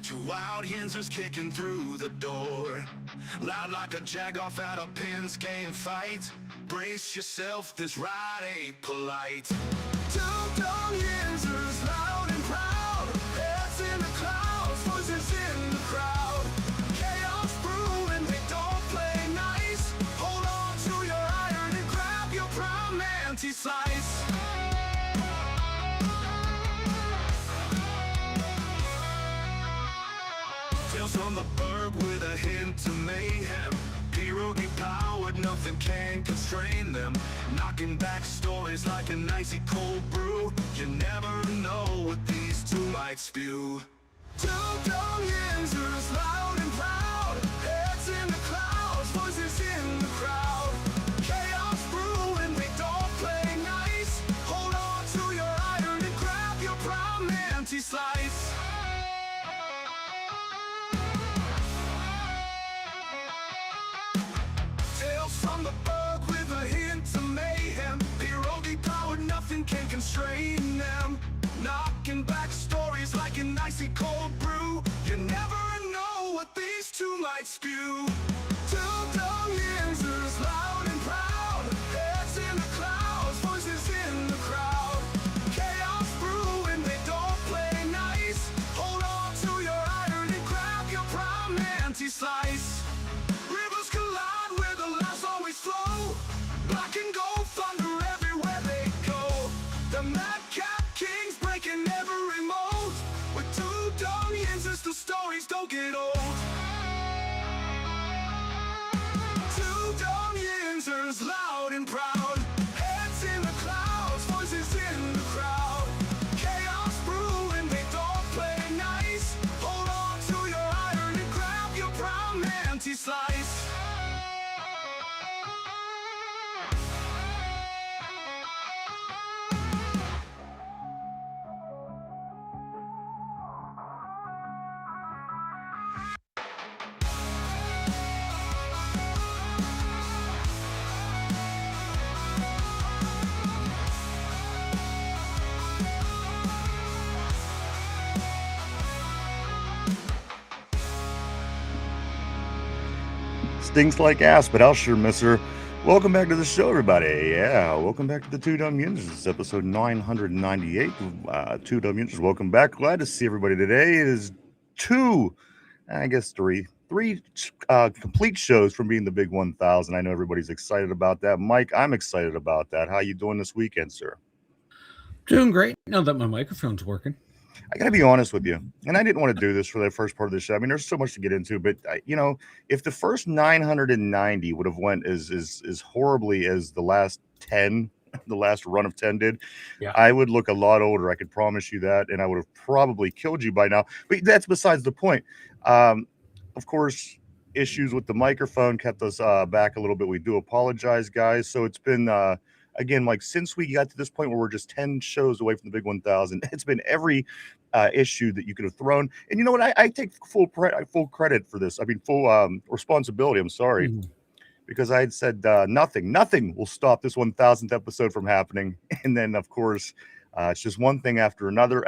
Two wild Yinzers kicking through the door, loud like a jag-off at a pins game fight. Brace yourself, this ride ain't polite. Two Dum Yinzers, loud and proud, heads in the clouds, voices in the crowd. Chaos brewing, they don't play nice. Hold on to your iron and grab your prime anti-slice. Tales from the burg with a hint of mayhem. Pierogi powered, nothing can constrain them. Knocking back stories like an icy cold brew. You never know what these two might spew. Two Dum Yinzers, loud and proud, heads in the clouds, voices in the crowd. Chaos brewing, they don't play nice. Hold on to your iron and grab your prime anti-slice. From the burg with a hint of mayhem. Pierogi powered, nothing can constrain them. Knocking back stories like an icy cold brew. You never know what these two might spew. Two Dum Yinzers, loud and proud, heads in the clouds, voices in the crowd. Chaos brewing, they don't play nice. Hold on to your iron and grab your prime anti-slice. Rivers collide where the laughs always flow. Black and gold thunder everywhere they go. The madcap kings breaking every mold. With two Dum Yinzers, the stories don't get old. Two Dum Yinzers, loud and proud, heads in the clouds, voices in the crowd. Chaos brewing, they don't play nice. Hold on to your iron and grab your prime anti-slice. Stinks like ass, but I'll sure miss her. Welcome back to the show, everybody. Yeah, welcome back to the Two Dum Yinzers. It's episode 998. Two Dum Yinzers, welcome back. Glad to see everybody today. It is three complete shows from being the big 1000. I know everybody's excited about that. Mike, I'm excited about that. How you doing this weekend, sir? Doing great now that my microphone's working. I got to be honest with you, and I didn't want to do this for the first part of the show. I mean, there's so much to get into, but if the first 990 would have went as horribly as the last 10, the last run of 10 did, Yeah. I would look a lot older. I could promise you that, and I would have probably killed you by now. But that's besides the point. Of course, issues with the microphone kept us back a little bit. We do apologize, guys. So it's been again, like since we got to this point where we're just 10 shows away from the big 1000, it's been every issue that you could have thrown. And you know what? I take full credit for this. I mean, full responsibility. I'm sorry. Because I had said nothing will stop this 1000th episode from happening. And then, of course, it's just one thing after another.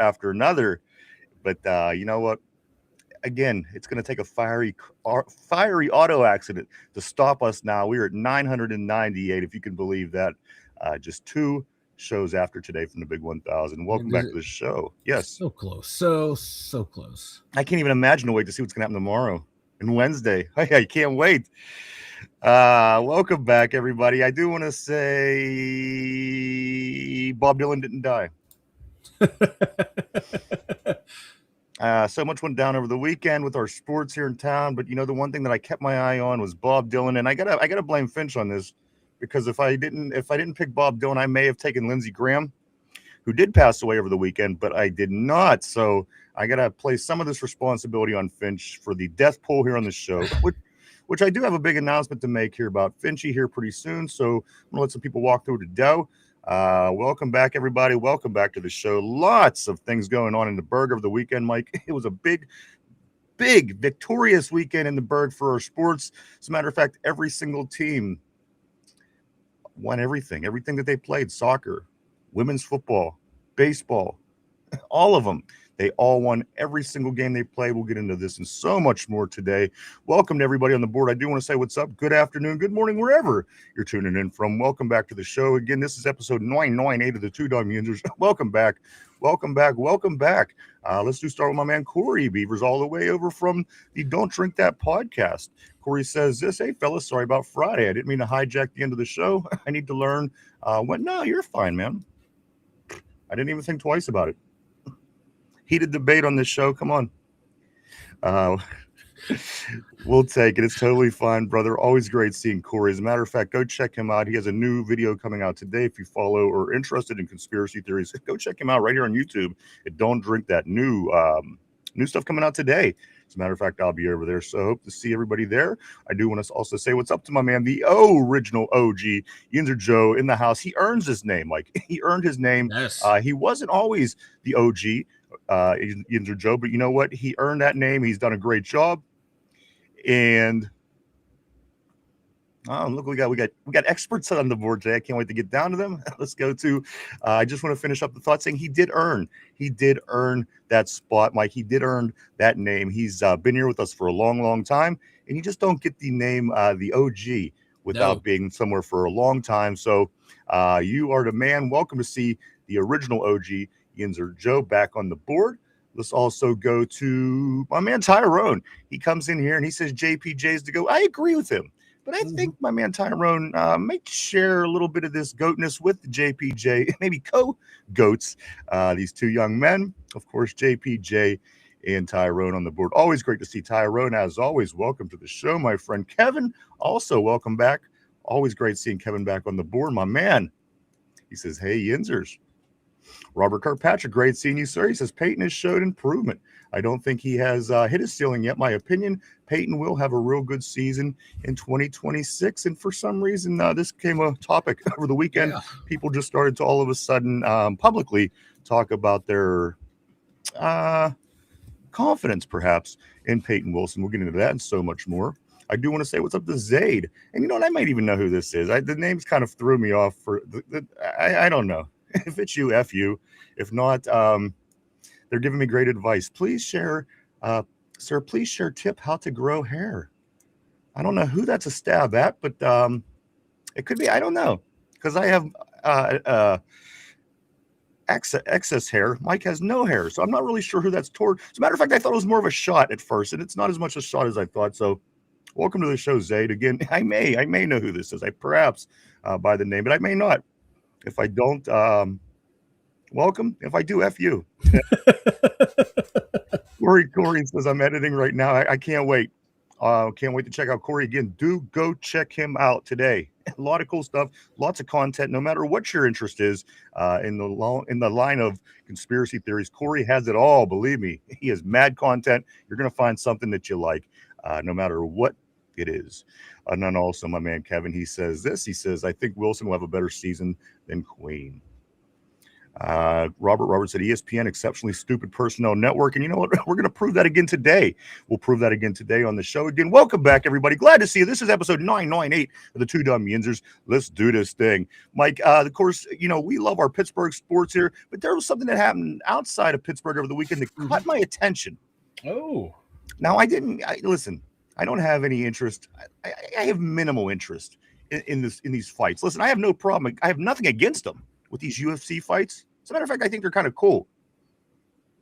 But you know what? Again, it's going to take a fiery auto accident to stop us now. We're at 998, if you can believe that. Just 2 shows after today from the big 1000. Welcome back to the show. Yes. So close. So close. I can't even imagine to wait to see what's going to happen tomorrow and Wednesday. I can't wait. Welcome back, everybody. I do want to say Bob Dylan didn't die. So much went down over the weekend with our sports here in town, but the one thing that I kept my eye on was Bob Dylan, and I gotta blame Finch on this, because if I didn't pick Bob Dylan, I may have taken Lindsey Graham, who did pass away over the weekend, but I did not. So I gotta place some of this responsibility on Finch for the death poll here on the show, which I do have a big announcement to make here about Finchy here pretty soon. So I'm gonna let some people walk through the dough. Welcome back, everybody. Welcome back to the show. Lots of things going on in the Berg over the weekend, Mike. It was a big victorious weekend in the Berg for our sports. As a matter of fact, every single team won everything that they played: soccer, women's football, baseball, all of them. They all won every single game they played. We'll get into this and so much more today. Welcome to everybody on the board. I do want to say what's up. Good afternoon, good morning, wherever you're tuning in from. Welcome back to the show. Again, this is episode 998 of the Dum Yinzers. Welcome back. Welcome back. Welcome back. Let's start with my man Corey Beavers, all the way over from the Don't Drink That podcast. Corey says this, hey, fellas, sorry about Friday. I didn't mean to hijack the end of the show. I need to learn when. No, you're fine, man. I didn't even think twice about it. Heated debate on this show. Come on. We'll take it. It's totally fine, brother. Always great seeing Corey. As a matter of fact, go check him out. He has a new video coming out today. If you follow or are interested in conspiracy theories, go check him out right here on YouTube. Don't Drink That. New stuff coming out today. As a matter of fact, I'll be over there. So I hope to see everybody there. I do want to also say what's up to my man, the original OG, Yinzer Joe in the house. He earns his name. Like, he earned his name. Yes. He wasn't always the OG. Yinzer Joe, but you know what? He earned that name. He's done a great job. And look, we got experts on the board today. I can't wait to get down to them. Let's go to. I just want to finish up the thought saying he did earn that spot, Mike. He did earn that name. He's been here with us for a long, long time, and you just don't get the name the OG without being somewhere for a long time. So you are the man. Welcome to see the original OG. Yinzer Joe back on the board. Let's also go to my man Tyrone. He comes in here and he says JPJ's to go. I agree with him, but I think my man Tyrone might share a little bit of this goatness with JPJ, maybe co-goats. These two young men, of course, JPJ and Tyrone on the board. Always great to see Tyrone. As always, welcome to the show, my friend Kevin. Also, welcome back. Always great seeing Kevin back on the board, my man. He says, hey, Yinzers. Robert Kirkpatrick, great seeing you, sir. He says Payton has showed improvement. I don't think he has hit his ceiling yet. My opinion, Payton will have a real good season in 2026. And for some reason, this became a topic over the weekend. Yeah. People just started to all of a sudden publicly talk about their confidence, perhaps, in Payton Wilson. We'll get into that and so much more. I do want to say what's up to Zaid. And you know what? I might even know who this is. The names kind of threw me off. I don't know. If it's you, F you. If not, they're giving me great advice. Please share, sir, please share tip how to grow hair. I don't know who that's a stab at, but it could be. I don't know, because I have excess hair. Mike has no hair, so I'm not really sure who that's toward. As a matter of fact, I thought it was more of a shot at first, and it's not as much a shot as I thought. So welcome to the show, Zaid. Again, I may know who this is. I perhaps by the name, but I may not. If I don't, welcome. If I do, F you. Corey says, I'm editing right now. I can't wait. Can't wait to check out Corey again. Do go check him out today. A lot of cool stuff, lots of content, no matter what your interest is in the line of conspiracy theories. Corey has it all. Believe me, he has mad content. You're going to find something that you like, no matter what it is. And then also my man Kevin, he says this. He says, I think Wilson will have a better season than Queen. Robert said ESPN, exceptionally stupid personnel network. And you know what? We're going to prove that again today. We'll prove that again today on the show. Again, welcome back, everybody. Glad to see you. This is episode 998 of the Dum Yinzers. Let's do this thing. Mike, of course, you know, we love our Pittsburgh sports here, but there was something that happened outside of Pittsburgh over the weekend that caught my attention. Oh. Now, listen, I don't have any interest. I have minimal interest in these fights. Listen, I have no problem. I have nothing against them with these UFC fights. As a matter of fact, I think they're kind of cool.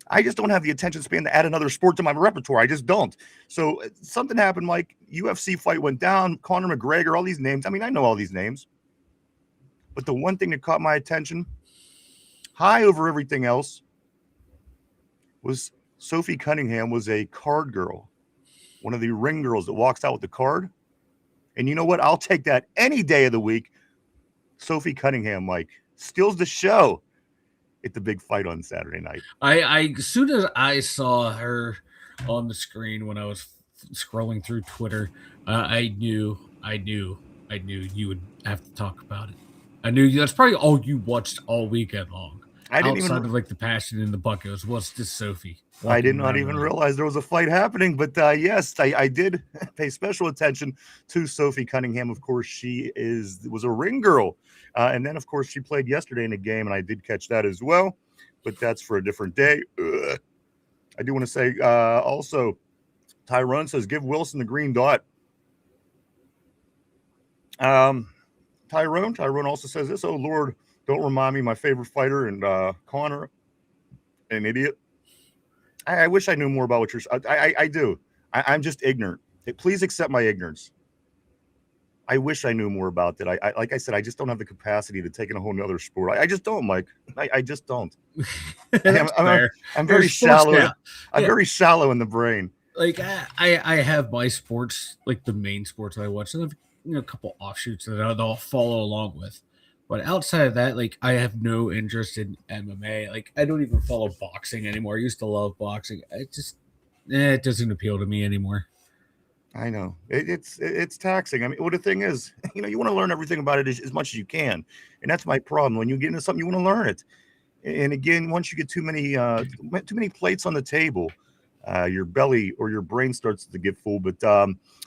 I just don't have the attention span to add another sport to my repertoire. I just don't. So something happened, Mike. UFC fight went down. Conor McGregor, all these names. I mean, I know all these names. But the one thing that caught my attention, high over everything else, was Sophie Cunningham was a card girl. One of the ring girls that walks out with the card. And you know what? I'll take that any day of the week. Sophie Cunningham, Mike, steals the show at the big fight on Saturday night. I as soon as I saw her on the screen when I was scrolling through Twitter, I knew you would have to talk about it. I knew that's probably all you watched all weekend long. I didn't outside even of like the passion in the bucket was just Sophie. I did not even realize there was a fight happening, but yes, I did pay special attention to Sophie Cunningham. Of course, she was a ring girl, and then of course she played yesterday in a game, and I did catch that as well. But that's for a different day. I do want to say also, Tyrone says, give Wilson the green dot. Tyrone also says this, oh, Lord, don't remind me my favorite fighter and Connor, an idiot. I wish I knew more about what you're. I do. I'm just ignorant. Please accept my ignorance. I wish I knew more about that. I like I said, I just don't have the capacity to take in a whole nother sport. I just don't, Mike. I just don't. I'm very shallow. I'm very shallow in the brain. Like I have my sports, like the main sports that I watch, and a couple offshoots that I'll follow along with. But outside of that, like I have no interest in MMA. Like I don't even follow boxing anymore. I used to love boxing. It doesn't appeal to me anymore. I know it's taxing. I mean, well, the thing is, you want to learn everything about it as much as you can, and that's my problem. When you get into something, you want to learn it. And again, once you get too many plates on the table, your belly or your brain starts to get full. But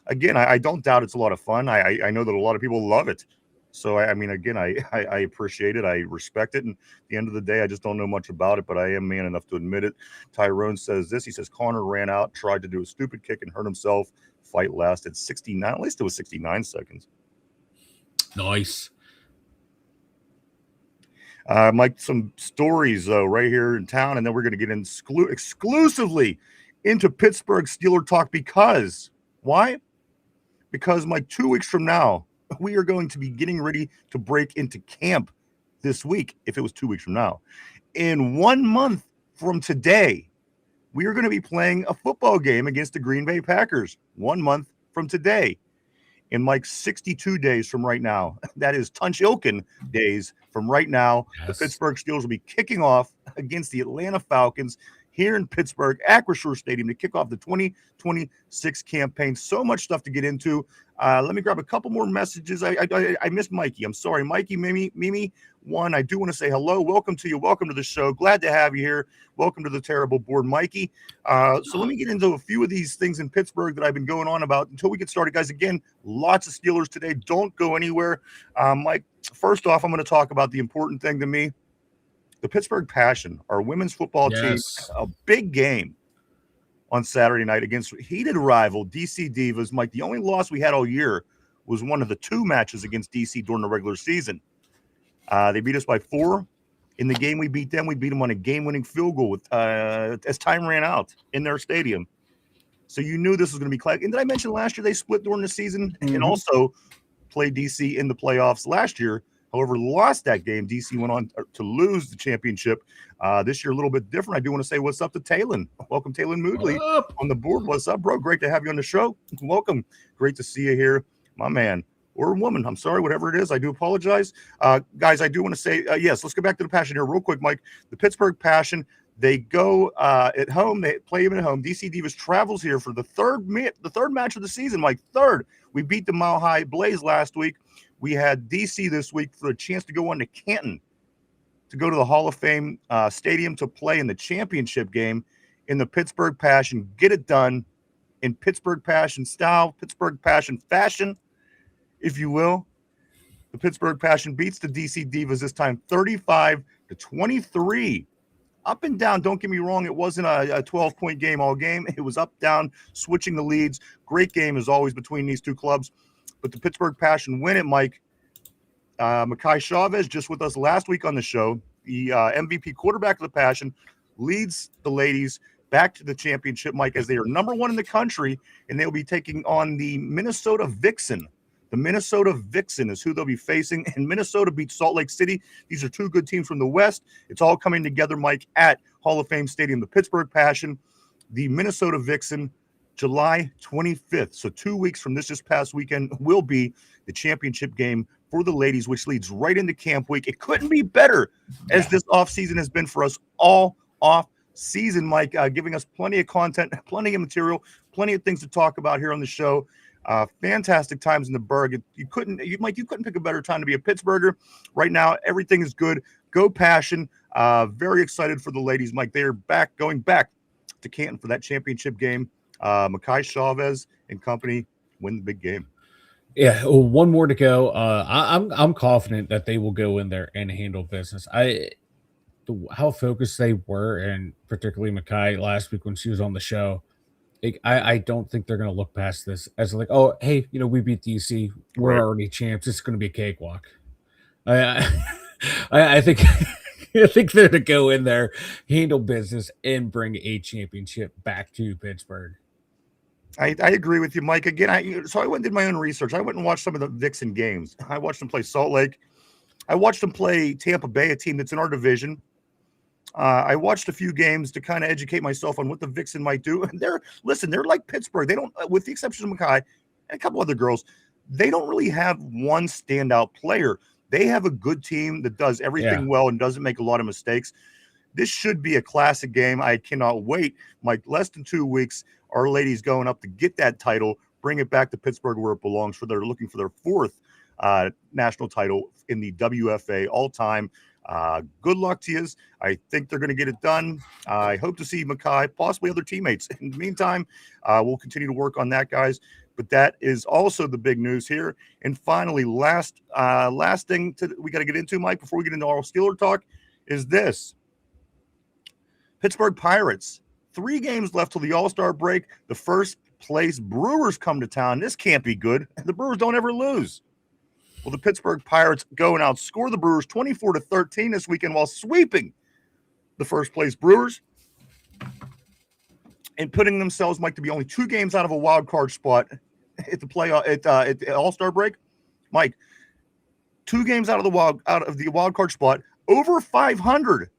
again, I don't doubt it's a lot of fun. I know that a lot of people love it. So, I mean, again, I appreciate it. I respect it. And at the end of the day, I just don't know much about it, but I am man enough to admit it. Tyrone says this. He says, Connor ran out, tried to do a stupid kick and hurt himself. Fight lasted 69. At least it was 69 seconds. Nice. Mike, some stories, though, right here in town. And then we're going to get exclusively into Pittsburgh Steeler talk because, why? Because, Mike, 2 weeks from now, we are going to be getting ready to break into camp this week, if it was 2 weeks from now. In 1 month from today, we are going to be playing a football game against the Green Bay Packers. 1 month from today. In like 62 days from right now, that is Tunch-Ilkin days from right now, yes. The Pittsburgh Steelers will be kicking off against the Atlanta Falcons here in Pittsburgh, Acrisure Stadium, to kick off the 2026 campaign. So much stuff to get into. Let me grab a couple more messages. I missed Mikey. I'm sorry. Mikey, Mimi, one, I do want to say hello. Welcome to you. Welcome to the show. Glad to have you here. Welcome to the terrible board, Mikey. So let me get into a few of these things in Pittsburgh that I've been going on about until we get started. Guys, again, lots of Steelers today. Don't go anywhere. Mike, first off, I'm going to talk about the important thing to me. The Pittsburgh Passion, our women's football team, a big game on Saturday night against heated rival DC Divas. Mike, the only loss we had all year was one of the 2 matches against DC during the regular season. They beat us by 4. In the game we beat them on a game-winning field goal with as time ran out in their stadium. So you knew this was going to be close. And did I mention last year they split during the season and also played DC in the playoffs last year? However, lost that game. DC went on to lose the championship. This year, a little bit different. I do want to say what's up to Talon. Welcome, Talon Moodley on the board. What's up, bro? Great to have you on the show. Welcome. Great to see you here, my man. Or woman. I'm sorry, whatever it is. I do apologize. Guys, I do want to say, yes, let's go back to the Passion here real quick, Mike. The Pittsburgh Passion, they go at home. They play them at home. DC Divas travels here for the third match of the season, Mike. Third. We beat the Mile High Blaze last week. We had DC this week for a chance to go on to Canton to go to the Hall of Fame stadium to play in the championship game in the Pittsburgh Passion. Get it done in Pittsburgh Passion style, Pittsburgh Passion fashion, if you will. The Pittsburgh Passion beats the DC Divas this time 35-23. Up and down, don't get me wrong, it wasn't a 12-point game all game. It was up, down, switching the leads. Great game as always between these two clubs. But the Pittsburgh Passion win it, Mike. Makai Chavez, just with us last week on the show, the MVP quarterback of the Passion, leads the ladies back to the championship, Mike, as they are number 1 in the country, and they'll be taking on the Minnesota Vixen. The Minnesota Vixen is who they'll be facing, and Minnesota beat Salt Lake City. These are 2 good teams from the West. It's all coming together, Mike, at Hall of Fame Stadium. The Pittsburgh Passion, the Minnesota Vixen, July 25th. So 2 weeks from this just past weekend will be the championship game for the ladies, which leads right into camp week. It couldn't be better as this offseason has been for us all off season, Mike, giving us plenty of content, plenty of material, plenty of things to talk about here on the show. Fantastic times in the Burgh. Mike, you couldn't pick a better time to be a Pittsburgher. Right now, everything is good. Go Passion. Very excited for the ladies, Mike. They are going back to Canton for that championship game. Makai Chavez and company win the big game. Yeah, one more to go. I'm confident that they will go in there and handle business. The how focused they were, and particularly Makai last week when she was on the show. I don't think they're going to look past this as like, oh, hey, we beat DC. We're Right. already champs. It's going to be a cakewalk. I I think I think they're to go in there, handle business, and bring a championship back to Pittsburgh. I agree with you, Mike. Again, so I went and did my own research. I went and watched some of the Vixen games. I watched them play Salt Lake. I watched them play Tampa Bay, a team that's in our division. I watched a few games to kind of educate myself on what the Vixen might do. And they're like Pittsburgh. They don't, with the exception of Makai and a couple other girls, they don't really have one standout player. They have a good team that does everything well and doesn't make a lot of mistakes. This should be a classic game. I cannot wait. Mike, less than 2 weeks, our ladies going up to get that title, bring it back to Pittsburgh where it belongs. They're looking for their fourth national title in the WFA all-time. Good luck to you. I think they're going to get it done. I hope to see Makai, possibly other teammates. In the meantime, we'll continue to work on that, guys. But that is also the big news here. And finally, last thing we got to get into, Mike, before we get into our Steeler talk, is this. Pittsburgh Pirates, 3 games left till the All-Star break. The first place Brewers come to town. This can't be good. The Brewers don't ever lose. Well, the Pittsburgh Pirates go and outscore the Brewers 24-13 this weekend while sweeping the first place Brewers and putting themselves, Mike, to be only 2 games out of a wild card spot at the playoff at the All-Star break. Mike, 2 games out of the wild card spot, over 500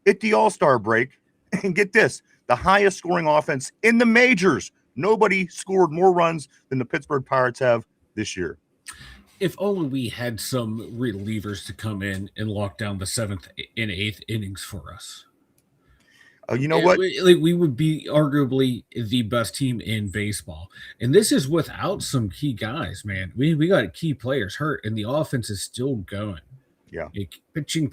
at the All-Star break. And get this, the highest scoring offense in the majors. Nobody scored more runs than the Pittsburgh Pirates have this year. If only we had some relievers to come in and lock down the 7th and 8th innings for us. You know what? We would be arguably the best team in baseball. And this is without some key guys, man. We got key players hurt, and the offense is still going. Yeah. Pitching.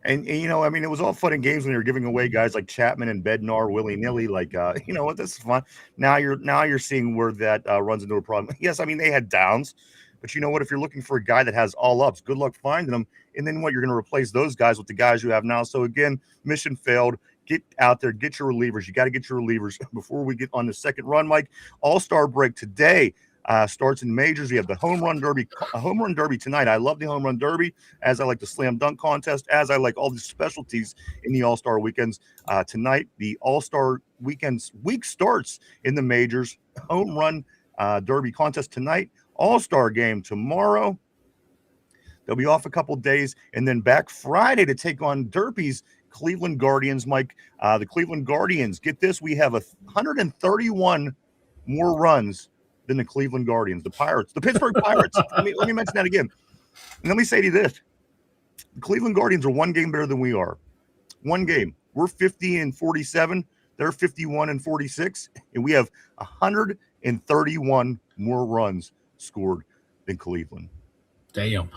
And it was all fun and games when they were giving away guys like Chapman and Bednar willy-nilly. Like, you know what, this is fun. Now you're seeing where that runs into a problem. Yes, they had downs, but you know what? If you're looking for a guy that has all ups, good luck finding them. And then what? You're going to replace those guys with the guys you have now. So again, mission failed. Get out there, get your relievers. You got to get your relievers before we get on the second run, Mike. All-Star break today. Starts in majors. We have the home run derby tonight. I love the home run derby, as I like the slam dunk contest, as I like all the specialties in the All-Star weekends. Tonight, the All-Star week starts in the majors. Home run derby contest tonight. All-Star game tomorrow. They'll be off a couple days, and then back Friday to take on Derpy's Cleveland Guardians, Mike. The Cleveland Guardians, get this, we have 131 more runs than the Cleveland Guardians, the Pittsburgh Pirates. Let me mention that again. And let me say to you this. The Cleveland Guardians are 1 game better than we are. 1 game. We're 50-47. They're 51-46. And we have 131 more runs scored than Cleveland. Damn.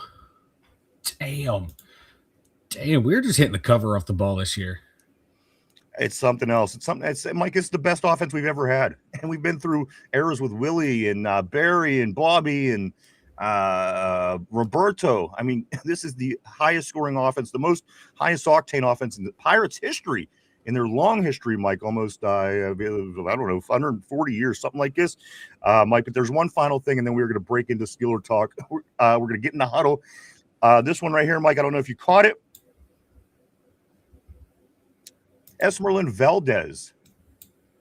We're just hitting the cover off the ball this year. It's something else. Mike, it's the best offense we've ever had. And we've been through eras with Willie and Barry and Bobby and Roberto. This is the highest scoring offense, the most highest octane offense in the Pirates history, in their long history, Mike, almost, I don't know, 140 years, something like this. Mike, but there's one final thing, and then we're going to break into Steeler talk. We're going to get in the huddle. This one right here, Mike, I don't know if you caught it. Esmeralyn Valdez.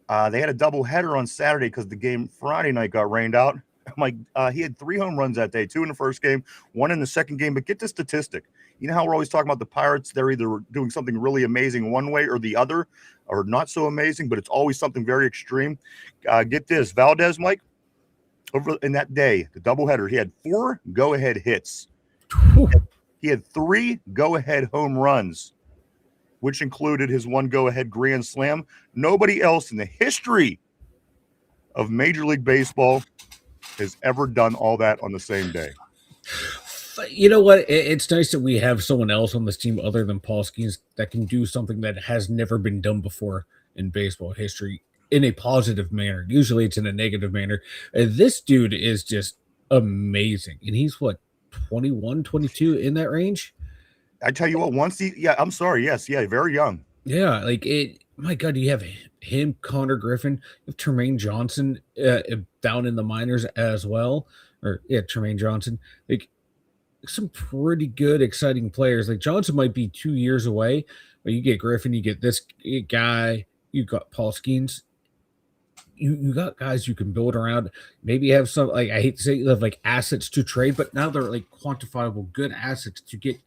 They had a doubleheader on Saturday because the game Friday night got rained out. Mike, he had 3 home runs that day, 2 in the first game, 1 in the second game. But get the statistic. You know how we're always talking about the Pirates? They're either doing something really amazing one way or the other, or not so amazing, but it's always something very extreme. Get this. Valdez, Mike, over in that day, the doubleheader, he had 4 go-ahead hits. He had 3 go-ahead home runs, which included his 1 go-ahead grand slam. Nobody else in the history of Major League Baseball has ever done all that on the same day. You know what? It's nice that we have someone else on this team other than Paul Skeens that can do something that has never been done before in baseball history in a positive manner. Usually it's in a negative manner. This dude is just amazing. And he's, 21, 22 in that range? I tell you what, I'm sorry, yes, yeah, very young. Yeah, like it. My God, you have him, Connor Griffin, you have Tremaine Johnson down in the minors as well, or yeah, Tremaine Johnson. Like some pretty good, exciting players. Like Johnson might be 2 years away, but you get Griffin, you get this guy, you got Paul Skeens. You got guys you can build around. Maybe have some, like, I hate to say you have like assets to trade, but now they're like quantifiable good assets to get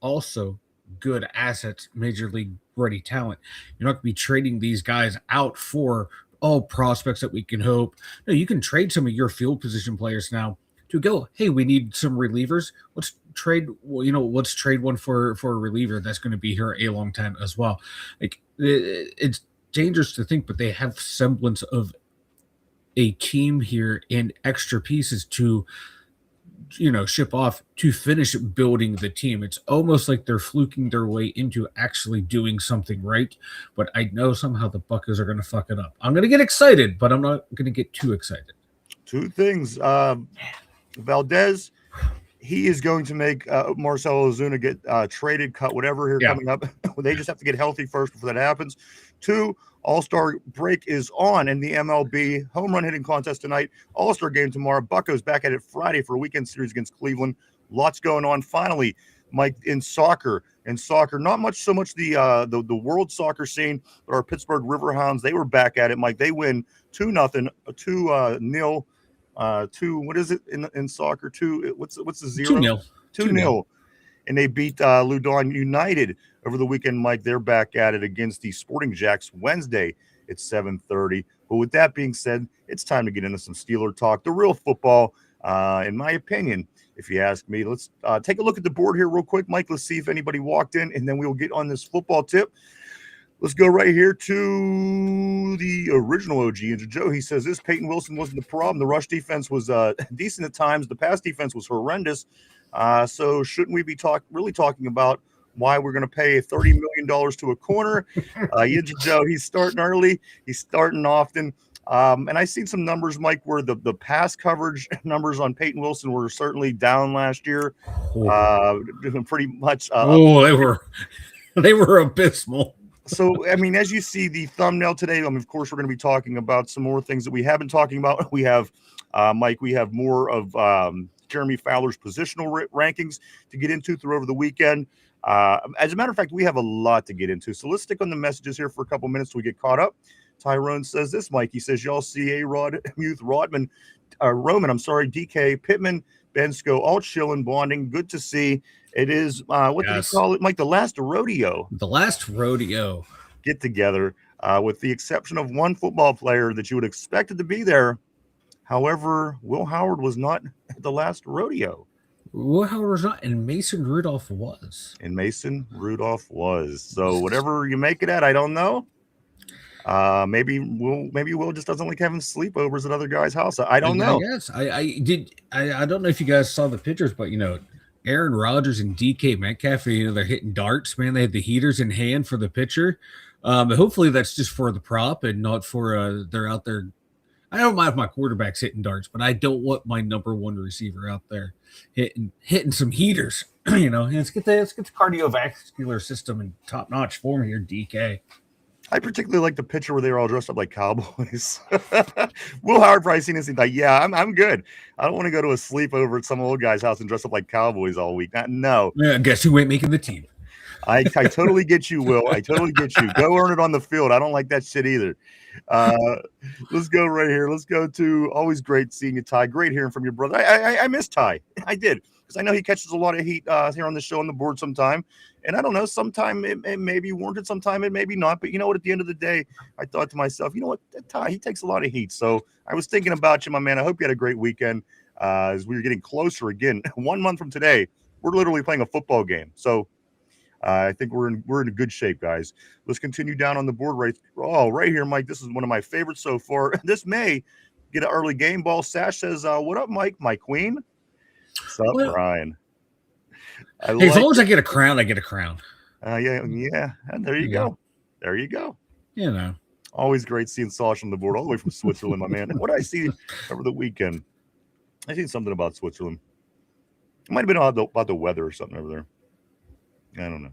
also good assets, major league ready talent. You're not going to be trading these guys out for all prospects that we can hope. No, you can trade some of your field position players now to go, hey, we need some relievers. Let's trade, well, let's trade one for a reliever that's going to be here a long time as well. Like it's dangerous to think, but they have semblance of a team here and extra pieces to ship off to finish building the team. It's almost like they're fluking their way into actually doing something right, but I know somehow the Buccos are going to fuck it up. I'm going to get excited, but I'm not going to get too excited. Two things. Valdez, he is going to make Marcelo Ozuna get traded, cut, whatever here coming up. They just have to get healthy first before that happens. Two, All-Star break is on in the MLB. Home run hitting contest tonight. All-Star game tomorrow. Buccos back at it Friday for a weekend series against Cleveland. Lots going on. Finally, Mike, in soccer, not much so much the world soccer scene, but our Pittsburgh Riverhounds, they were back at it, Mike. They win 2-0, 2-0. What is it in soccer? What's the zero? 2-0. And they beat Loudoun United over the weekend, Mike. They're back at it against the Sporting Jacks Wednesday at 7:30. But with that being said, it's time to get into some Steeler talk, the real football, in my opinion, if you ask me. Let's take a look at the board here real quick, Mike. Let's see if anybody walked in, and then we'll get on this football tip. Let's go right here to the original OG Injured Joe. He says this Payton Wilson wasn't the problem. The rush defense was decent at times. The pass defense was horrendous. So shouldn't we be really talking about why we're going to pay $30 million to a corner? Injured Joe, he's starting early. He's starting often. And I seen some numbers, Mike, where the pass coverage numbers on Payton Wilson were certainly down last year. Pretty much. They were abysmal. So, I mean, as you see the thumbnail today, of course, we're going to be talking about some more things that we have been talking about. We have, Mike, we have more of Jeremy Fowler's positional rankings to get into through over the weekend. As a matter of fact, we have a lot to get into. So let's stick on the messages here for a couple minutes till we get caught up. Tyrone says this, Mike. He says, y'all see A-Rod, Muth, Roman, DK, Pittman, Bensko, all chilling, bonding. Good to see. It is, what did he call it, Mike? The last rodeo. The last rodeo. Get together, with the exception of one football player that you would expect it to be there. However, Will Howard was not at the last rodeo. Will Howard was not, and Mason Rudolph was. So whatever you make it at, I don't know. Maybe Will just doesn't like having sleepovers at other guys' house. I don't know. Yes, I did. I don't know if you guys saw the pictures, but Aaron Rodgers and DK Metcalf, they're hitting darts, man. They had the heaters in hand for the pitcher. Hopefully that's just for the prop and not for they're out there. I don't mind if my quarterback's hitting darts, but I don't want my number one receiver out there hitting some heaters. Let's get the cardiovascular system in top notch form here, DK. I particularly like the picture where they were all dressed up like cowboys. Will Howard probably seen this and like, yeah, I'm good. I don't want to go to a sleepover at some old guy's house and dress up like cowboys all week. No. Yeah, guess who ain't making the team? I totally get you, Will. I totally get you. Go earn it on the field. I don't like that shit either. Let's go right here. Let's go to always great seeing you, Ty. Great hearing from your brother. I miss Ty. I did. Because I know he catches a lot of heat here on the show on the board sometime. And I don't know, sometime it may be warranted, sometime it may be not. But you know what? At the end of the day, I thought to myself, you know what? Ty, he takes a lot of heat. So I was thinking about you, my man. I hope you had a great weekend as we were getting closer again. 1 month from today, we're literally playing a football game. So I think we're in a good shape, guys. Let's continue down on the board right here, Mike. This is one of my favorites so far. This may get an early game ball. Sash says, what up, Mike? My queen? What's up, Ryan? As long as I get a crown, I get a crown. Yeah. And there you go. There you go. Always great seeing Sash on the board all the way from Switzerland, my man. What did I see over the weekend? I seen something about Switzerland. It might have been about the weather or something over there. I don't know.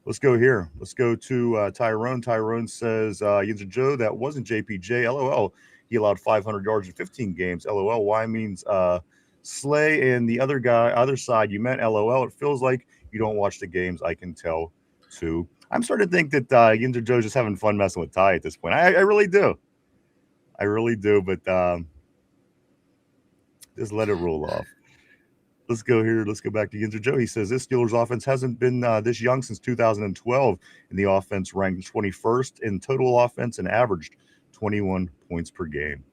Let's go here. Let's go to Tyrone. Tyrone says, Yinzer Joe, that wasn't JPJ. LOL. He allowed 500 yards in 15 games. LOL. Y means Slay and the other side, you meant LOL. It feels like you don't watch the games. I can tell too. I'm starting to think that Yinzer Joe's just having fun messing with Ty at this point. I really do. I really do. But just let it roll off. Let's go here. Let's go back to Yinzer Joe. He says this Steelers offense hasn't been this young since 2012. And the offense ranked 21st in total offense and averaged 21 points per game.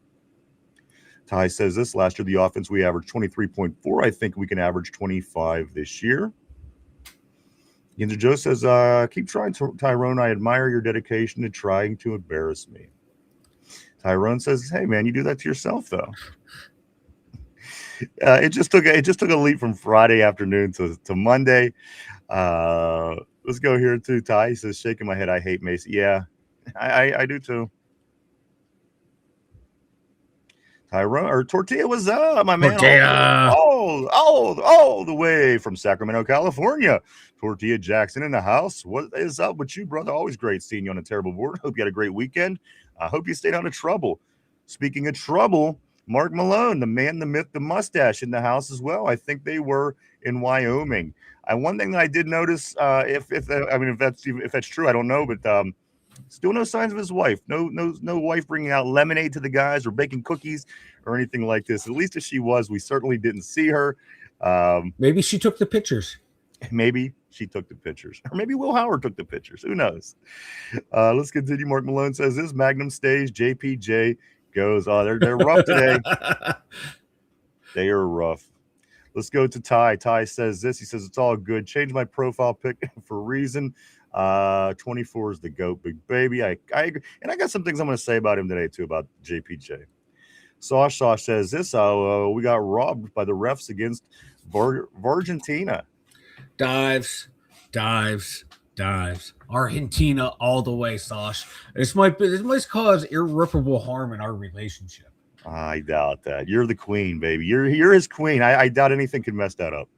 Ty says this last year, the offense, we averaged 23.4. I think we can average 25 this year. Yinzer Joe says, keep trying, Tyrone. I admire your dedication to trying to embarrass me. Tyrone says, hey, man, you do that to yourself, though. It just took a leap from Friday afternoon to Monday. Let's go here to Ty. He says, shaking my head, I hate Macy. Yeah, I do too. Tyrone or Tortilla, what's up, my man? Tortilla. All the way from Sacramento, California. Tortilla Jackson in the house. What is up with you, brother? Always great seeing you on a terrible board. Hope you had a great weekend. I hope you stayed out of trouble. Speaking of trouble, Mark Malone, the man, the myth, the mustache in the house as well. I think they were in Wyoming. One thing that I did notice, if that's true, I don't know, but still no signs of his wife. No wife bringing out lemonade to the guys or baking cookies or anything like this. At least if she was, we certainly didn't see her. Maybe she took the pictures. Maybe she took the pictures, or maybe Will Howard took the pictures. Who knows? Let's continue. Mark Malone says this Magnum stage. JPJ goes. They're rough today. They are rough. Let's go to Ty. Ty says this. He says it's all good. Change my profile pic for a reason. 24 is the GOAT, big baby. I agree. And I got some things I'm going to say about him today too, about JPJ. Sosh says this. We got robbed by the refs against Argentina. Dives. Argentina all the way, Sosh. This might cause irreparable harm in our relationship. I doubt that. You're the queen, baby. You're his queen. I doubt anything can mess that up.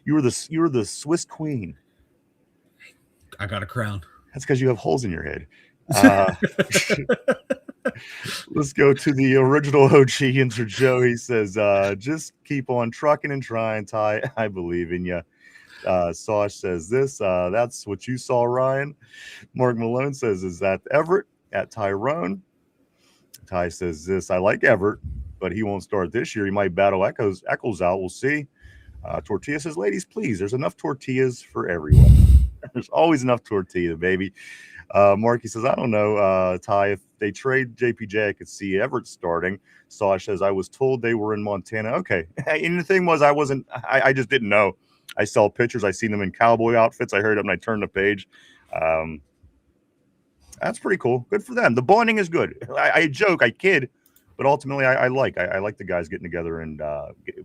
You were the Swiss queen. I got a crown. That's because you have holes in your head. Let's go to the original OG Yinzer Joe. He says, just keep on trucking and trying, Ty. I believe in you. Sosh says this. That's what you saw, Ryan. Mark Malone says, is that Everett at Tyrone? Ty says this. I like Everett, but he won't start this year. He might battle Echols out. We'll see. Tortilla says, ladies, please. There's enough tortillas for everyone. There's always enough tortilla, baby. Marky says, I don't know, Ty, if they trade JPJ, I could see Everett starting. Sosh says, I was told they were in Montana. Okay. And the thing was, I just didn't know. I saw pictures. I seen them in cowboy outfits. I heard them and I turned the page. That's pretty cool. Good for them. The bonding is good. I joke, I kid, but ultimately I like the guys getting together and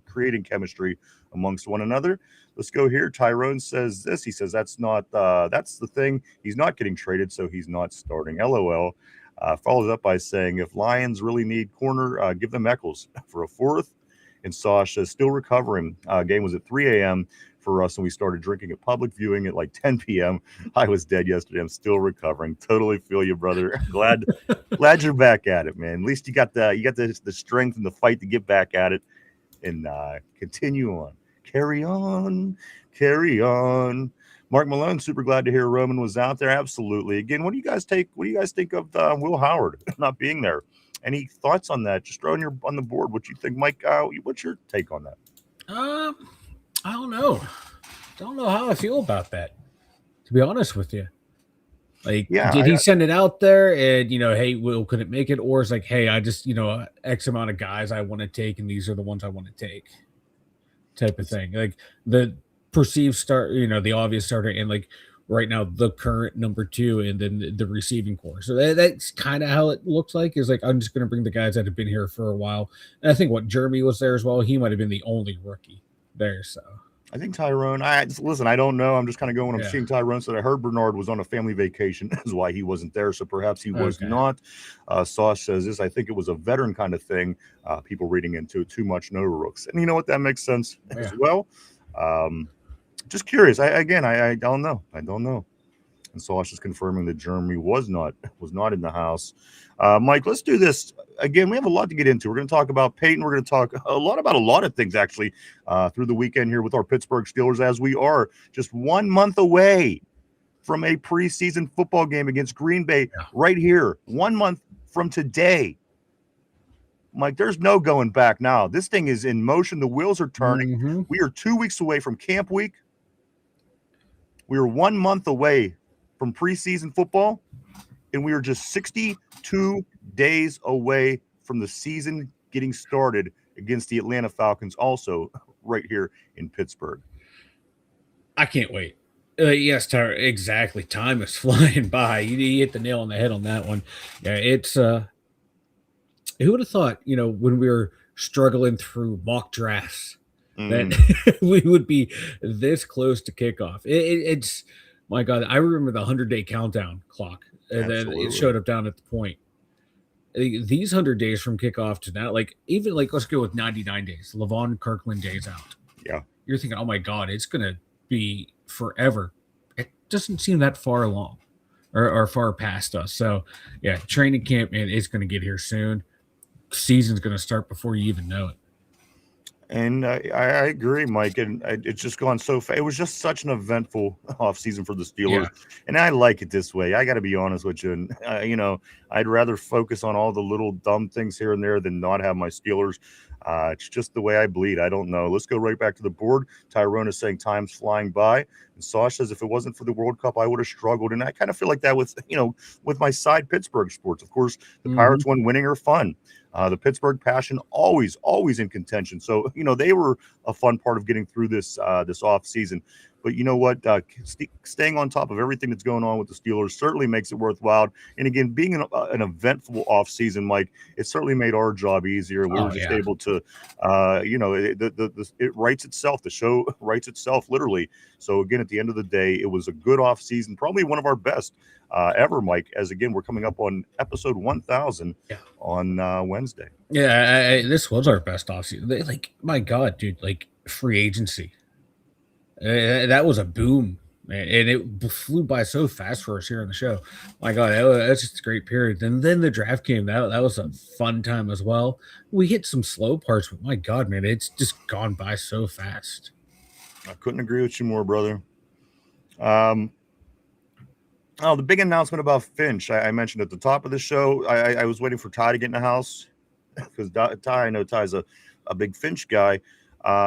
creating chemistry amongst one another. Let's go here. Tyrone says this. He says that's the thing. He's not getting traded, so he's not starting. LOL. Follows up by saying, if Lions really need corner, give them Eccles for a fourth. And Sosh says, still recovering. Game was at 3 a.m. for us, and we started drinking at public viewing at like 10 p.m. I was dead yesterday. I'm still recovering. Totally feel you, brother. Glad you're back at it, man. At least you got the strength and the fight to get back at it and continue on. Carry on. Mark Malone, super glad to hear Roman was out there. Absolutely. Again, what do you guys think of Will Howard not being there? Any thoughts on that? Just throwing on the board. What you think, Mike? What's your take on that? I don't know. Don't know how I feel about that, to be honest with you. Like, did he send it out there and, hey, Will couldn't make it? Or it's like, hey, I just, X amount of guys I want to take, and these are the ones I want to take type of thing. Like the perceived start, the obvious starter, and like right now, the current number 2, and then the receiving core. So that's kind of how it looks like, is like, I'm just going to bring the guys that have been here for a while. And I think Jeremy was there as well. He might've been the only rookie there. So I think Tyrone, listen, I don't know. I'm just kind of going, I'm seeing Tyrone. So I heard Bernard was on a family vacation is why he wasn't there. So perhaps he was not. Sauce says this, I think it was a veteran kind of thing. People reading into it too much, no rooks. And you know what? That makes sense as well. Just curious. I don't know. I don't know. And Sauce is confirming that Jeremy was not in the house. Mike, let's do this again. We have a lot to get into. We're going to talk about Payton. We're going to talk a lot about a lot of things actually through the weekend here with our Pittsburgh Steelers, as we are just 1 month away from a preseason football game against Green Bay right here. 1 month from today. Mike, there's no going back now. This thing is in motion. The wheels are turning. Mm-hmm. We are 2 weeks away from camp week. We are 1 month away from preseason football, and we are just 62 days away from the season getting started against the Atlanta Falcons, also right here in Pittsburgh. I can't wait. Yes, Tyler, exactly. Time is flying by. You hit the nail on the head on that one. Yeah, it's who would have thought, when we were struggling through mock drafts that we would be this close to kickoff. It's my God, I remember the 100-day countdown clock that it showed up down at the point. These 100 days from kickoff to now, let's go with 99 days, Levon Kirkland days out. Yeah. You're thinking, oh my God, it's going to be forever. It doesn't seem that far along or far past us. So, yeah, training camp, man, it's going to get here soon. Season's going to start before you even know it. And I agree, Mike. And it's just gone so fast. It was just such an eventful offseason for the Steelers. Yeah. And I like it this way. I got to be honest with you. And, I'd rather focus on all the little dumb things here and there than not have my Steelers. It's just the way I bleed. I don't know. Let's go right back to the board. Tyrone is saying time's flying by. And Sauce says if it wasn't for the World Cup, I would have struggled. And I kind of feel like that with my side Pittsburgh sports. Of course, the Pirates, when winning, are fun. The Pittsburgh passion, always in contention. So, they were a fun part of getting through this off season. But you know what? Staying on top of everything that's going on with the Steelers certainly makes it worthwhile. And again, being an eventful off season, Mike, it certainly made our job easier. We were just able to, it writes itself. The show writes itself literally. So again, at the end of the day, it was a good off season, probably one of our best ever, Mike. As again, we're coming up on episode 1000 on Wednesday. Yeah, this was our best off season. My God, dude, free agency. That was a boom, man, and it flew by so fast for us here on the show. My God, that's just a great period. And then the draft came. That was a fun time as well. We hit some slow parts, but my God, man, it's just gone by so fast. I couldn't agree with you more, brother. The big announcement about Finch, I mentioned at the top of the show. I was waiting for Ty to get in the house because I know Ty's a big Finch guy.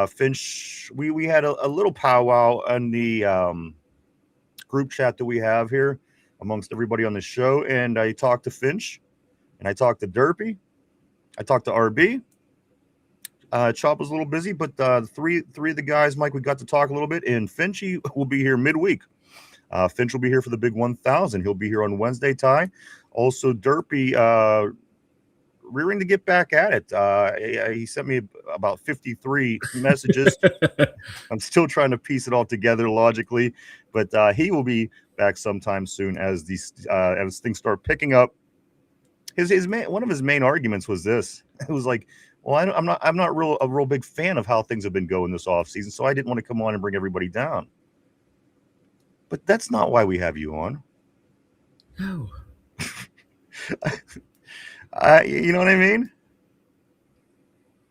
Finch, we had a little powwow in the group chat that we have here amongst everybody on the show, and I talked to Finch, and I talked to Derpy, I talked to RB. Chop was a little busy, but three of the guys, Mike, we got to talk a little bit, and Finchy will be here midweek. Finch will be here for the big 1000. He'll be here on Wednesday, Ty. Also, Derpy rearing to get back at it. He sent me about 53 messages. I'm still trying to piece it all together logically, but he will be back sometime soon as things start picking up. One of his main arguments was this. It was like, well, I'm not a real big fan of how things have been going this offseason, so I didn't want to come on and bring everybody down. But that's not why we have you on. No. You know what I mean?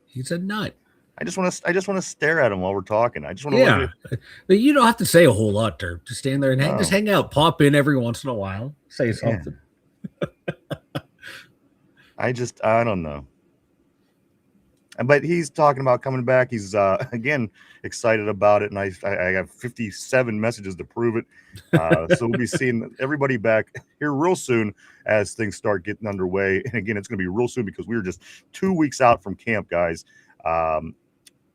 He's a nut. I just want to stare at him while we're talking. I just want to. But you don't have to say a whole lot, Derp. Just stand there and just hang out. Pop in every once in a while. Say something. I don't know. But he's talking about coming back. He's again excited about it, and I have 57 messages to prove it. So we'll be seeing everybody back here real soon as things start getting underway. And again, it's going to be real soon because we're just 2 weeks out from camp, guys. 1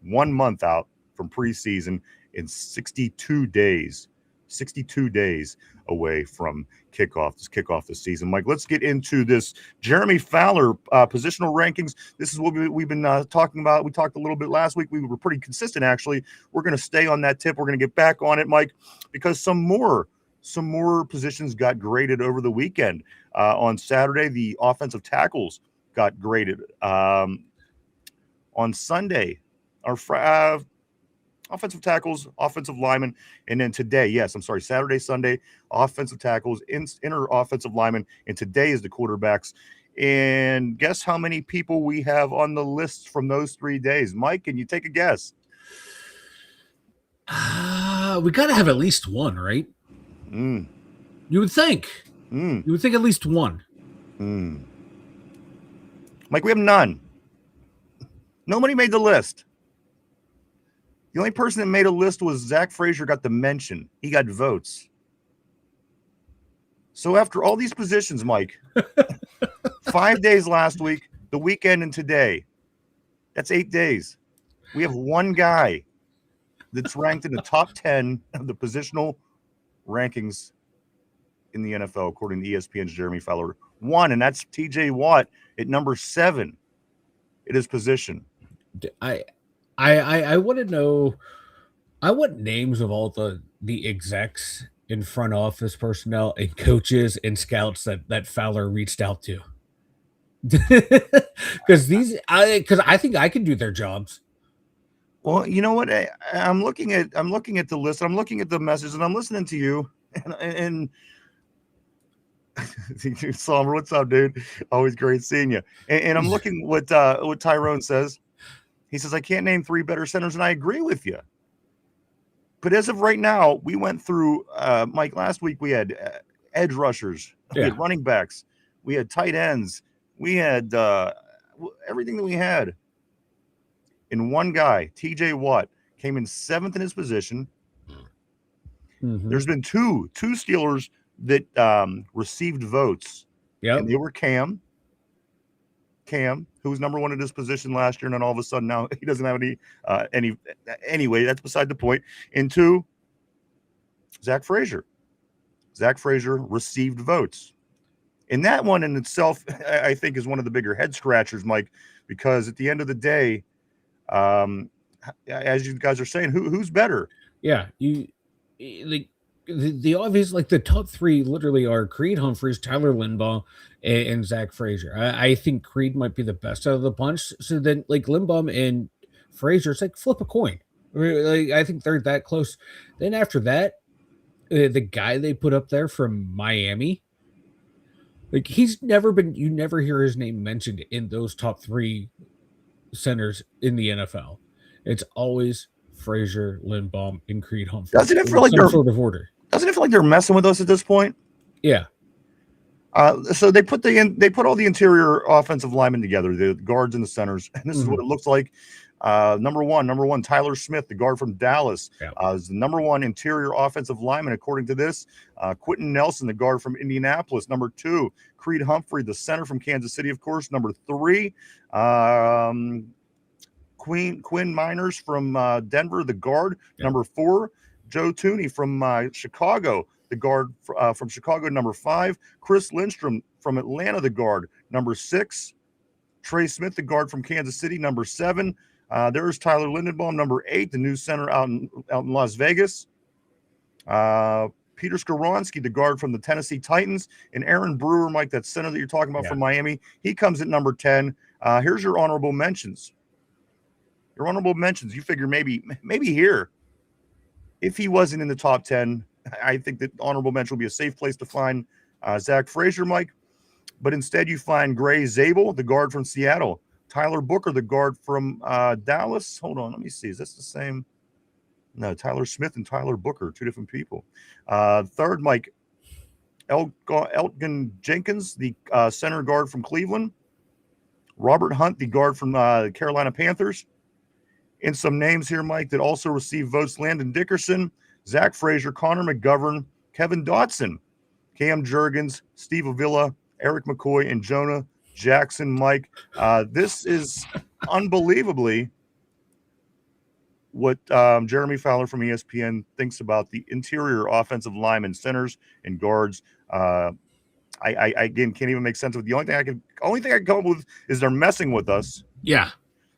month out from preseason in 62 days. 62 days away from kickoff this season. Mike, let's get into this Jeremy Fowler positional rankings. This is what we've been talking about. We talked a little bit last week. We were pretty consistent, actually. We're going to stay on that tip. We're going to get back on it, Mike, because some more positions got graded over the weekend. On Saturday, the offensive tackles got graded. On Sunday, offensive tackles, offensive linemen, and then today, yes, I'm sorry, Saturday, Sunday, offensive tackles, inner offensive linemen, and today is the quarterbacks. And guess how many people we have on the list from those 3 days? Mike, can you take a guess? We got to have at least one, right? Mm. You would think. Mm. You would think at least one. Mm. Mike, we have none. Nobody made the list. The only person that made a list was Zach Frazier, got the mention. He got votes. So after all these positions, Mike, 5 days last week, the weekend, and today, that's 8 days. We have one guy that's ranked in the top 10 of the positional rankings in the NFL, according to ESPN's Jeremy Fowler. One, and that's TJ Watt at number 7 at his position. I want to know. I want names of all the execs in front office personnel and coaches and scouts that Fowler reached out to. Because I think I can do their jobs. Well, you know what? I'm looking at the list. I'm looking at the messages, and I'm listening to you. And Somber, what's up, dude? Always great seeing you. And I'm looking what Tyrone says. He says, I can't name 3 better centers, and I agree with you. But as of right now, we went through, Mike, last week we had edge rushers, we had running backs, we had tight ends, we had everything that we had. And one guy, TJ Watt, came in 7th in his position. Mm-hmm. There's been two Steelers that received votes. Yeah, and they were Cam, who was number 1 at his position last year, and then all of a sudden now he doesn't have any. Anyway, that's beside the point. And 2, Zach Frazier. Zach Frazier received votes. And that one in itself, I think, is one of the bigger head scratchers, Mike, because at the end of the day, as you guys are saying, who's better? Yeah, the obvious, like the top 3 literally are Creed Humphreys, Tyler Linbaum, and Zach Frazier. I think Creed might be the best out of the bunch. So then, like Linbaum and Frazier, it's like flip a coin. Like, I think they're that close. Then after that, the guy they put up there from Miami, like he's never been. You never hear his name mentioned in those top 3 centers in the NFL. It's always Frazier, Linbaum, and Creed Humphreys. Doesn't it feel like some sort of order? Doesn't it feel like they're messing with us at this point? Yeah. So they put all the interior offensive linemen together, the guards and the centers, and this is what it looks like. Number one, Tyler Smith, the guard from Dallas, is the number 1 interior offensive lineman according to this. Quentin Nelson, the guard from Indianapolis. Number 2, Creed Humphrey, the center from Kansas City, of course. Number 3, Quinn Miners from Denver, the guard. Number 4, Joe Tooney from Chicago, the guard from Chicago. Number 5, Chris Lindstrom from Atlanta, the guard. Number 6, Trey Smith, the guard from Kansas City. Number 7, there's Tyler Lindenbaum. Number 8, the new center out in Las Vegas. Peter Skoronski, the guard from the Tennessee Titans. And Aaron Brewer, Mike, that center that you're talking about from Miami, he comes at number 10. Here's your honorable mentions. You figure maybe here, if he wasn't in the top 10, I think that honorable mention will be a safe place to find Zach Frazier, Mike. But instead, you find Gray Zabel, the guard from Seattle. Tyler Booker, the guard from Dallas. Hold on, let me see. Is this the same? No, Tyler Smith and Tyler Booker, 2 different people. Third, Mike, Elgin Jenkins, the center guard from Cleveland. Robert Hunt, the guard from the Carolina Panthers. And some names here, Mike, that also received votes: Landon Dickerson, Zach Frazier, Connor McGovern, Kevin Dotson, Cam Jurgens, Steve Avila, Eric McCoy, and Jonah Jackson. Mike, this is unbelievably what Jeremy Fowler from ESPN thinks about the interior offensive linemen, centers, and guards. I again can't even make sense of it. The only thing I can come up with is they're messing with us. Yeah.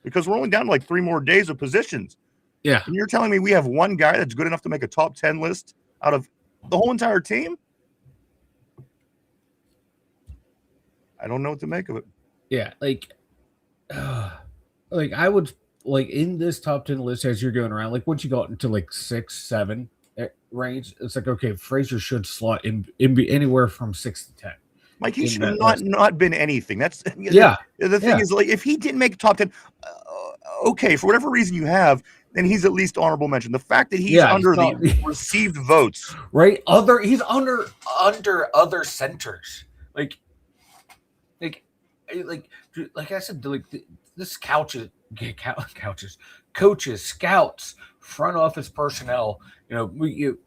Because we're only down to like 3 more days of positions. Yeah. And you're telling me we have one guy that's good enough to make a top 10 list out of the whole entire team? I don't know what to make of it. Yeah. Like I would like in this top 10 list as you're going around, like once you got into like 6, 7 range, it's like okay, Frazier should slot in be anywhere from 6 to 10 Mike, he in should have that list. not been anything. That's Yeah, the thing yeah, is, like, if he didn't make top 10, okay, for whatever reason you have, then he's at least honorable mention. The fact that he's yeah. He's under not, the received votes, right. He's under other centers. Like like like I said, like this couches, coaches, scouts, front office personnel,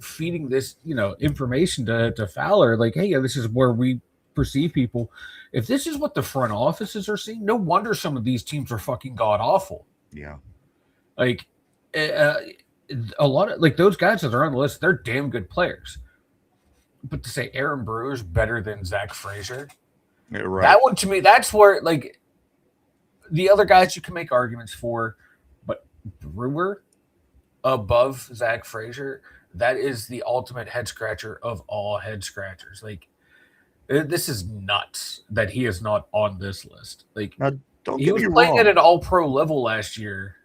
feeding this, information to Fowler, like, hey, this is where we perceive people. If this is what the front offices are seeing, no wonder some of these teams are fucking god awful. yeah. Like, a lot of like those guys that are on the list, they're damn good players. But to say Aaron Brewer's better than Zach Frazier, Yeah, right. that one to me, that's where like the other guys you can make arguments for, but Brewer above Zach Frazier, that is the ultimate head scratcher of all head scratchers. Like, this is nuts that he is not on this list. Like, Now, don't he get was me playing wrong. at an all-pro level last year,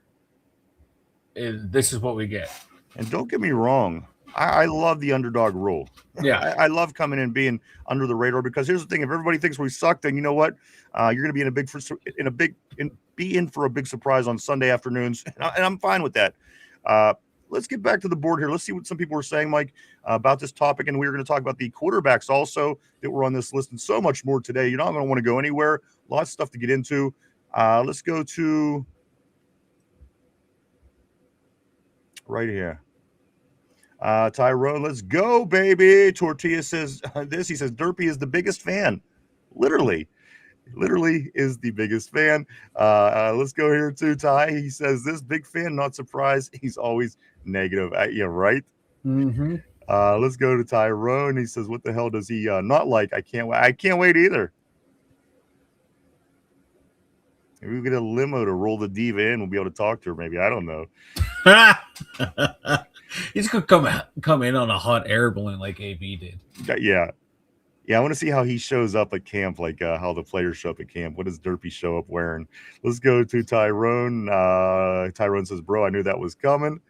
and this is what we get. And don't get me wrong, I love the underdog rule. Yeah, I love coming in being under the radar, because here's the thing: if everybody thinks we suck, then you know what? You're going to be be in for a big surprise on Sunday afternoons, and I'm fine with that. Let's get back to the board here. Let's see what some people were saying, Mike, about this topic, and we're going to talk about the quarterbacks also that were on this list, and so much more today. You're not going to want to go anywhere. Lots of stuff to get into. Let's go to right here. Tyrone, let's go, baby. Tortilla says this. He says Derpy is the biggest fan. Literally is the biggest fan. Let's go here too, Ty. He says this, big fan, not surprised. He's always negative. Yeah, right. mm-hmm. Let's go to Tyrone. He says, what the hell does he not like? I can't wait either. Maybe we get a limo to roll the diva in. We'll be able to talk to her. Maybe, I don't know. He's gonna come in on a hot air balloon like AB did. Yeah. I want to see how he shows up at camp, like how the players show up at camp. What does Derpy show up wearing? Let's go to Tyrone. Tyrone says, bro, I knew that was coming.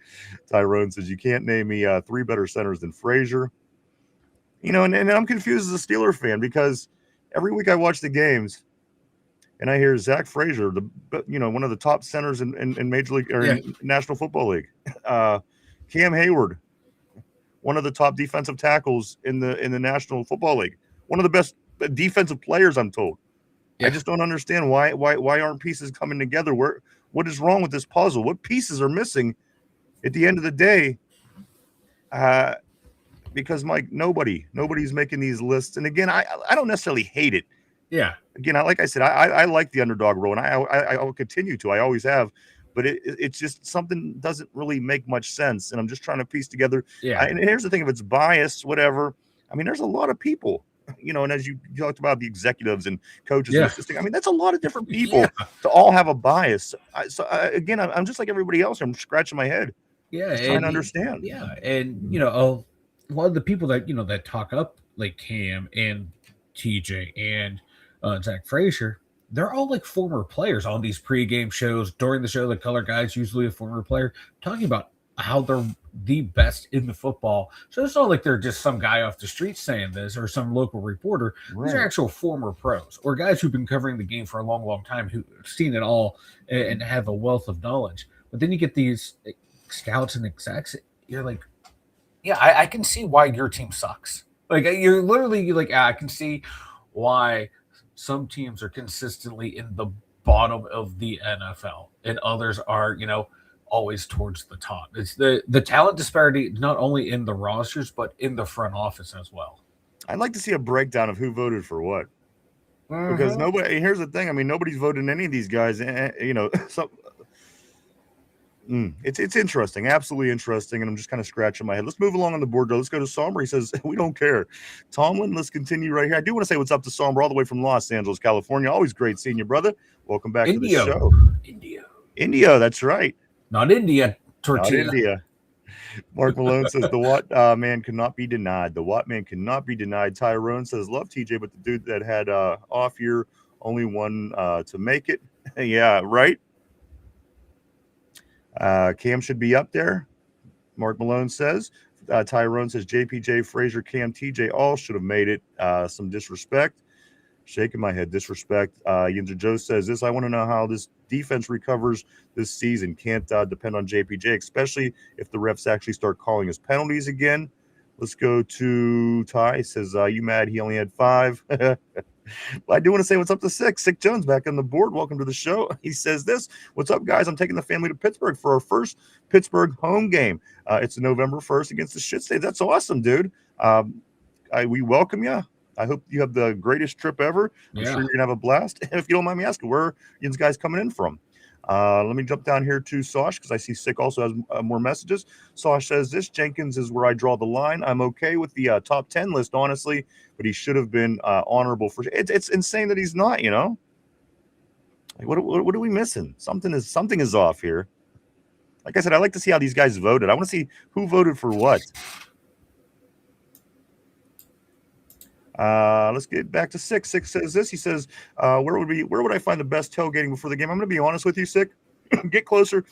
Tyrone says, you can't name me 3 better centers than Frazier. And I'm confused as a Steeler fan, because every week I watch the games and I hear Zach Frazier, one of the top centers in Major League or in National Football League. Cam Hayward, one of the top defensive tackles in the National Football League, one of the best defensive players, I'm told. Yeah. I just don't understand why aren't pieces coming together? What is wrong with this puzzle? What pieces are missing at the end of the day? Because Mike, nobody's making these lists. And again, I don't necessarily hate it. Yeah. Again, like I said, I like the underdog role, and I will continue to. I always have. But it's just something doesn't really make much sense, and I'm just trying to piece together. Yeah. And here's the thing: if it's biased, whatever. I mean, there's a lot of people, and as you talked about the executives and coaches and assisting, I mean, that's a lot of different people to all have a bias. Again, I'm just like everybody else. I'm scratching my head. Yeah, trying to understand. Yeah, and a lot of the people that that talk up like Cam and TJ and Zach Frazier, they're all like former players on these pregame shows. During the show, the color guy's usually a former player talking about how they're the best in the football. So it's not like they're just some guy off the street saying this or some local reporter. Right. These are actual former pros or guys who've been covering the game for a long, long time, who've seen it all and have a wealth of knowledge. But then you get these scouts and execs. You're like, yeah, I can see why your team sucks. Like, you're literally like, I can see why some teams are consistently in the bottom of the NFL and others are, always towards the top. It's the talent disparity, not only in the rosters, but in the front office as well. I'd like to see a breakdown of who voted for what. Mm-hmm. Because here's the thing. I mean, nobody's voted any of these guys, it's interesting, absolutely interesting, and I'm just kind of scratching my head. Let's move along on the board, though. Let's go to Somber. He says, we don't care. Tomlin, let's continue right here. I do want to say what's up to Somber all the way from Los Angeles, California. Always great seeing you, brother. Welcome back to the show. India, that's right. Not India. Tortilla. Not India. Mark Malone says, the Watt man cannot be denied. The Watt man cannot be denied. Tyrone says, love TJ, but the dude that had off year, only one to make it. Yeah, right? Cam should be up there. Mark Malone says. Tyrone says JPJ, Frazier, Cam, TJ all should have made it. Some disrespect. Shaking my head. Disrespect. Yinzer Joe says this. I want to know how this defense recovers this season. Can't depend on JPJ, especially if the refs actually start calling his penalties again. Let's go to Ty. He says, you mad he only had 5? I do want to say what's up to Sick Jones back on the board. Welcome to the show. He says this. What's up, guys? I'm taking the family to Pittsburgh for our first Pittsburgh home game. It's November 1st against the Shit State. That's awesome, dude. We welcome you. I hope you have the greatest trip ever. I'm sure you're going to have a blast. And if you don't mind me asking, where are you guys coming in from? Let me jump down here to Sosh because I see Sick also has more messages. Sosh says this. Jenkins is where I draw the line. I'm okay with the top 10 list, honestly, but he should have been honorable for it's insane that he's not, you know. Like, what are we missing? Something is off here. Like I said, I like to see how these guys voted. I want to see who voted for what. Let's get back to Sick. Sick says this. He says, where would I find the best tailgating before the game? I'm going to be honest with you, Sick. Get closer.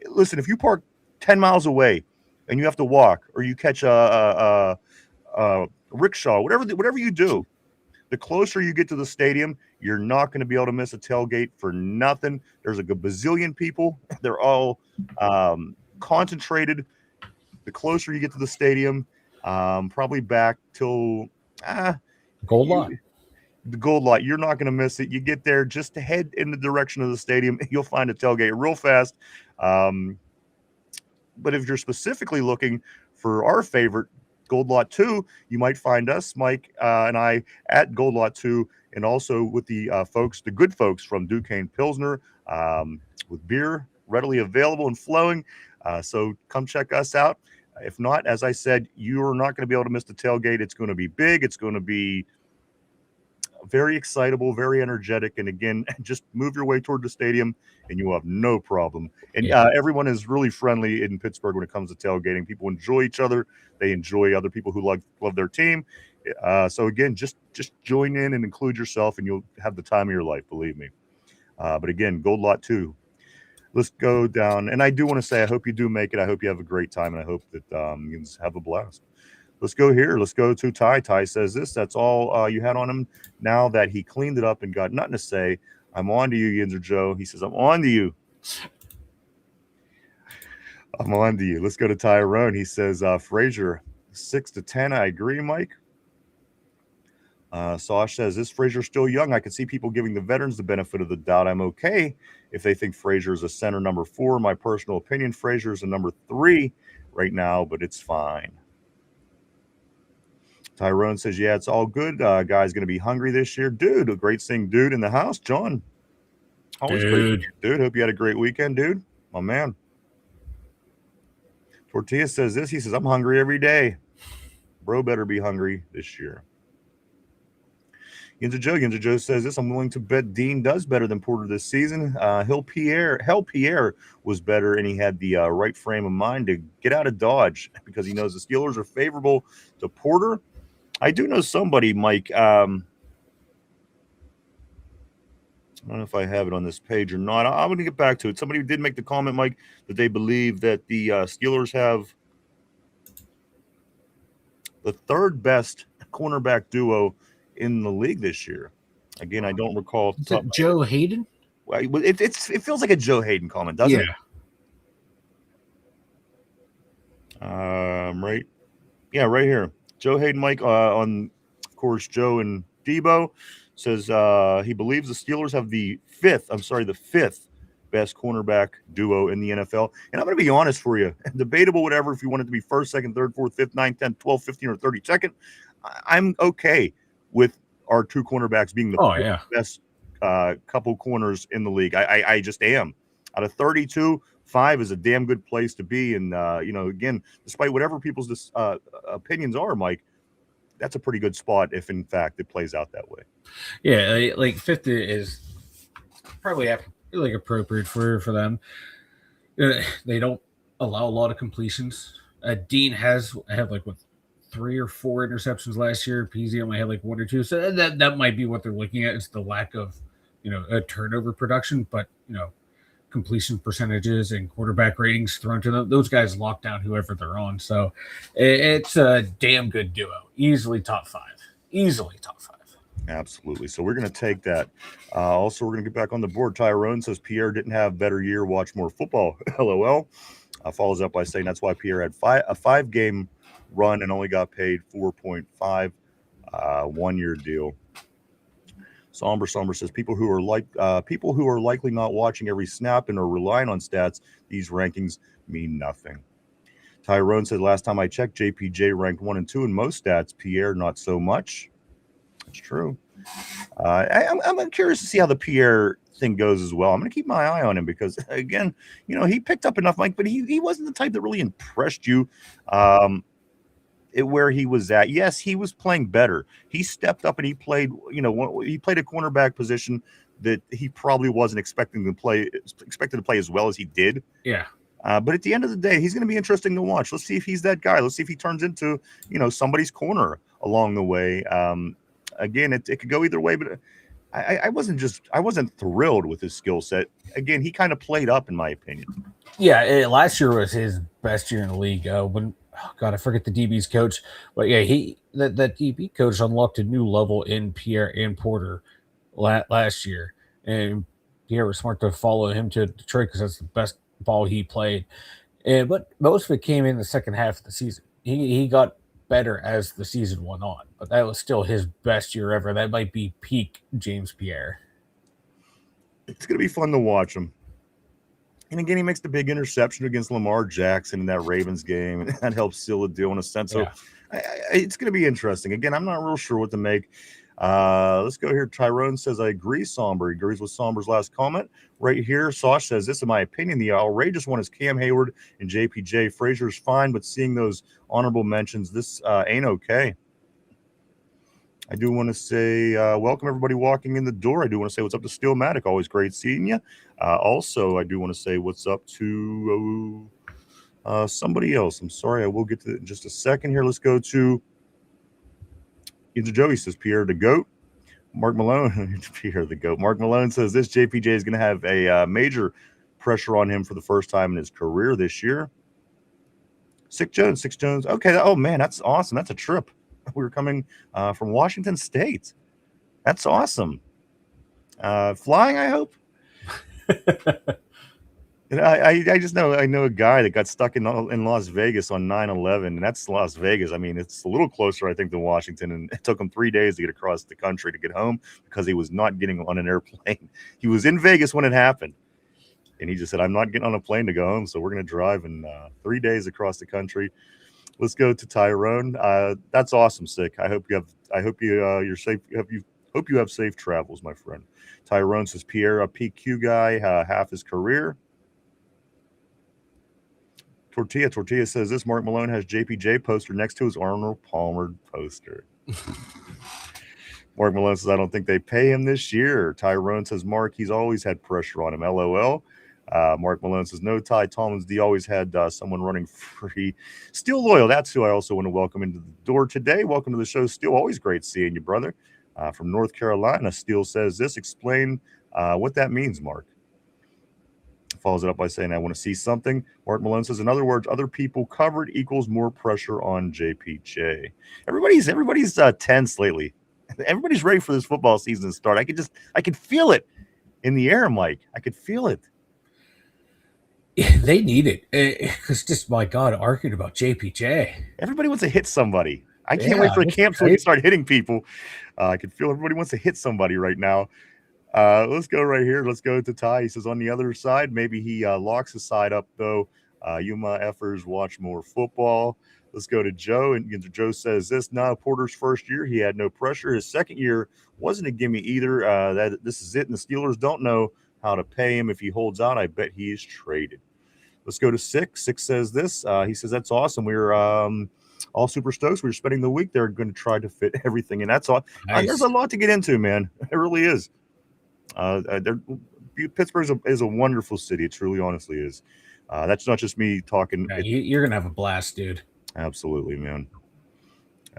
Listen, if you park 10 miles away and you have to walk, or you catch a rickshaw, whatever you do, the closer you get to the stadium, you're not going to be able to miss a tailgate for nothing. There's a bazillion people. They're all concentrated. The closer you get to the stadium, probably back till Gold Lot. The Gold Lot. You're not going to miss it. You get there, just to head in the direction of the stadium. You'll find a tailgate real fast. But if you're specifically looking for our favorite, Gold Lot 2, you might find us, Mike and I, at Gold Lot 2, and also with the good folks from Duquesne Pilsner, with beer readily available and flowing. So come check us out. If not, as I said, you're not going to be able to miss the tailgate. It's going to be big. It's going to be very excitable, very energetic. And again, just move your way toward the stadium and you will have no problem. And everyone is really friendly in Pittsburgh when it comes to tailgating. People enjoy each other. They enjoy other people who love their team. So again, just join in and include yourself and you'll have the time of your life, believe me. But again, Gold Lot 2. Let's go down. And I do want to say, I hope you do make it. I hope you have a great time. And I hope that you can have a blast. Let's go here. Let's go to Ty. Ty says this. That's all you had on him. Now that he cleaned it up and got nothing to say, I'm on to you, Yinzer Joe. He says, I'm on to you. I'm on to you. Let's go to Tyrone. He says, Frazier, 6 to 10. I agree, Mike. Sosh says, this Frazier still young. I can see people giving the veterans the benefit of the doubt. I'm okay if they think Frazier is a center number 4. My personal opinion, Frazier is a number 3 right now, but it's fine. Tyrone says, yeah, it's all good. Guy's going to be hungry this year. Dude, a great seeing dude in the house. John. Always great. Dude, hope you had a great weekend, dude. My man. Tortilla says this. He says, I'm hungry every day. Bro better be hungry this year. Yinzer Joe says this. I'm willing to bet Dean does better than Porter this season. Hell Pierre was better, and he had the right frame of mind to get out of Dodge because he knows the Steelers are favorable to Porter. I do know somebody, Mike. I don't know if I have it on this page or not. I'm going to get back to it. Somebody did make the comment, Mike, that they believe that the Steelers have the third best cornerback duo in the league this year. Again, I don't recall. Is it Joe Hayden? Well, it feels like a Joe Hayden comment, doesn't it? Right. Yeah, right here. Joe Hayden, Mike, on, of course, Joe and Debo says he believes the Steelers have the fifth best cornerback duo in the NFL. And I'm going to be honest for you. Debatable, whatever, if you want it to be first, second, third, fourth, fifth, ninth, 10th, 12th, 15th, or 32nd. I'm okay with our two cornerbacks being the best couple corners in the league. I just am. Out of 32, 5 is a damn good place to be. And, again, despite whatever people's opinions are, Mike, that's a pretty good spot if, in fact, it plays out that way. Yeah, like 5th is probably appropriate for them. They don't allow a lot of completions. Dean had 3 or 4 interceptions last year. PZ only had 1 or 2. So that might be what they're looking at. It's the lack of, a turnover production. But, completion percentages and quarterback ratings thrown to them. Those guys lock down whoever they're on. So it's a damn good duo. Easily top 5. Easily top 5. Absolutely. So we're going to take that. Also, we're going to get back on the board. Tyrone says Pierre didn't have better year. Watch more football. LOL. Follows up by saying that's why Pierre had a 5-game run and only got paid 4.5, 1-year deal. Somber says people who are likely not watching every snap and are relying on stats. These rankings mean nothing. Tyrone said last time I checked, JPJ ranked 1 and 2 in most stats. Pierre not so much. That's true. I'm curious to see how the Pierre thing goes as well. I'm going to keep my eye on him because, again, he picked up enough, Mike, but he wasn't the type that really impressed you where he was at. Yes, he was playing better. He stepped up and he played, he played a cornerback position that he probably wasn't expected to play as well as he did. Yeah. But at the end of the day, he's going to be interesting to watch. Let's see if he's that guy. Let's see if he turns into, somebody's corner along the way. Again, it could go either way, but I wasn't thrilled with his skill set. Again, he kind of played up, in my opinion. Yeah, last year was his best year in the league. I forget the DB's coach, but yeah, that DB coach unlocked a new level in Pierre and Porter last year, and Pierre was smart to follow him to Detroit because that's the best ball he played. But most of it came in the second half of the season. He got better as the season went on, but that was still his best year ever. That might be peak James Pierre. It's going to be fun to watch him. And again, he makes the big interception against Lamar Jackson in that Ravens game, and that helps seal the deal in a sense. So it's going to be interesting. Again, I'm not real sure what to make. Let's go here. Tyrone says, I agree. Somber. He agrees with Somber's last comment. Right here, Sauce says, this, in my opinion, the outrageous one is Cam Hayward and JPJ. Frazier's fine, but seeing those honorable mentions, this ain't okay. I do want to say welcome everybody walking in the door. I do want to say what's up to Steelmatic. Always great seeing you. Also, I do want to say what's up to somebody else. I'm sorry. I will get to it in just a second here. Let's go to Joey says Pierre the GOAT. Mark Malone, Pierre the GOAT. Mark Malone says this JPJ is going to have a major pressure on him for the first time in his career this year. Sick Jones. Okay. Oh, man, that's awesome. That's a trip. We were coming from Washington State. That's awesome. Flying, I hope. And I just know a guy that got stuck in Las Vegas on 9/11, and that's Las Vegas. I mean, it's a little closer, I think, than Washington, and it took him 3 days to get across the country to get home because he was not getting on an airplane. He was in Vegas when it happened, and he just said, "I'm not getting on a plane to go home, so we're going to drive in 3 days across the country." Let's go to Tyrone. That's awesome, Sick. I hope you're safe. Hope you have safe travels, my friend. Tyrone says Pierre, a PQ guy, half his career. Tortilla says this. Mark Malone has JPJ poster next to his Arnold Palmer poster. Mark Malone says, I don't think they pay him this year. Tyrone says, Mark, he's always had pressure on him. LOL. Mark Malone says, no, Ty Tomlin's D always had someone running free. Still loyal. That's who I also want to welcome into the door today. Welcome to the show, Steele. Always great seeing you, brother. From North Carolina, Steele says this. Explain what that means, Mark. Follows it up by saying, I want to see something. Mark Malone says, in other words, other people covered equals more pressure on JPJ. Everybody's tense lately. Everybody's ready for this football season to start. I could feel it in the air, Mike. I could feel it. They need it. It's just, my God, arguing about JPJ. Everybody wants to hit somebody. I can't wait for the camp so we can start hitting people. I can feel everybody wants to hit somebody right now. Let's go right here. Let's go to Ty. He says on the other side, maybe he locks his side up, though. You my effers watch more football. Let's go to Joe. And Joe says this. Now, Porter's first year, he had no pressure. His second year wasn't a gimme either. This is it. And the Steelers don't know how to pay him. If he holds out, I bet he is traded. Let's go to Six. Six says this. He says, that's awesome. We're all super stoked. We're spending the week. They're going to try to fit everything in. That's all. Nice. There's a lot to get into, man. It really is. Pittsburgh is a wonderful city. It truly, honestly is. That's not just me talking. Yeah, you're going to have a blast, dude. Absolutely, man.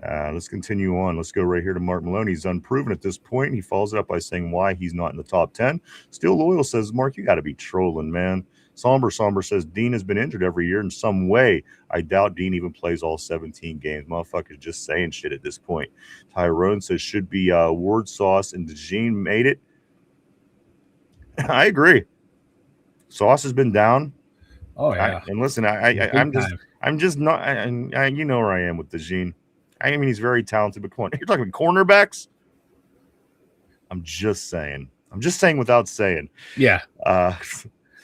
Let's continue on. Let's go right here to Mark Maloney. He's unproven at this point. He follows it up by saying why he's not in the top 10. Still Loyal says, Mark, you got to be trolling, man. Somber says Dean has been injured every year in some way. I doubt Dean even plays all 17 games. Motherfucker's just saying shit at this point. Tyrone says should be Ward Sauce and DeJean made it. I agree. Sauce has been down. Oh yeah. And listen, I'm just not. You know where I am with DeJean. I mean, he's very talented, but come on, you're talking cornerbacks. I'm just saying without saying. Yeah.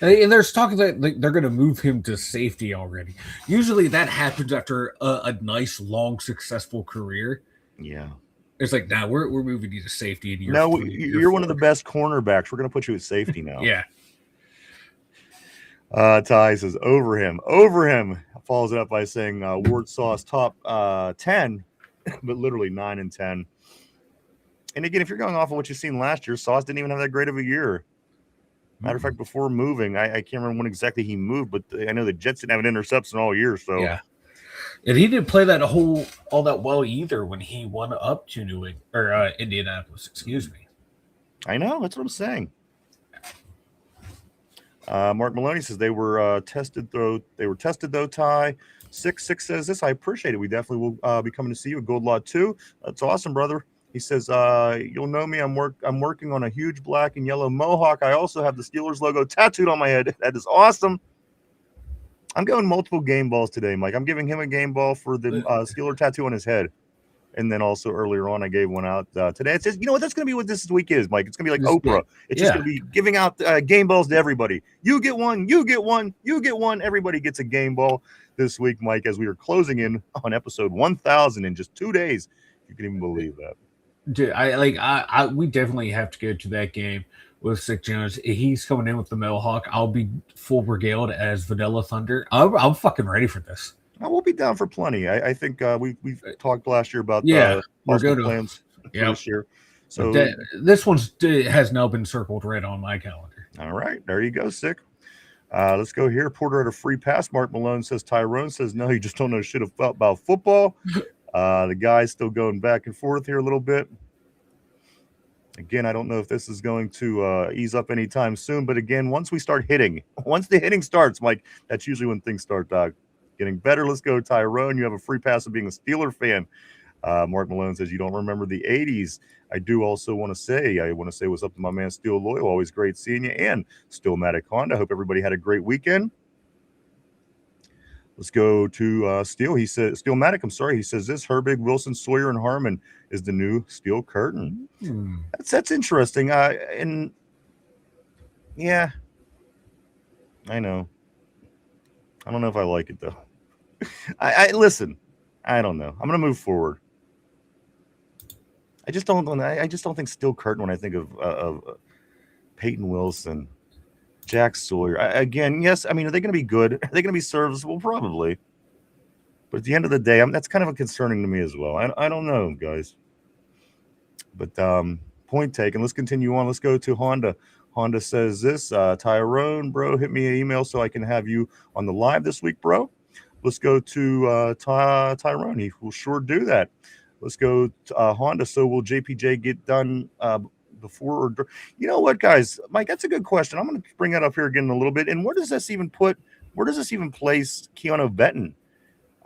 And there's talk that they're going to move him to safety already. Usually that happens after a nice, long, successful career. Yeah. It's like, nah, we're moving you to safety. And you're one of the best cornerbacks. We're going to put you at safety now. Yeah. Ty says, over him. Follows it up by saying Ward Sauce top 10, but literally 9 and 10. And again, if you're going off of what you've seen last year, Sauce didn't even have that great of a year. Matter of fact, before moving, I can't remember when exactly he moved, but I know the Jets didn't have an interception all year. So yeah, and he didn't play that all that well either when he won up to Indianapolis. Excuse me. I know, that's what I'm saying. Mark Maloney says they were tested though. Ty 6 says this. I appreciate it. We definitely will be coming to see you at Gold Lot 2. That's awesome, brother. He says, you'll know me. I'm working on a huge black and yellow mohawk. I also have the Steelers logo tattooed on my head. That is awesome. I'm going multiple game balls today, Mike. I'm giving him a game ball for the Steeler tattoo on his head. And then also earlier on, I gave one out today. It says, you know what? That's going to be what this week is, Mike. It's going to be like Oprah. It's just going to be giving out game balls to everybody. You get one, you get one, you get one. Everybody gets a game ball this week, Mike, as we are closing in on episode 1,000 in just 2 days. You can even believe that. Dude, we definitely have to go to that game with Sick Jones. He's coming in with the Mohawk. I'll be full regaled as Vanilla Thunder. I'm fucking ready for this. We'll be down for plenty. I think we've talked last year about we're good plans for this year. So this one has now been circled red on my calendar. All right, there you go, Sick. Let's go here. Porter had a free pass. Mark Malone says Tyrone says no, you just don't know shit about football. The guy's still going back and forth here a little bit. Again, I don't know if this is going to ease up anytime soon. But again, once the hitting starts, Mike, that's usually when things start getting better. Let's go, Tyrone. You have a free pass of being a Steeler fan. Mark Malone says you don't remember the 80s. I do also want to say what's up to my man Steel Loyal. Always great seeing you. And Still Matic Honda. I hope everybody had a great weekend. Let's go to Steel. He says, Steel Matic, I'm sorry. He says this, Herbig, Wilson, Sawyer, and Harmon is the new Steel Curtain. That's interesting. And yeah, I know. I don't know if I like it though. I listen. I don't know. I'm gonna move forward. I just don't think Steel Curtain when I think of Payton Wilson. Jack Sawyer. Again, yes. I mean, are they going to be good? Are they going to be serviceable? Probably. But at the end of the day, that's kind of concerning to me as well. I don't know, guys. But point taken. Let's continue on. Let's go to Honda. Honda says this. Tyrone, bro, hit me an email so I can have you on the live this week, bro. Let's go to Tyrone. He will sure do that. Let's go to Honda. So will JPJ get done before or you know what, guys? Mike, that's a good question. I'm going to bring that up here again in a little bit. And where does this even place Keanu Benton,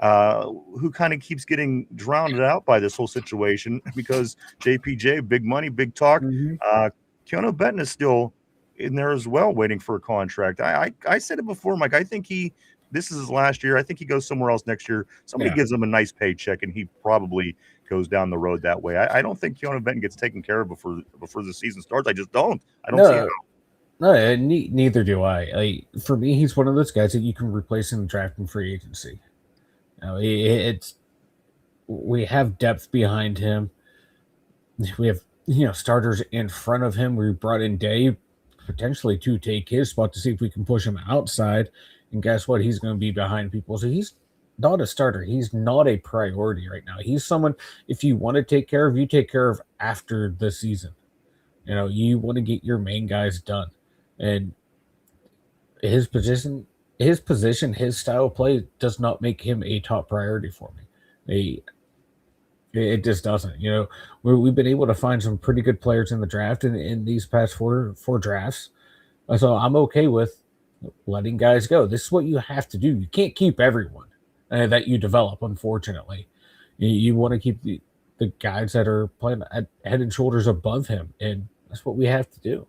who kind of keeps getting drowned out by this whole situation because JPJ, big money, big talk. Keanu Benton is still in there as well, waiting for a contract. I said it before, Mike. I think this is his last year. I think he goes somewhere else next year. Somebody gives him a nice paycheck, and he probably goes down the road that way. I don't think Keanu Benton gets taken care of before the season starts. I just don't. I don't see how. No, neither do I. For me, he's one of those guys that you can replace in the draft and free agency. We have depth behind him. We have starters in front of him. We brought in Dave potentially to take his spot to see if we can push him outside. And guess what? He's going to be behind people. So he's not a starter. He's not a priority right now. He's someone, if you want to take care of, you take care of after the season. You want to get your main guys done. And his position, his style of play does not make him a top priority for me. It just doesn't. We've been able to find some pretty good players in the draft in these past four drafts. So I'm okay with letting guys go. This is what you have to do. You can't keep everyone that you develop, unfortunately. You want to keep the guys that are playing at head and shoulders above him, and that's what we have to do.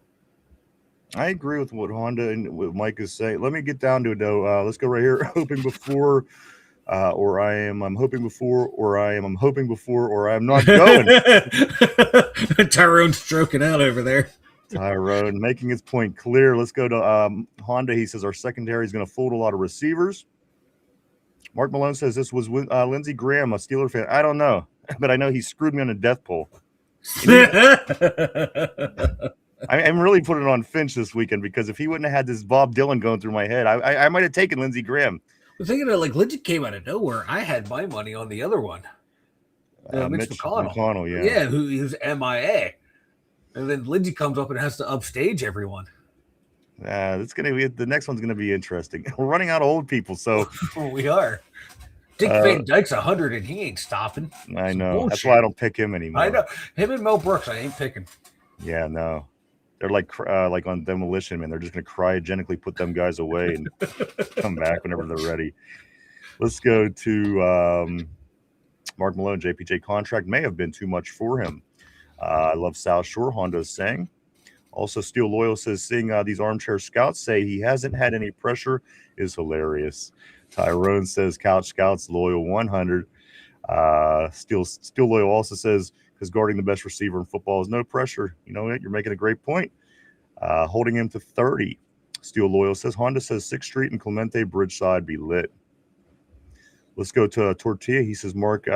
I agree with what Honda and what Mike is saying. Let me get down to it, though. Let's go right here. Hoping before, or I am. I'm hoping before, or I am. I'm hoping before, or I'm not going. Tyrone stroking out over there. Tyrone making his point clear. Let's go to Honda. He says our secondary is going to fold a lot of receivers. Mark Malone says this was Lindsey Graham, a Steeler fan. I don't know, but I know he screwed me on a death poll. I'm really putting it on Finch this weekend because if he wouldn't have had this Bob Dylan going through my head, I might have taken Lindsey Graham. I'm thinking of Lindsey came out of nowhere. I had my money on the other one. Mitch McConnell. Yeah, who's MIA. And then Lindsey comes up and has to upstage everyone. It's gonna be the next one's gonna be interesting. We're running out of old people, so we are. Dick Van Dyke's 100 and he ain't stopping. I know. That's why I don't pick him anymore. I know him and Mel Brooks. I ain't picking. Yeah, no. They're like on Demolition Man. They're just gonna cryogenically put them guys away and come back whenever they're ready. Let's go to Mark Malone. JPJ contract may have been too much for him. I love South Shore. Honda's saying. Also, Steel Loyal says seeing these armchair scouts say he hasn't had any pressure is hilarious. Tyrone says Couch Scouts loyal 100. Steel Loyal also says because guarding the best receiver in football is no pressure. You know what? You're making a great point. Holding him to 30. Steel Loyal says Honda says 6th Street and Clemente Bridgeside be lit. Let's go to Tortilla. He says Mark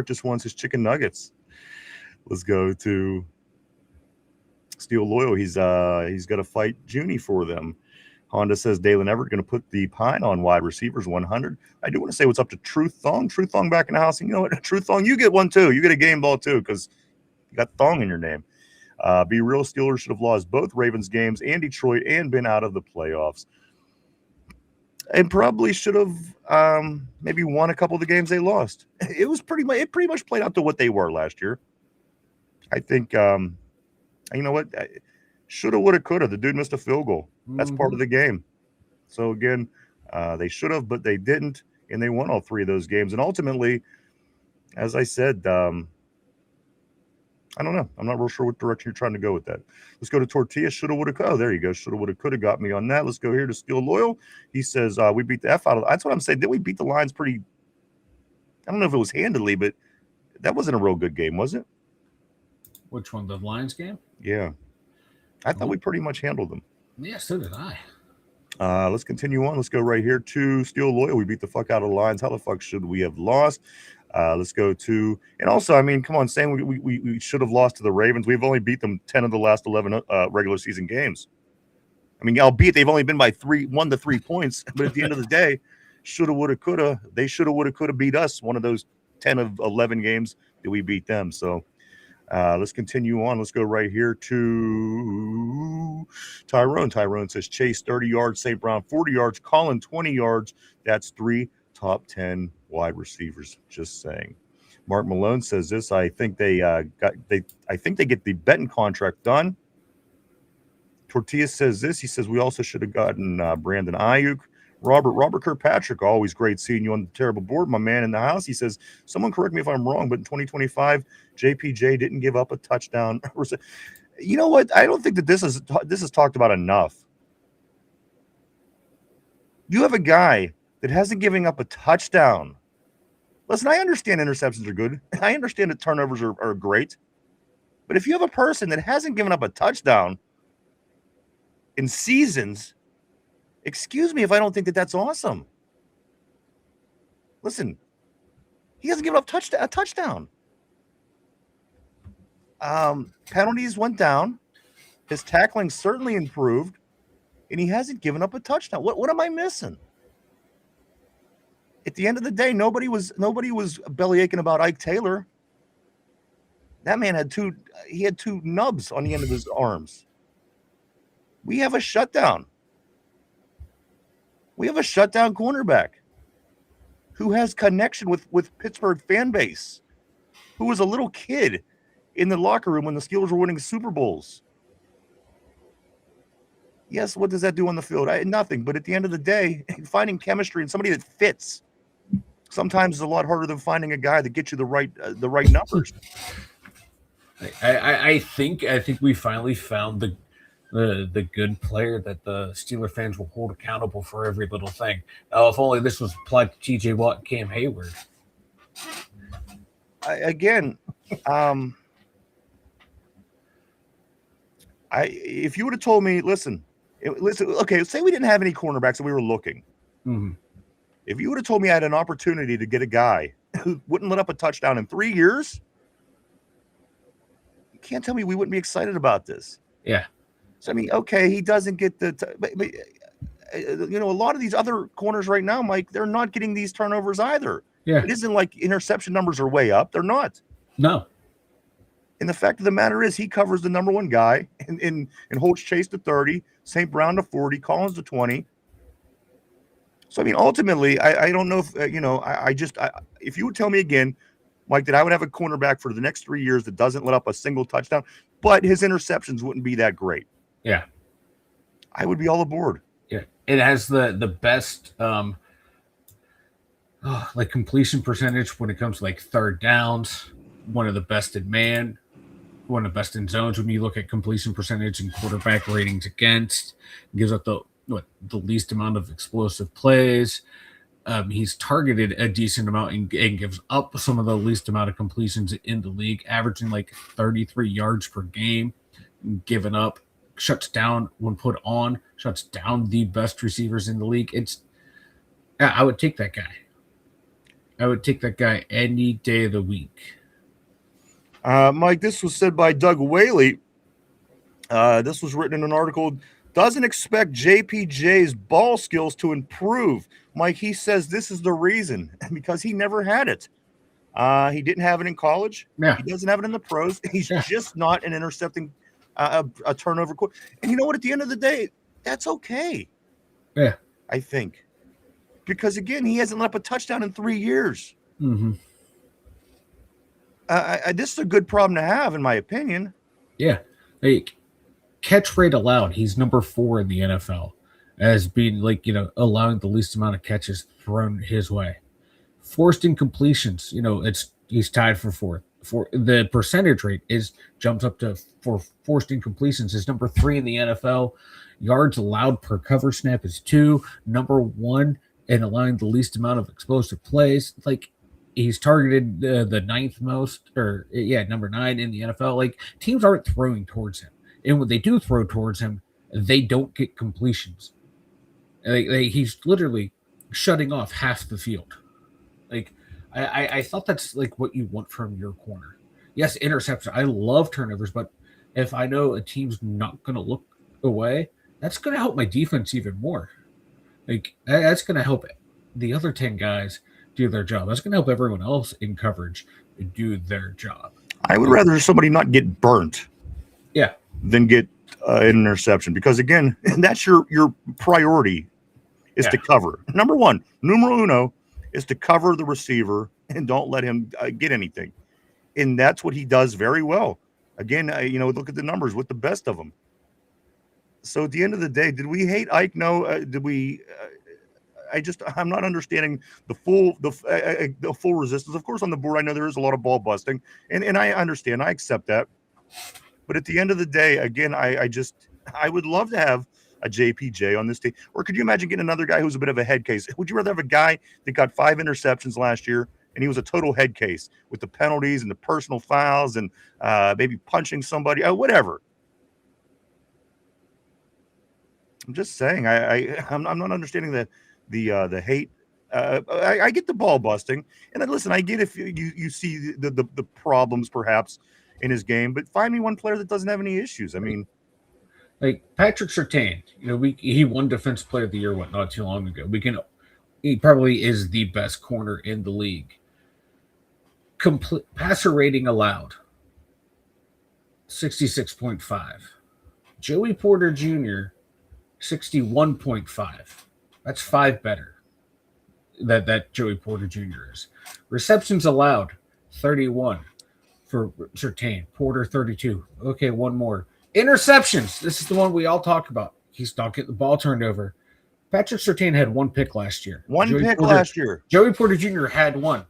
just wants his chicken nuggets. Let's go to Steel Loyal. He's got to fight Junie for them. Honda says Dalen Everett going to put the pine on wide receivers 100. I do want to say what's up to Truth Thong. Truth Thong back in the house. And you know what? Truth Thong, you get one too. You get a game ball too because you got Thong in your name. Be real, Steelers should have lost both Ravens games and Detroit and been out of the playoffs. And probably should have maybe won a couple of the games they lost. It pretty much played out to what they were last year. I think you know what? Shoulda, woulda, coulda. The dude missed a field goal. That's part of the game. So, again, they should have, but they didn't, and they won all 3 of those games. And ultimately, as I said, I don't know. I'm not real sure what direction you're trying to go with that. Let's go to Tortilla. Shoulda, woulda, coulda. Oh, there you go. Shoulda, woulda, coulda got me on that. Let's go here to Steel Loyal. He says we beat the F out of – that's what I'm saying. Did we beat the Lions pretty – I don't know if it was handily, but that wasn't a real good game, was it? Which one? The Lions game? Yeah. I thought we pretty much handled them. Yeah, so did I. Let's continue on. Let's go right here to Steel Loyal. We beat the fuck out of the Lions. How the fuck should we have lost? Let's go to – and also, I mean, come on, saying we should have lost to the Ravens. We've only beat them 10 of the last 11 regular season games. I mean, albeit they've only been by 1 to 3 points. But at the end of the day, shoulda, woulda, coulda. They shoulda, woulda, coulda beat us one of those 10 of 11 games that we beat them. So – let's continue on. Let's go right here to Tyrone. Tyrone says Chase 30 yards, St. Brown 40 yards, Colin 20 yards. That's 3 top 10 wide receivers. Just saying. Mark Malone says this. I think they get the Benton contract done. Tortilla says this. He says we also should have gotten Brandon Ayuk. Robert Kirkpatrick, always great seeing you on the terrible board, my man in the house. He says, someone correct me if I'm wrong, but in 2025, JPJ didn't give up a touchdown. You know what? I don't think that this is talked about enough. You have a guy that hasn't given up a touchdown. Listen, I understand interceptions are good. I understand that turnovers are great. But if you have a person that hasn't given up a touchdown in seasons, excuse me if I don't think that that's awesome. Listen, he hasn't given up a touchdown. Penalties went down. His tackling certainly improved, and he hasn't given up a touchdown. What am I missing? At the end of the day, nobody was belly aching about Ike Taylor. That man had two nubs on the end of his arms. We have a shutdown. We have a shutdown cornerback who has connection with Pittsburgh fan base. who was a little kid in the locker room when the Steelers were winning Super Bowls. Yes, what does that do on the field? Nothing. But at the end of the day, finding chemistry and somebody that fits sometimes is a lot harder than finding a guy that gets you the right numbers. I think we finally found the good player that the Steeler fans will hold accountable for every little thing. If only this was applied to T.J. Watt and Cam Hayward. If you would have told me, listen, okay, say we didn't have any cornerbacks and we were looking. Mm-hmm. If you would have told me I had an opportunity to get a guy who wouldn't let up a touchdown in 3 years, you can't tell me we wouldn't be excited about this. Yeah. So, I mean, okay, he doesn't get but a lot of these other corners right now, Mike, they're not getting these turnovers either. Yeah. It isn't like interception numbers are way up. They're not. No. And the fact of the matter is he covers the number one guy and holds Chase to 30, St. Brown to 40, Collins to 20. So, I mean, ultimately, I don't know if, if you would tell me again, Mike, that I would have a cornerback for the next 3 years that doesn't let up a single touchdown, but his interceptions wouldn't be that great. Yeah. I would be all aboard. Yeah. It has the best completion percentage when it comes to like third downs, one of the best in man, one of the best in zones when you look at completion percentage and quarterback ratings against. It gives up the least amount of explosive plays. He's targeted a decent amount and gives up some of the least amount of completions in the league, averaging like 33 yards per game, given up, shuts down when put on, shuts down the best receivers in the league. I would take that guy. I would take that guy any day of the week. Mike, this was said by Doug Whaley. This was written in an article. Doesn't expect JPJ's ball skills to improve. Mike, he says this is the reason, because he never had it. He didn't have it in college. Yeah. He doesn't have it in the pros. He's just not an intercepting a turnover. And you know what? At the end of the day, that's okay. Yeah. I think. Because, again, he hasn't let up a touchdown in 3 years. Mm-hmm. This is a good problem to have, in my opinion. Yeah. Like, catch rate allowed, he's number 4 in the NFL as being allowing the least amount of catches thrown his way. Forced incompletions, he's tied for 4th. For the percentage rate jumps up to for forced incompletions is number 3 in the NFL. Yards allowed per cover snap is 2, number 1 in allowing the least amount of explosive plays. Like, he's targeted the 9th most, number 9 in the NFL. Like, teams aren't throwing towards him. And when they do throw towards him, they don't get completions. He's literally shutting off half the field. Like, I thought that's like what you want from your corner. Yes, interception. I love turnovers, but if I know a team's not going to look away, that's going to help my defense even more. Like, that's going to help the other 10 guys do their job. That's going to help everyone else in coverage do their job. I would rather somebody not get burnt. Yeah. Than get an interception, because again, that's your priority is to cover. Number 1, numero uno, is to cover the receiver and don't let him get anything, and that's what he does very well. Again, look at the numbers with the best of them. So at the end of the day, did we hate Ike? No. Did we? I'm not understanding the full resistance. Of course, on the board, I know there is a lot of ball busting, and I understand. I accept that. But at the end of the day, again, I would love to have a JPJ on this team. Or could you imagine getting another guy who's a bit of a head case? Would you rather have a guy that got 5 interceptions last year and he was a total head case with the penalties and the personal fouls and maybe punching somebody, whatever? I'm just saying, I'm not understanding the hate. I get the ball busting, and then listen, I get if you see the problems perhaps in his game, but find me one player that doesn't have any issues. I mean, like Patrick Surtain, he won Defensive Player of the Year not too long ago. He probably is the best corner in the league. Passer rating allowed 66.5. Joey Porter Jr. 61.5. That's 5 better. That Joey Porter Jr. is. Receptions allowed 31. for Surtain. Porter 32. Okay, one more. Interceptions. This is the one we all talk about. He's not getting the ball turned over. Patrick Surtain had 1 pick last year. Last year. Joey Porter Jr. had 1.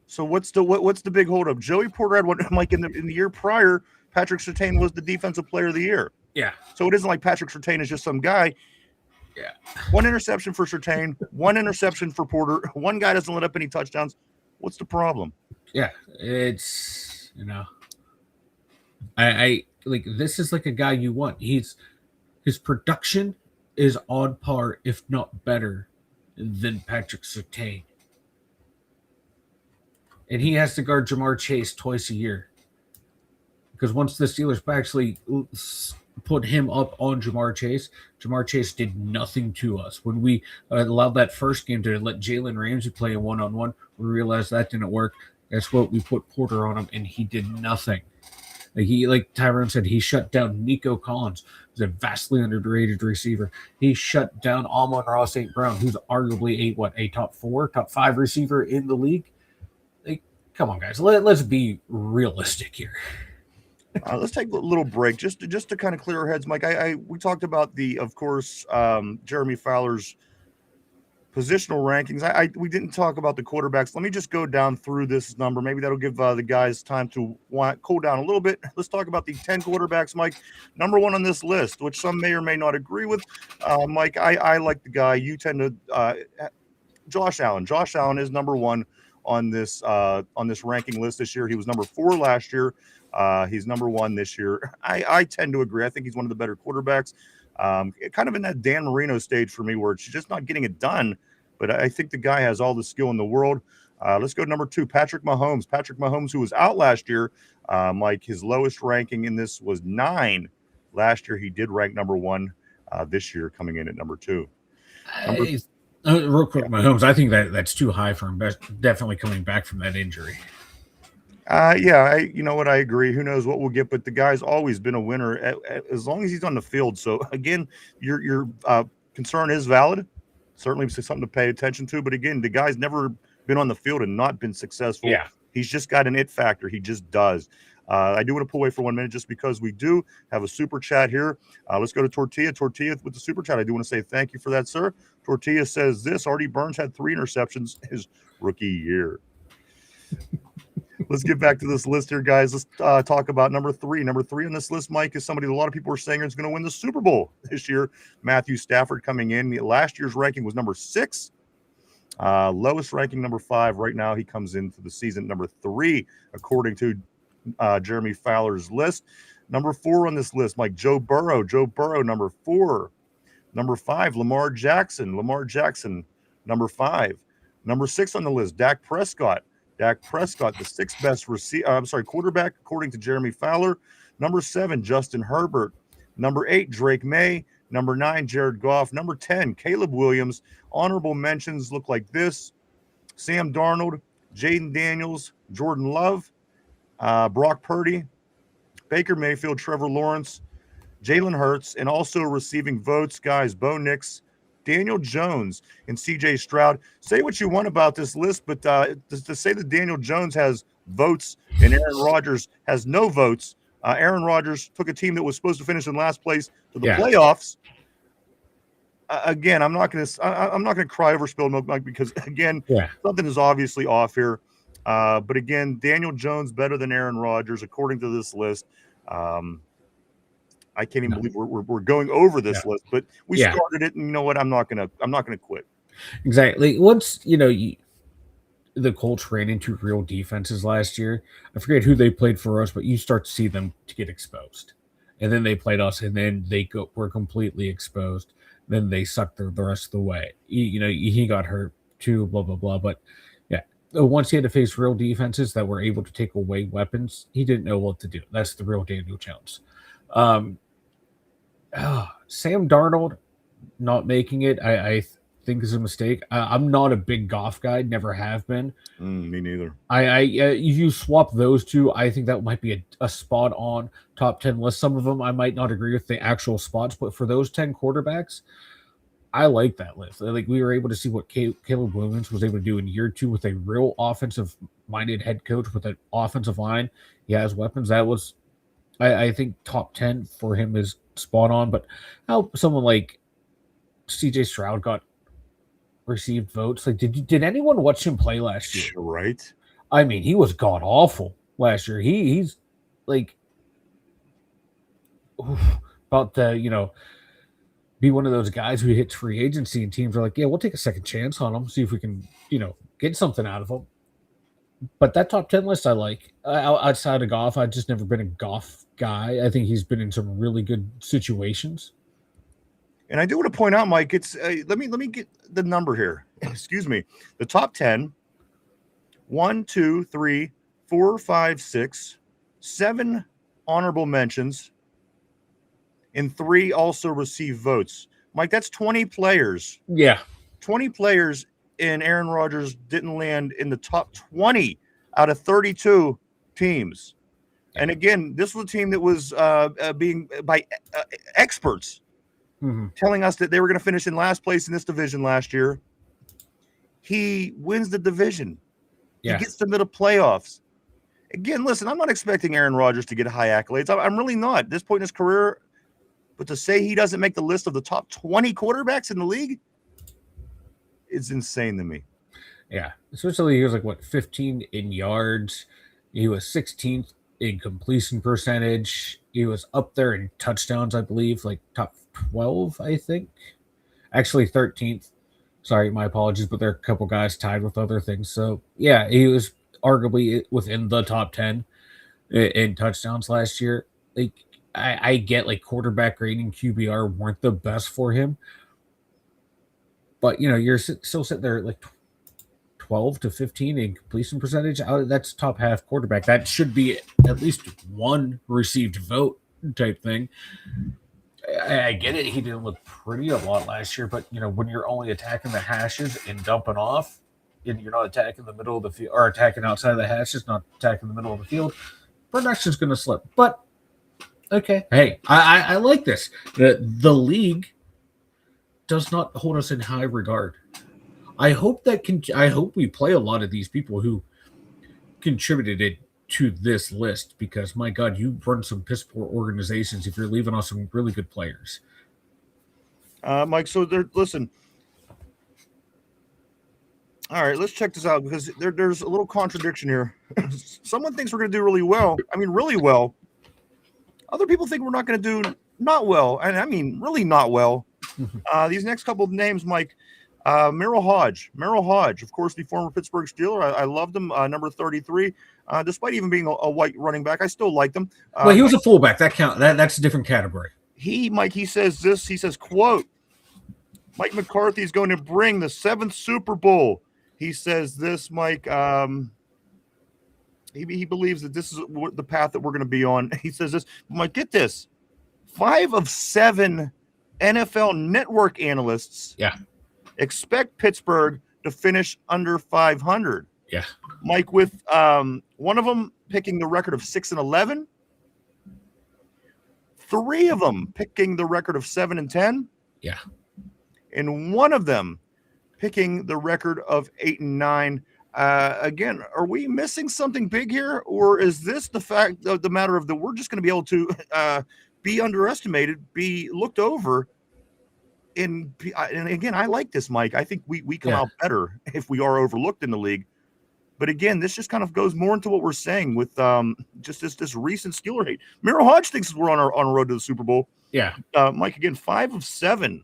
So what's the big holdup? Joey Porter had 1. Like in the year prior, Patrick Surtain was the defensive player of the year. Yeah. So it isn't like Patrick Surtain is just some guy. Yeah. 1 interception for Surtain, 1 interception for Porter. 1 guy doesn't let up any touchdowns. What's the problem? Yeah, it's I like this is like a guy you want. His production is on par, if not better, than Patrick Surtain. And he has to guard Jamar Chase twice a year. Because once the Steelers actually put him up on Jamar Chase did nothing to us. When we allowed that first game to let Jalen Ramsey play a one-on-one, we realized that didn't work. That's what we put Porter on him, and he did nothing. Like Tyrone said, he shut down Nico Collins, who's a vastly underrated receiver. He shut down Amon-Ra St. Brown, who's arguably a top 4, top 5 receiver in the league. Like, come on, guys, let's be realistic here. Let's take a little break just to kind of clear our heads, Mike. We talked about of course, Jeremy Fowler's positional rankings. We didn't talk about the quarterbacks. Let me just go down through this number. Maybe that'll give the guys time to cool down a little bit. Let's talk about the 10 quarterbacks, Mike. Number 1 on this list, which some may or may not agree with. Mike, I like the guy. You tend to Josh Allen. Josh Allen is number 1 on this ranking list this year. He was number 4 last year. He's number 1 this year. I tend to agree. I think he's one of the better quarterbacks. Kind of in that Dan Marino stage for me, where it's just not getting it done. But I think the guy has all the skill in the world. Let's go to number 2, Patrick Mahomes. Patrick Mahomes, who was out last year, Mike, his lowest ranking in this was 9. Last year, he did rank number 1. This year, coming in at number 2. Real quick, Mahomes, I think that's too high for him. Definitely coming back from that injury. You know what? I agree. Who knows what we'll get, but the guy's always been a winner as long as he's on the field. So again, your concern is valid. Certainly something to pay attention to. But again, the guy's never been on the field and not been successful. Yeah. He's just got an it factor. He just does. I do want to pull away for 1 minute just because we do have a super chat here. Let's go to Tortilla. Tortilla with the super chat. I do want to say thank you for that, sir. Tortilla says this: Artie Burns had 3 interceptions his rookie year. Let's get back to this list here, guys. Let's talk about number 3. Number 3 on this list, Mike, is somebody a lot of people are saying is going to win the Super Bowl this year. Matthew Stafford coming in. Last year's ranking was number 6. Lowest ranking, number 5. Right now, he comes into the season number 3, according to Jeremy Fowler's list. Number 4 on this list, Mike, Joe Burrow. Joe Burrow, number 4. Number 5, Lamar Jackson. Lamar Jackson, number 5. Number 6 on the list, Dak Prescott. Dak Prescott, the 6th best quarterback, according to Jeremy Fowler. Number 7, Justin Herbert. Number 8, Drake May. Number 9, Jared Goff. Number 10, Caleb Williams. Honorable mentions look like this: Sam Darnold, Jaden Daniels, Jordan Love, Brock Purdy, Baker Mayfield, Trevor Lawrence, Jalen Hurts, and also receiving votes, guys, Bo Nix, Daniel Jones, and CJ Stroud. Say what you want about this list, but to say that Daniel Jones has votes and Aaron Rodgers has no votes. Aaron Rodgers took a team that was supposed to finish in last place to the playoffs. Again, I'm not going to cry over spilled milk, Mike, because again, something is obviously off here. But again, Daniel Jones better than Aaron Rodgers according to this list. I can't even believe we're going over this list, but we started it, and you know what? I'm not gonna quit. Exactly. Once the Colts ran into real defenses last year. I forget who they played for us, but you start to see them to get exposed, and then they played us, and then were completely exposed. Then they sucked the rest of the way. He got hurt too. Blah blah blah. But once he had to face real defenses that were able to take away weapons, he didn't know what to do. That's the real Daniel Jones. Sam Darnold not making it, I think is a mistake. I'm not a big Goff guy, never have been. Me neither. If you swap those two, I think that might be a spot on top 10 list. Some of them I might not agree with the actual spots, but for those 10 quarterbacks, I like that list. Like we were able to see what Caleb Williams was able to do in year 2 with a real offensive-minded head coach with an offensive line. He has weapons. That was, I think, top 10 for him is spot on. But how someone like C.J. Stroud received votes? Like, did anyone watch him play last year? Right. I mean, he was god awful last year. He's like about to be one of those guys who hits free agency and teams are like, yeah, we'll take a second chance on him, see if we can get something out of him. But that top 10 list I like. Outside of Goff, I've just never been a Goff guy. I think he's been in some really good situations. And I do want to point out, Mike, it's let me get the number here. Excuse me. The top 10, 1, 2, 3, 4, 5, 6, 7 honorable mentions, and 3 also receive votes. Mike, that's 20 players. Yeah. 20 players in Aaron Rodgers didn't land in the top 20 out of 32 teams. And again, this was a team that was being by experts telling us that they were going to finish in last place in this division last year. He wins the division. Yeah. He gets them to the playoffs. Again, listen, I'm not expecting Aaron Rodgers to get high accolades. I'm really not at this point in his career. But to say he doesn't make the list of the top 20 quarterbacks in the league is insane to me. Yeah, especially he was like, 15 in yards. He was 16th in completion percentage. He was up there in touchdowns, I believe, like top 12, I think. Actually, 13th. Sorry, my apologies, but there are a couple guys tied with other things. So, yeah, he was arguably within the top 10 in touchdowns last year. Like, I get like quarterback rating QBR weren't the best for him. But, you're still sitting there at like 12 to 15 in completion percentage. That's top half quarterback. That should be at least one received vote type thing. I get it. He didn't look pretty a lot last year, but when you're only attacking the hashes and dumping off, and you're not attacking the middle of the field or attacking outside of the hashes, not attacking the middle of the field, production's going to slip. But okay, hey, I like this. The league does not hold us in high regard. I hope we play a lot of these people who contributed to this list because, my God, you run some piss poor organizations if you're leaving off some really good players. Mike, so listen. All right, let's check this out because there's a little contradiction here. Someone thinks we're going to do really well. I mean, really well. Other people think we're not going to do not well. And I mean, really not well. These next couple of names, Mike, Merrill Hodge, of course, the former Pittsburgh Steeler. I loved him, number 33. Despite even being a white running back, I still liked him. Well, he was a fullback. That's a different category. Mike, he says this. He says, quote, Mike McCarthy is going to bring the 7th Super Bowl. He says this, Mike. He believes that this is the path that we're going to be on. He says this, Mike, get this. 5 of 7 NFL Network analysts expect Pittsburgh to finish under 500. Yeah. Mike, with one of them picking the record of 6-11, 3 of them picking the record of 7-10. Yeah. And one of them picking the record of 8-9. Again, are we missing something big here, or is this the matter of that we're just going to be able to be underestimated, be looked over? And again, I like this, Mike. I think we come out better if we are overlooked in the league. But again, this just kind of goes more into what we're saying with just this recent Steeler hate. Merrill Hodge thinks we're on a road to the Super Bowl. Yeah, Mike, again, 5 of 7.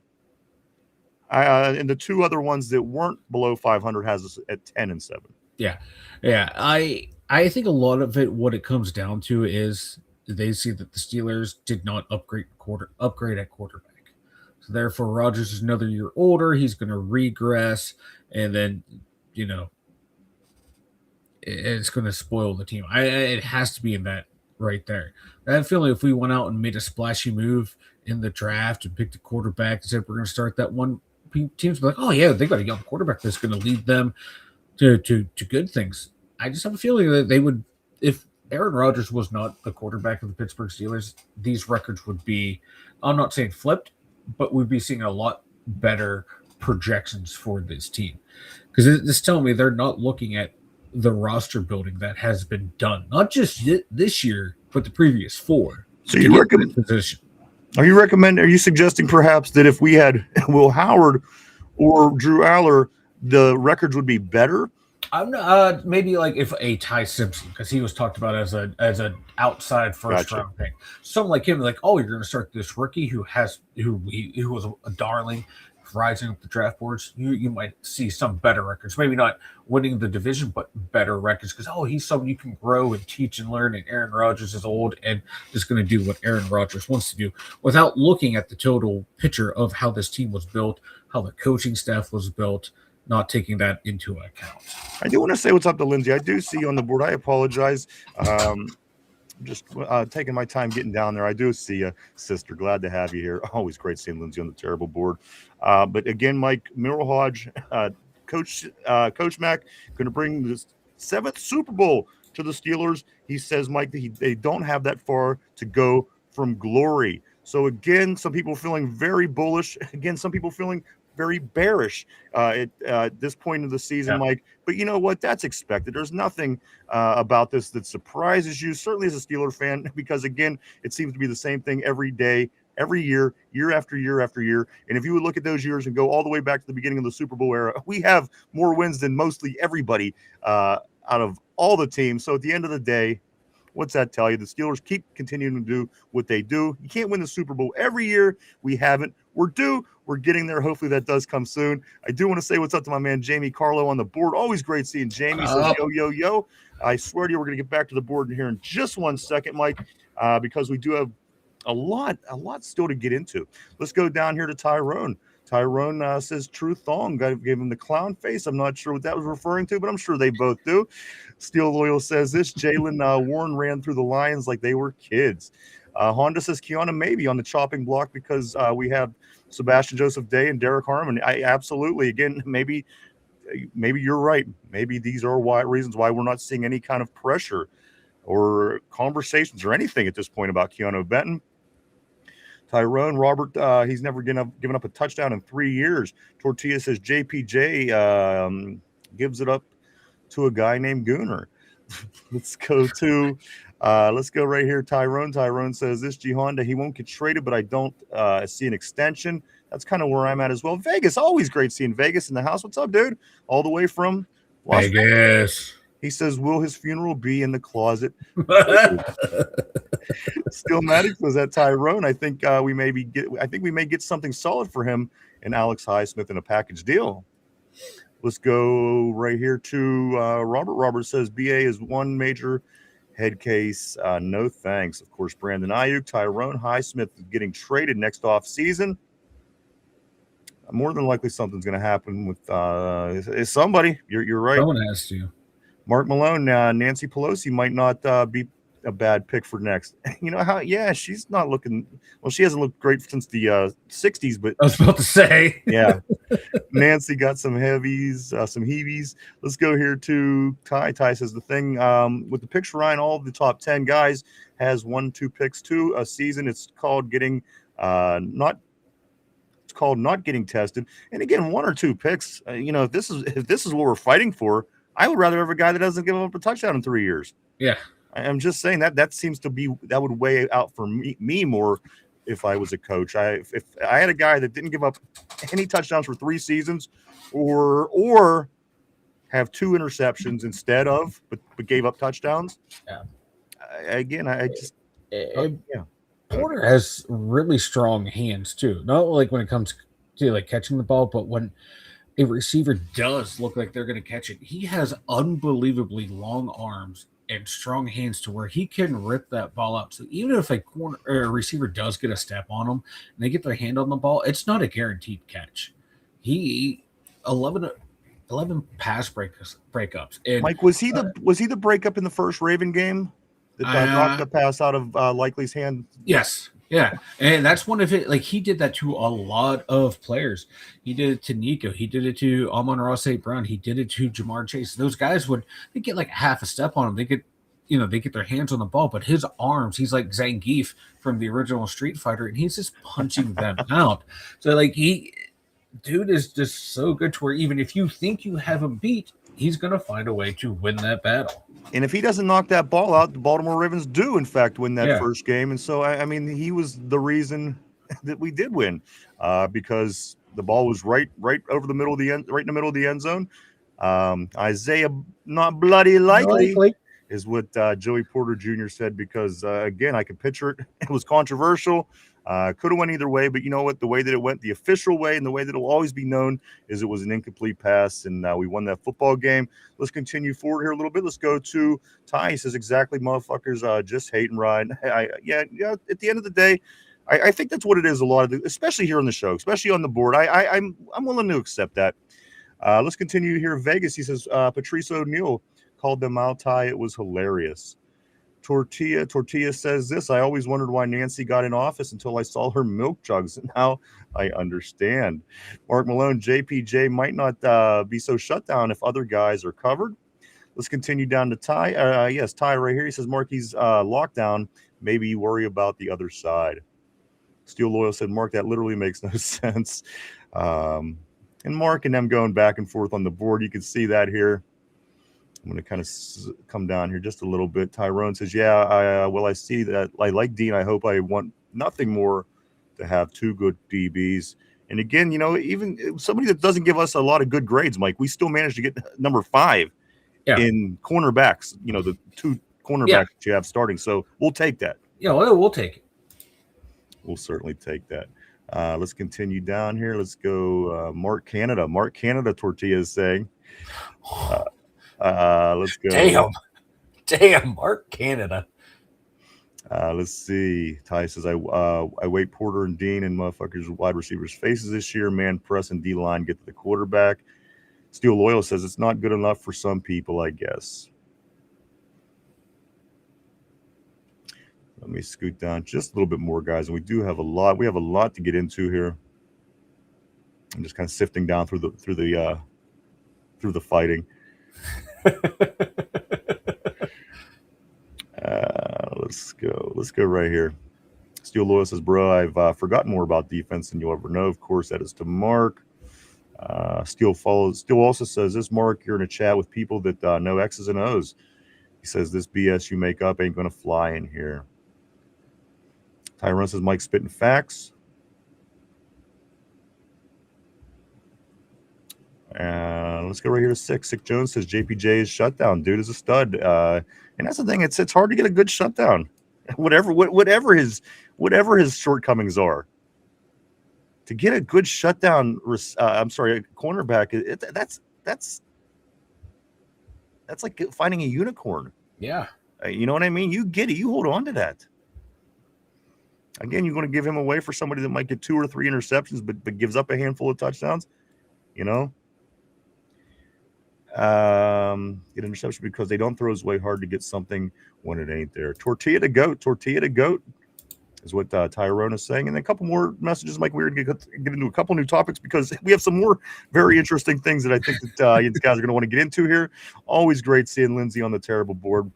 And the 2 other ones that weren't below 500 has us at 10-7. Yeah. I think a lot of it, what it comes down to is they see that the Steelers did not upgrade at quarterback. So therefore, Rodgers is another year older. He's going to regress, and then it's going to spoil the team. It has to be in that right there. I have a feeling if we went out and made a splashy move in the draft and picked a quarterback and said we're going to start that one, teams be like, oh yeah, they got a young quarterback that's going to lead them to good things. I just have a feeling that they would, if Aaron Rodgers was not the quarterback of the Pittsburgh Steelers, these records would be, I'm not saying flipped, but we'd be seeing a lot better projections for this team, because it's telling me they're not looking at the roster building that has been done, not just this year, but the previous 4. So you recommend position. Are you suggesting perhaps that if we had Will Howard or Drew Aller, the records would be better? I'm not, maybe like if a Ty Simpson, because he was talked about as an outside first round pick, someone like him, like, oh, you're going to start this rookie who was a darling, rising up the draft boards. You might see some better records, maybe not winning the division, but better records, because he's someone you can grow and teach and learn. And Aaron Rodgers is old and just going to do what Aaron Rodgers wants to do, without looking at the total picture of how this team was built, how the coaching staff was built, not taking that into account. I do want to say what's up to Lindsay. I do see you on the board. I apologize. Just taking my time getting down there. I do see you, sister. Glad to have you here. Always great seeing Lindsay on the terrible board. But again, Mike Mirrell-Hodge, Coach Mack, going to bring the 7th Super Bowl to the Steelers. He says, Mike, they don't have that far to go from glory. So again, some people feeling very bullish. Again, some people feeling very bearish at this point of the season, Mike. But you know what? That's expected. There's nothing about this that surprises you, certainly as a Steeler fan, because, again, it seems to be the same thing every day, every year, year after year after year. And if you would look at those years and go all the way back to the beginning of the Super Bowl era, we have more wins than mostly everybody out of all the teams. So at the end of the day, what's that tell you? The Steelers keep continuing to do what they do. You can't win the Super Bowl every year. We haven't. We're due. We're getting there. Hopefully that does come soon. I do want to say what's up to my man Jamie Carlo on the board. Always great seeing Jamie. Says, yo, yo, yo. I swear to you, we're going to get back to the board here in just one second, Mike, because we do have a lot still to get into. Let's go down here to Tyrone. Tyrone says True Thong. Gave him the clown face. I'm not sure what that was referring to, but I'm sure they both do. Steel Loyal says this. Jalen Warren ran through the Lions like they were kids. Honda says Kiana maybe on the chopping block because we have Sebastian Joseph Day and Derek Harmon. I absolutely, again, maybe you're right. Maybe these are reasons why we're not seeing any kind of pressure or conversations or anything at this point about Keanu Benton. Tyrone Robert, he's never given up a touchdown in 3 years. Tortilla says JPJ gives it up to a guy named Gooner. Let's go right here. Tyrone says this G Honda, he won't get traded, but I don't see an extension. That's kind of where I'm at as well. Vegas, always great seeing Vegas in the house. What's up, dude? All the way from Las Vegas. He says, will his funeral be in the closet? Still Maddox was at Tyrone. I think we may get something solid for him and Alex Highsmith in a package deal. Let's go right here to Robert. Robert says BA is one major head case. No thanks. Of course, Brandon Ayuk, Tyrone Highsmith is getting traded next off season. More than likely something's going to happen with is somebody. You're right. Someone has to. Mark Malone, Nancy Pelosi might not be a bad pick for next. You know how? Yeah, she's not looking. Well, she hasn't looked great since the 60s. But I was about to say, yeah, Nancy got some heavies, some heavies. Let's go here to Ty. Ty says the thing with the picture Ryan, all of the top 10 guys has 1-2 picks to a season. It's called getting not getting tested. And again, 1 or 2 picks. If this is what we're fighting for, I would rather have a guy that doesn't give up a touchdown in 3 years. Yeah. I'm just saying that seems to be that would weigh out for me more if I was a coach. If I had a guy that didn't give up any touchdowns for 3 seasons, or have 2 interceptions instead of, but gave up touchdowns. Yeah. Porter has really strong hands too. Not like when it comes to like catching the ball, but when a receiver does look like they're going to catch it, he has unbelievably long arms and strong hands to where he can rip that ball out. So even if a receiver does get a step on him and they get their hand on the ball, it's not a guaranteed catch. He 11 pass breakups. And Mike, was he the breakup in the first Raven game that knocked the pass out of Likely's hand? Yes. Yeah, and that's one of it. Like, he did that to a lot of players. He did it to Nico. He did it to Amon-Ra St. Brown. He did it to Jamar Chase. Those guys they get like half a step on him. They get their hands on the ball, but his arms, he's like Zangief from the original Street Fighter, and he's just punching them out. So like dude is just so good to where even if you think you have him beat, he's going to find a way to win that battle. And if he doesn't knock that ball out, the Baltimore Ravens do, in fact, win that Yeah. first game. And so, I mean, he was the reason that we did win, because the ball was right over the middle of the end, right in the middle of the end zone. Isaiah, not bloody likely. Is what Joey Porter Jr. said, because, again, I could picture it. It was controversial. Could have went either way, but you know what? The way that it went, the official way, and the way that it will always be known, is it was an incomplete pass, and we won that football game. Let's continue forward here a little bit. Let's go to Ty. He says, exactly, motherfuckers, just hate and ride. Yeah. At the end of the day, I think that's what it is a lot of, especially here on the show, especially on the board. I'm willing to accept that. Let's continue here. Vegas. He says, Patrice O'Neal called them out, Ty. It was hilarious. Tortilla says this: I always wondered why Nancy got in office until I saw her milk jugs, and now I understand. Mark Malone, JPJ might not be so shut down if other guys are covered. Let's continue down to Ty. Yes, Ty right here. He says, Marky's lockdown. Maybe you worry about the other side. Steel Loyal said, Mark, that literally makes no sense. And Mark and them going back and forth on the board. You can see that here. I'm going to kind of come down here just a little bit. Tyrone says, yeah, well, I see that. I like Dean. I hope I want nothing more to have two good DBs. And again, you know, even somebody that doesn't give us a lot of good grades, Mike, we still managed to get number 5 in cornerbacks, you know, the 2 cornerbacks that you have starting. So we'll take that. Yeah, we'll take it. We'll certainly take that. Let's continue down here. Let's go Mark Canada. Mark Canada, Tortilla is saying. Let's go. Damn, Mark Canada. Let's see. Ty says, I wait Porter and Dean and motherfuckers wide receivers faces this year. Man press and D line get to the quarterback. Steel Loyal says it's not good enough for some people, I guess. Let me scoot down just a little bit more, guys. And we do have a lot. We have a lot to get into here. I'm just kind of sifting down through the fighting. Let's go right here. Steel Loyal says, bro, I've forgotten more about defense than you'll ever know. Of course, that is to Mark. Steel also says, this Mark, you're in a chat with people that know X's and O's. He says, this BS you make up ain't gonna fly in here. Tyrone says, Mike spitting facts. Let's go right here to Sick Jones says JPJ is shut down. Dude is a stud. And that's the thing. It's hard to get a good shutdown. Whatever his shortcomings are. To get a good shutdown, a cornerback. That's like finding a unicorn. Yeah. You know what I mean? You get it. You hold on to that. Again, you're going to give him away for somebody that might get 2 or 3 interceptions, but gives up a handful of touchdowns. You know, get interception because they don't throw his way hard to get something when it ain't there. Tortilla to goat is what Tyrone is saying. And then a couple more messages, Mike. We're going to get into a couple new topics because we have some more very interesting things that I think that you guys are going to want to get into here. Always great seeing Lindsay on the terrible board.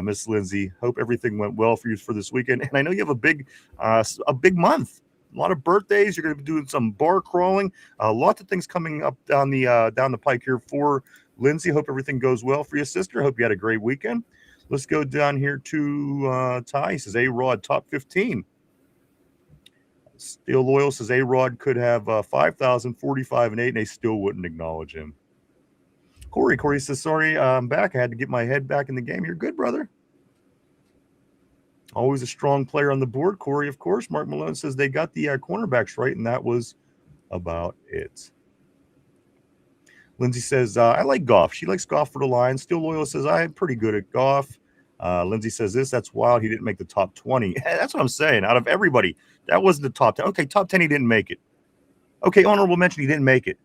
Miss Lindsay, hope everything went well for you for this weekend. And I know you have a big month. A lot of birthdays. You're going to be doing some bar crawling. Lots of things coming up down the pike here for Lindsay. Hope everything goes well for your sister. Hope you had a great weekend. Let's go down here to Ty. He says A-Rod top 15. Steel Loyal says A-Rod could have 5,000, 45 and 8, and they still wouldn't acknowledge him. Corey says, sorry, I'm back. I had to get my head back in the game. You're good, brother. Always a strong player on the board, Corey, of course. Mark Malone says they got the cornerbacks right, and that was about it. Lindsay says, I like Goff. She likes Goff for the Lions. Steel Loyal says, I'm pretty good at Goff. Lindsay says that's wild. He didn't make the top 20. That's what I'm saying. Out of everybody, that wasn't the top 10. Okay, top 10, he didn't make it. Okay, honorable mention, he didn't make it.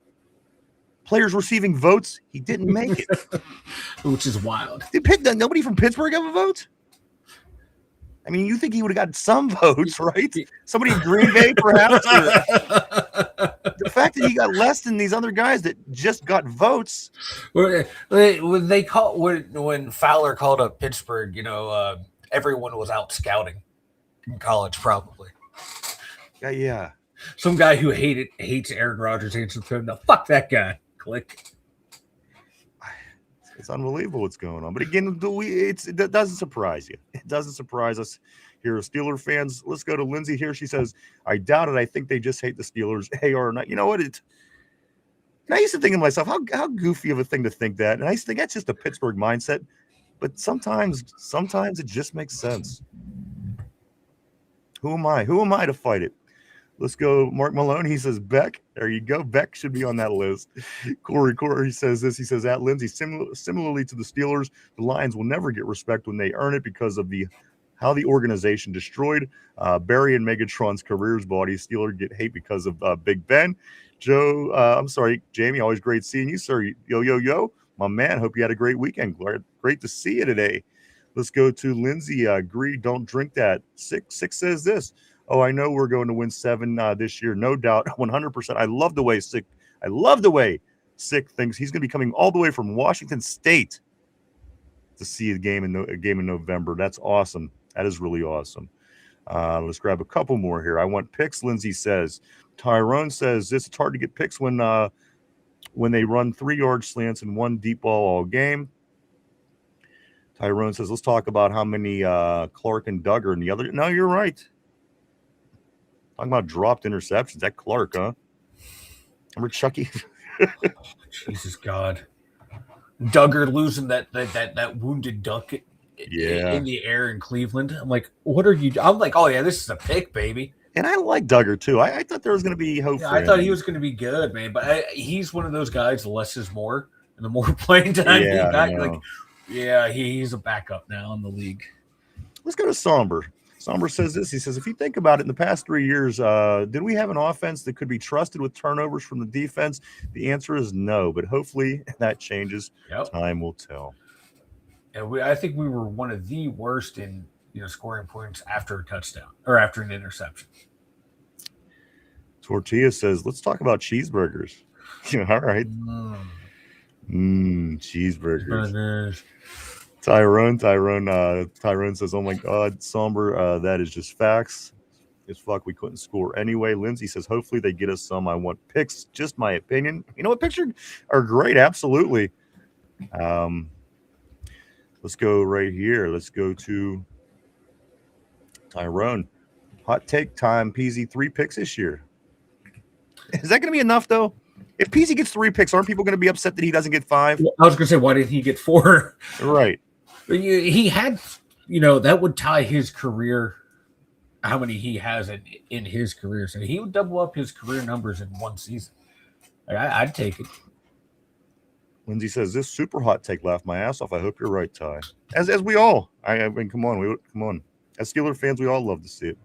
Players receiving votes, he didn't make it. Which is wild. Did nobody from Pittsburgh have a vote? I mean, you think he would have gotten some votes, right? Somebody in Green Bay, perhaps? The fact that he got less than these other guys that just got votes. When Fowler called up Pittsburgh, everyone was out scouting in college, probably. Yeah. Some guy who hates Aaron Rodgers answered to him. No, fuck that guy. Click. It's unbelievable what's going on. But again, it doesn't surprise you. It doesn't surprise us here as Steeler fans. Let's go to Lindsay here. She says, I doubt it. I think they just hate the Steelers. Hey, or not. You know what? I used to think to myself, how goofy of a thing to think that. And I used to think that's just a Pittsburgh mindset. But sometimes it just makes sense. Who am I? Who am I to fight it? Let's go, Mark Malone. He says, Beck. There you go. Beck should be on that list. Corey says this. He says, at Lindsay, similarly to the Steelers, the Lions will never get respect when they earn it because of how the organization destroyed Barry and Megatron's careers. Bodies. Steelers get hate because of Big Ben. Joe, I'm sorry, Jamie. Always great seeing you, sir. Yo. My man. Hope you had a great weekend. Great to see you today. Let's go to Lindsay. Agree. Don't drink that. Six says this. Oh, I know we're going to win 7 this year. No doubt. 100%. I love the way Sick thinks he's going to be coming all the way from Washington State to see a game in November. That's awesome. That is really awesome. Let's grab a couple more here. I want picks, Lindsay says. Tyrone says this. It's hard to get picks when they run 3-yard slants and 1 deep ball all game. Tyrone says, let's talk about how many Clark and Doug are in the other. No, you're right. Talking about dropped interceptions. That Clark, huh? Remember Chucky? Jesus God. Duggar losing that wounded duck in the air in Cleveland. I'm like, what are you? I'm like, oh yeah, this is a pick, baby. And I like Duggar too. I thought there was going to be hope. Yeah, I thought he was going to be good, man. But he's one of those guys. The less is more, and the more playing time he got, he's a backup now in the league. Let's go to Somber. Somber says this. He says, if you think about it, in the past 3 years, did we have an offense that could be trusted with turnovers from the defense? The answer is no, but hopefully that changes. Yep. Time will tell. And I think we were one of the worst in scoring points after a touchdown or after an interception. Tortilla says, let's talk about cheeseburgers. All right. Cheeseburgers. Tyrone says, oh my God, Somber, that is just facts. It's fuck, we couldn't score anyway. Lindsay says, hopefully they get us some. I want picks, just my opinion. You know what, picks are great, absolutely. Let's go right here. Let's go to Tyrone. Hot take time, PZ 3 picks this year. Is that going to be enough, though? If PZ gets 3 picks, aren't people going to be upset that he doesn't get 5? Well, I was going to say, why didn't he get 4? Right. He had, that would tie his career, how many he has in his career. So he would double up his career numbers in one season. I'd take it. Lindsay says, this super hot take laughed my ass off. I hope you're right, Ty. As we all. I mean, come on. As Steeler fans, we all love to see it.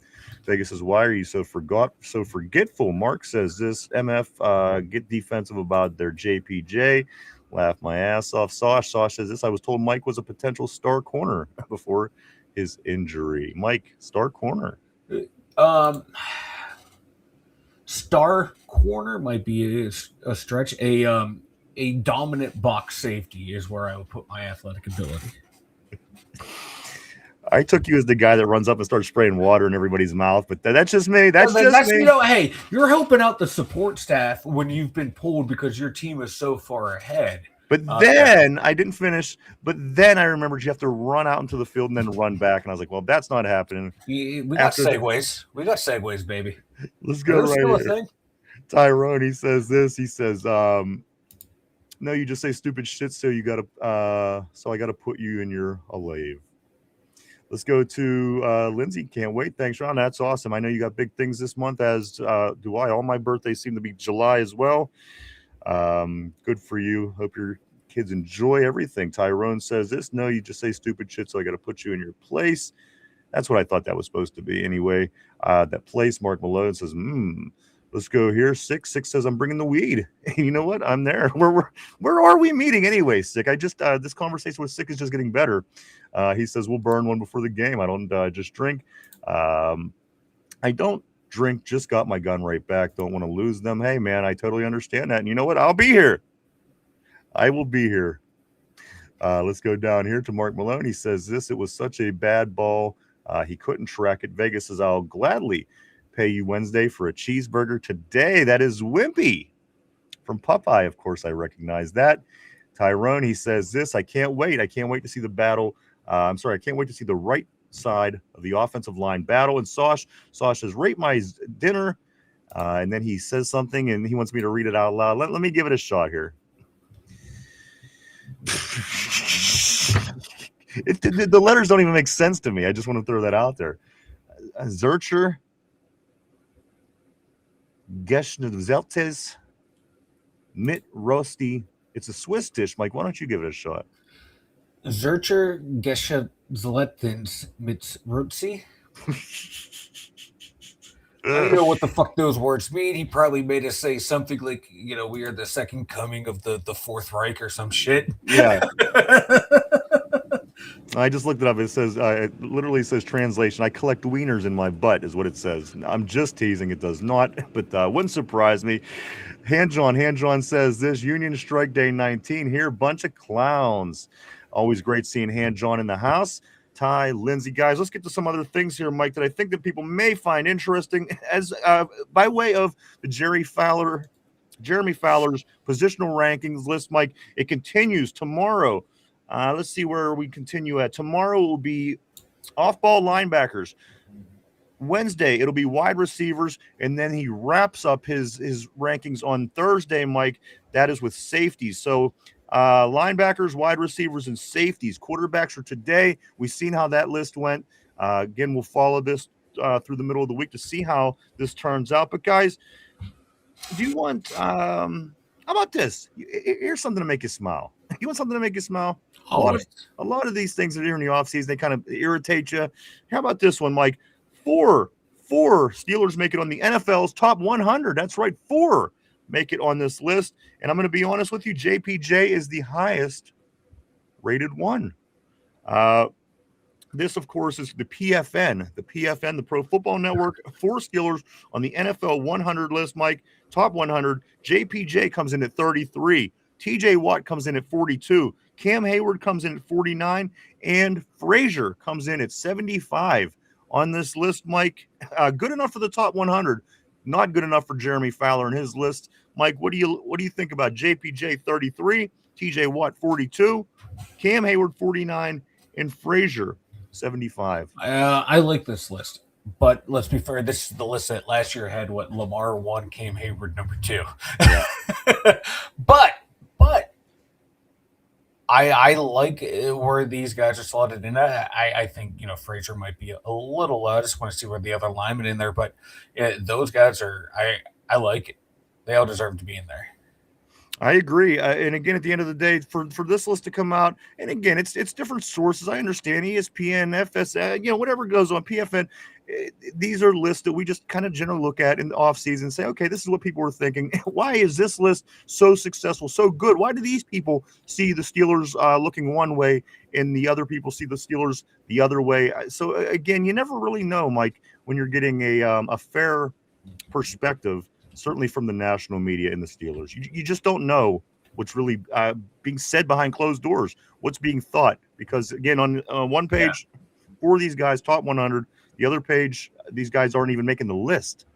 Vegas says, why are you so forgetful? Mark says this. MF, get defensive about their JPJ. Laugh my ass off. Sosh says this. I was told Mike was a potential star corner before his injury. Mike, star corner. Star corner might be a stretch. A dominant box safety is where I would put my athletic ability. I took you as the guy that runs up and starts spraying water in everybody's mouth, but that's just me. That's me. Hey, you're helping out the support staff when you've been pulled because your team is so far ahead. But then I didn't finish. But then I remembered you have to run out into the field and then run back, and I was like, "Well, that's not happening." We got segues. We got segues, baby. Let's go right here. Tyrone, he says this. He says, "No, you just say stupid shit, so I gotta put you in your lave." Let's go to Lindsay. Can't wait. Thanks, Ron. That's awesome. I know you got big things this month, as do I. All my birthdays seem to be July as well. Good for you. Hope your kids enjoy everything. Tyrone says this. No, you just say stupid shit, so I got to put you in your place. That's what I thought that was supposed to be. Anyway, that place, Mark Malone says, let's go here. Six says, I'm bringing the weed. You know what? I'm there. Where are we meeting anyway, Sick? I just, this conversation with Sick is just getting better. He says, we'll burn one before the game. I don't just drink. I don't drink, just got my gun right back. Don't want to lose them. Hey, man, I totally understand that. And you know what? I'll be here. I will be here. Let's go down here to Mark Malone. He says this. It was such a bad ball. He couldn't track it. Vegas says, I'll gladly pay you Wednesday for a cheeseburger today. That is Wimpy from Popeye. Of course, I recognize that. Tyrone, he says this, I can't wait. I can't wait to see the battle. I can't wait to see the right side of the offensive line battle. And Sosh says, rate my dinner. And then he says something, and he wants me to read it out loud. Let me give it a shot here. The letters don't even make sense to me. I just want to throw that out there. Zurcher, Geschnitzeltes, mit Rosti. It's a Swiss dish, Mike. Why don't you give it a shot? Zurcher Geschnitzeltes mit Rosti. I don't know what the fuck those words mean. He probably made us say something like, we are the second coming of the Fourth Reich or some shit. Yeah. I just looked it up. It says, it literally says translation. I collect wieners in my butt is what it says. I'm just teasing. It does not, but wouldn't surprise me. Hand John says this, Union Strike Day 19 here. Bunch of clowns. Always great seeing Hand John in the house. Ty, Lindsay, guys, let's get to some other things here, Mike, that I think that people may find interesting as by way of the Jeremy Fowler's positional rankings list, Mike. It continues tomorrow. Let's see where we continue at. Tomorrow will be off-ball linebackers. Wednesday, it'll be wide receivers, and then he wraps up his rankings on Thursday, Mike. That is with safeties. So linebackers, wide receivers, and safeties. Quarterbacks for today. We've seen how that list went. Again, we'll follow this through the middle of the week to see how this turns out. But, guys, do you want how about this? Here's something to make you smile. You want something to make you smile? A lot of these things that are in the offseason, they kind of irritate you. How about this one, Mike? Four Steelers make it on the NFL's top 100. That's right, 4 make it on this list. And I'm going to be honest with you, JPJ is the highest rated one. This, of course, is the PFN, the Pro Football Network. 4 Steelers on the NFL 100 list, Mike. Top 100. JPJ comes in at 33. TJ Watt comes in at 42. Cam Hayward comes in at 49. And Frazier comes in at 75 on this list, Mike. Good enough for the top 100. Not good enough for Jeremy Fowler and his list. Mike, what do you think about JPJ 33, TJ Watt 42, Cam Hayward 49, and Frazier 75? I like this list, but let's be fair. This is the list that last year had what Lamar 1, Cam Hayward number 2. Yeah. but I like where these guys are slotted in. I think Frazier might be a little. I just want to see where the other linemen in there, but those guys are. I like it. They all deserve to be in there. I agree. And again, at the end of the day, for this list to come out, and again, it's different sources. I understand ESPN, FS, whatever goes on, PFN. These are lists that we just kind of generally look at in the offseason and say, okay, this is what people are thinking. Why is this list so successful, so good? Why do these people see the Steelers looking one way and the other people see the Steelers the other way? So, again, you never really know, Mike, when you're getting a fair perspective, certainly from the national media and the Steelers. You just don't know what's really being said behind closed doors, what's being thought. Because, again, on one page, 4 of these guys, top 100. The other page, these guys aren't even making the list.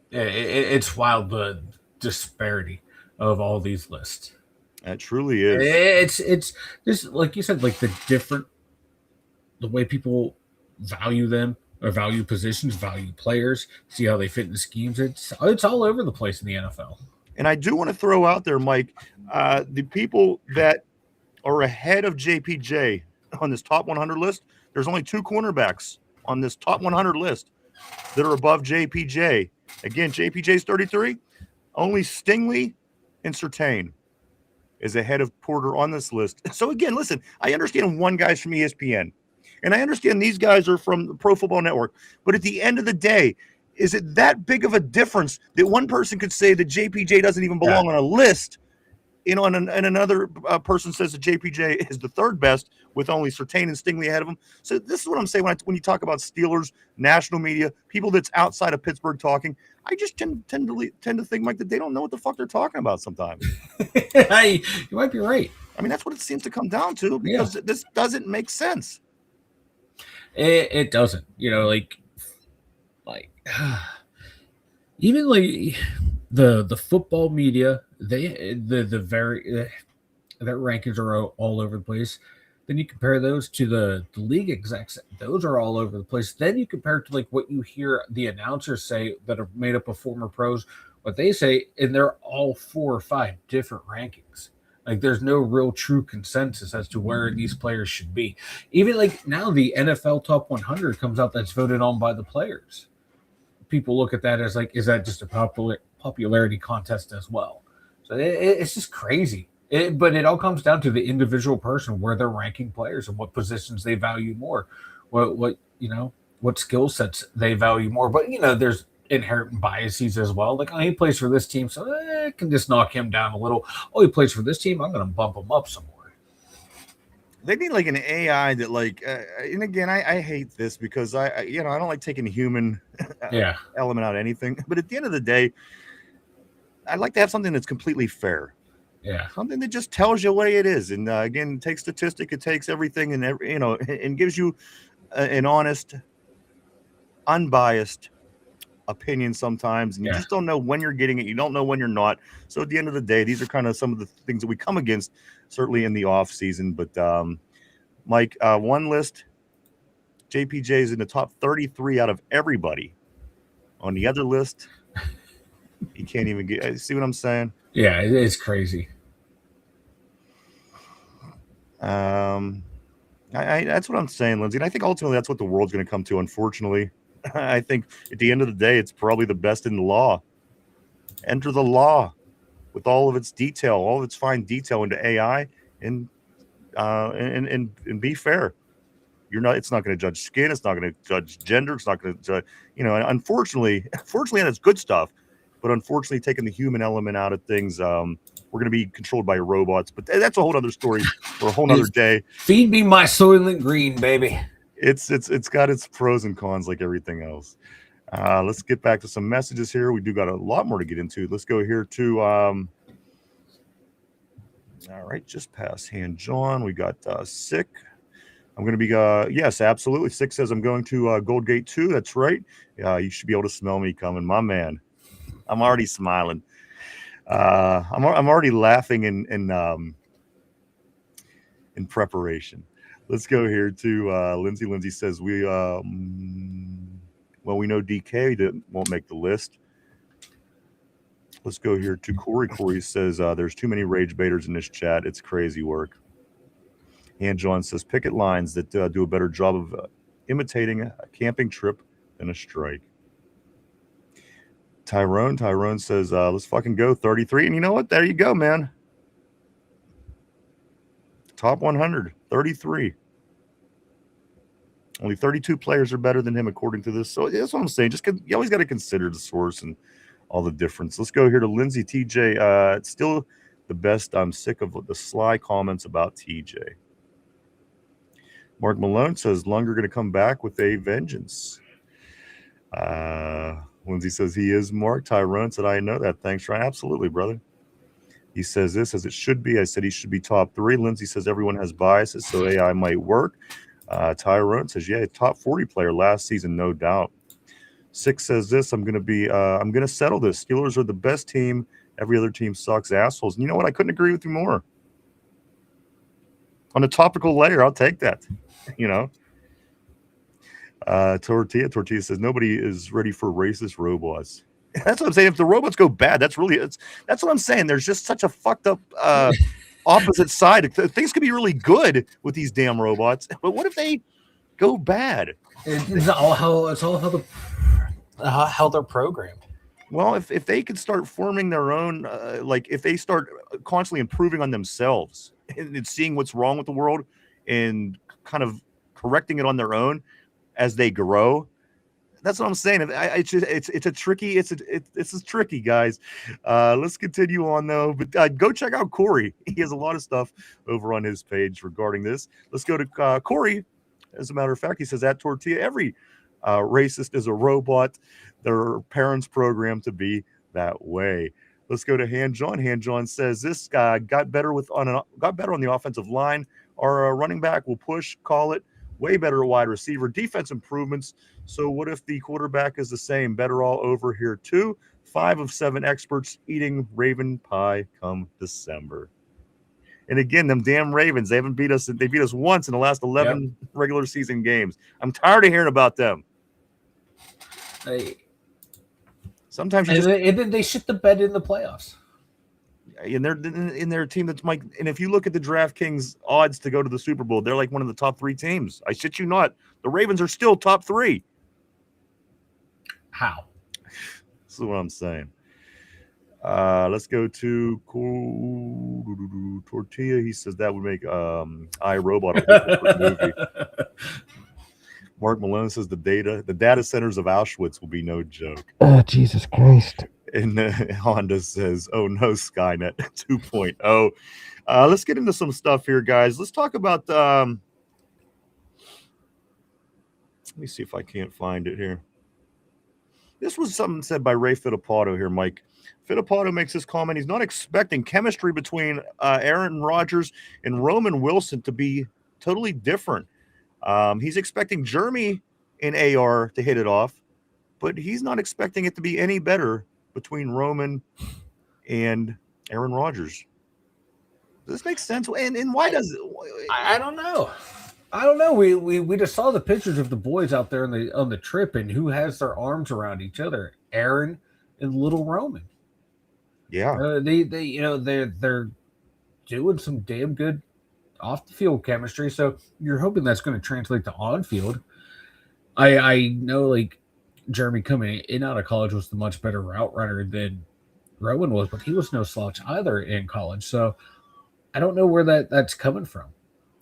Yeah, it's wild, the disparity of all these lists. It truly is. It's just, like you said, like the way people value them, or value positions, value players, see how they fit in the schemes. It's all over the place in the NFL. And I do want to throw out there, Mike, the people that are ahead of JPJ on this top 100 list, there's only 2 cornerbacks on this top 100 list that are above JPJ. Again, JPJ's 33. Only Stingley and Surtain is ahead of Porter on this list. So, again, listen, I understand one guy's from ESPN. And I understand these guys are from the Pro Football Network. But at the end of the day, is it that big of a difference that one person could say that JPJ doesn't even belong on a list, and another person says that JPJ is the 3rd best with only Surtain and Stingley ahead of him? So this is what I'm saying when you talk about Steelers, national media, people that's outside of Pittsburgh talking. I just tend to think, Mike, that they don't know what the fuck they're talking about sometimes. You might be right. I mean, that's what it seems to come down to, because this doesn't make sense. It doesn't, even like the football media, the very their rankings are all over the place. Then you compare those to the league execs; those are all over the place. Then you compare it to like what you hear the announcers say that are made up of former pros, what they say, and they're all 4 or 5 different rankings. Like there's no real true consensus as to where these players should be. Even like now, the NFL Top 100 comes out that's voted on by the players. People look at that as like, is that just a popularity contest as well? So it's just crazy. But it all comes down to the individual person where they're ranking players and what positions they value more, what what skill sets they value more. But there's inherent biases as well. Like, oh, he plays for this team, so I can just knock him down a little. Oh, he plays for this team, I'm going to bump him up some more. They need like an AI that like, and again, I hate this because I don't like taking human Yeah, element out of anything. But at the end of the day, I'd like to have something that's completely fair. yeah, Something that just tells you the way it is, and again, takes statistic, it takes everything, and and gives you an honest, unbiased opinion sometimes, and you yeah. just don't know when you're getting it. You don't know when you're not. So at the end of the day, these are kind of some of the things that we come against, certainly in the off season. But Mike, one list, JPJ is in the top 33 out of everybody. On the other list, he can't even get. See what I'm saying? Yeah, it's crazy. That's what I'm saying, Lindsay. And I think ultimately that's what the world's going to come to, unfortunately. I think at the end of the day, it's probably the best in the law. Enter the law with all of its detail, all of its fine detail into AI, and be fair. It's not going to judge skin. It's not going to judge gender. It's not going to judge, and unfortunately, that's good stuff. But unfortunately, taking the human element out of things, we're going to be controlled by robots. But that's a whole other story for a whole nother day. Feed me my Soylent Green, baby. It's got its pros and cons like everything else. Let's get back to some messages here. We do got a lot more to get into. Let's go here to all right, just past Hand John. We got Sick. I'm going to be yes, absolutely. Sick says I'm going to Gold Gate 2. That's right. You should be able to smell me coming, my man. I'm already smiling. I'm already laughing in preparation. Let's go here to Lindsay. Lindsay says we know DK won't make the list. Let's go here to Corey. Corey says there's too many rage baiters in this chat. It's crazy work. And John says picket lines that do a better job of imitating a camping trip than a strike. Tyrone says let's fucking go 33. And you know what? There you go, man. Top 100, 33. Only 32 players are better than him, according to this. So that's what I'm saying. You always got to consider the source and all the difference. Let's go here to Lindsay. TJ, it's still the best. I'm sick of the sly comments about TJ. Mark Malone says Lunger going to come back with a vengeance. Lindsay says he is Mark. Tyrone said, I know that. Thanks, Ryan. Absolutely, brother. He says this as it should be. I said he should be top 3. Lindsay says everyone has biases, so AI might work. Tyrone says, yeah, top 40 player last season, no doubt. 6 says this, I'm going to settle this. Steelers are the best team. Every other team sucks, assholes. And you know what? I couldn't agree with you more. On a topical layer, I'll take that. Tortilla says nobody is ready for racist robots. That's what I'm saying. If the robots go bad, that's what I'm saying. There's just such a fucked up opposite side. Things could be really good with these damn robots, but what if they go bad? It's all how they're programmed. Well, if they could start forming their own, like if they start constantly improving on themselves and seeing what's wrong with the world and kind of correcting it on their own as they grow. That's what I'm saying. It's tricky, guys. Let's continue on though. But go check out Corey. He has a lot of stuff over on his page regarding this. Let's go to Corey. As a matter of fact, he says at Tortilla, every racist is a robot. Their parents programmed to be that way. Let's go to Hand John. Hand John says this guy got better on the offensive line. Our running back will push, call it, way better wide receiver, defense improvements. So what if the quarterback is the same? Better all over here too. 5 of 7 experts eating Raven pie come December. And again, them damn Ravens, they haven't beat us. They beat us once in the last 11 regular season games. I'm tired of hearing about them. Sometimes you and then they shit the bed in the playoffs. And they're in their team that's Mike. And if you look at the DraftKings odds to go to the Super Bowl, they're like one of the top 3 teams. I shit you not. The Ravens are still top 3. How? This is what I'm saying. Let's go to Tortilla. He says that would make iRobot a different movie. Mark Malone says the data centers of Auschwitz will be no joke. Oh, Jesus Christ. And Honda says, oh no, Skynet 2.0. Let's get into some stuff here, guys. Let's talk about let me see if I can't find it here. This was something said by Ray Fittipaldo here, Mike. Fittipaldo makes this comment. He's not expecting chemistry between Aaron Rodgers and Roman Wilson to be totally different. He's expecting Jeremy and AR to hit it off, but he's not expecting it to be any better between Roman and Aaron Rodgers. Does this make sense? And why does it? I don't know. I don't know. We just saw the pictures of the boys out there on the trip, and who has their arms around each other? Aaron and little Roman. Yeah. They're doing some damn good off the field chemistry. So you're hoping that's going to translate to on field. I know, like, Jeremy coming in out of college was the much better route runner than Rowan was, but he was no slouch either in college. So I don't know where that's coming from.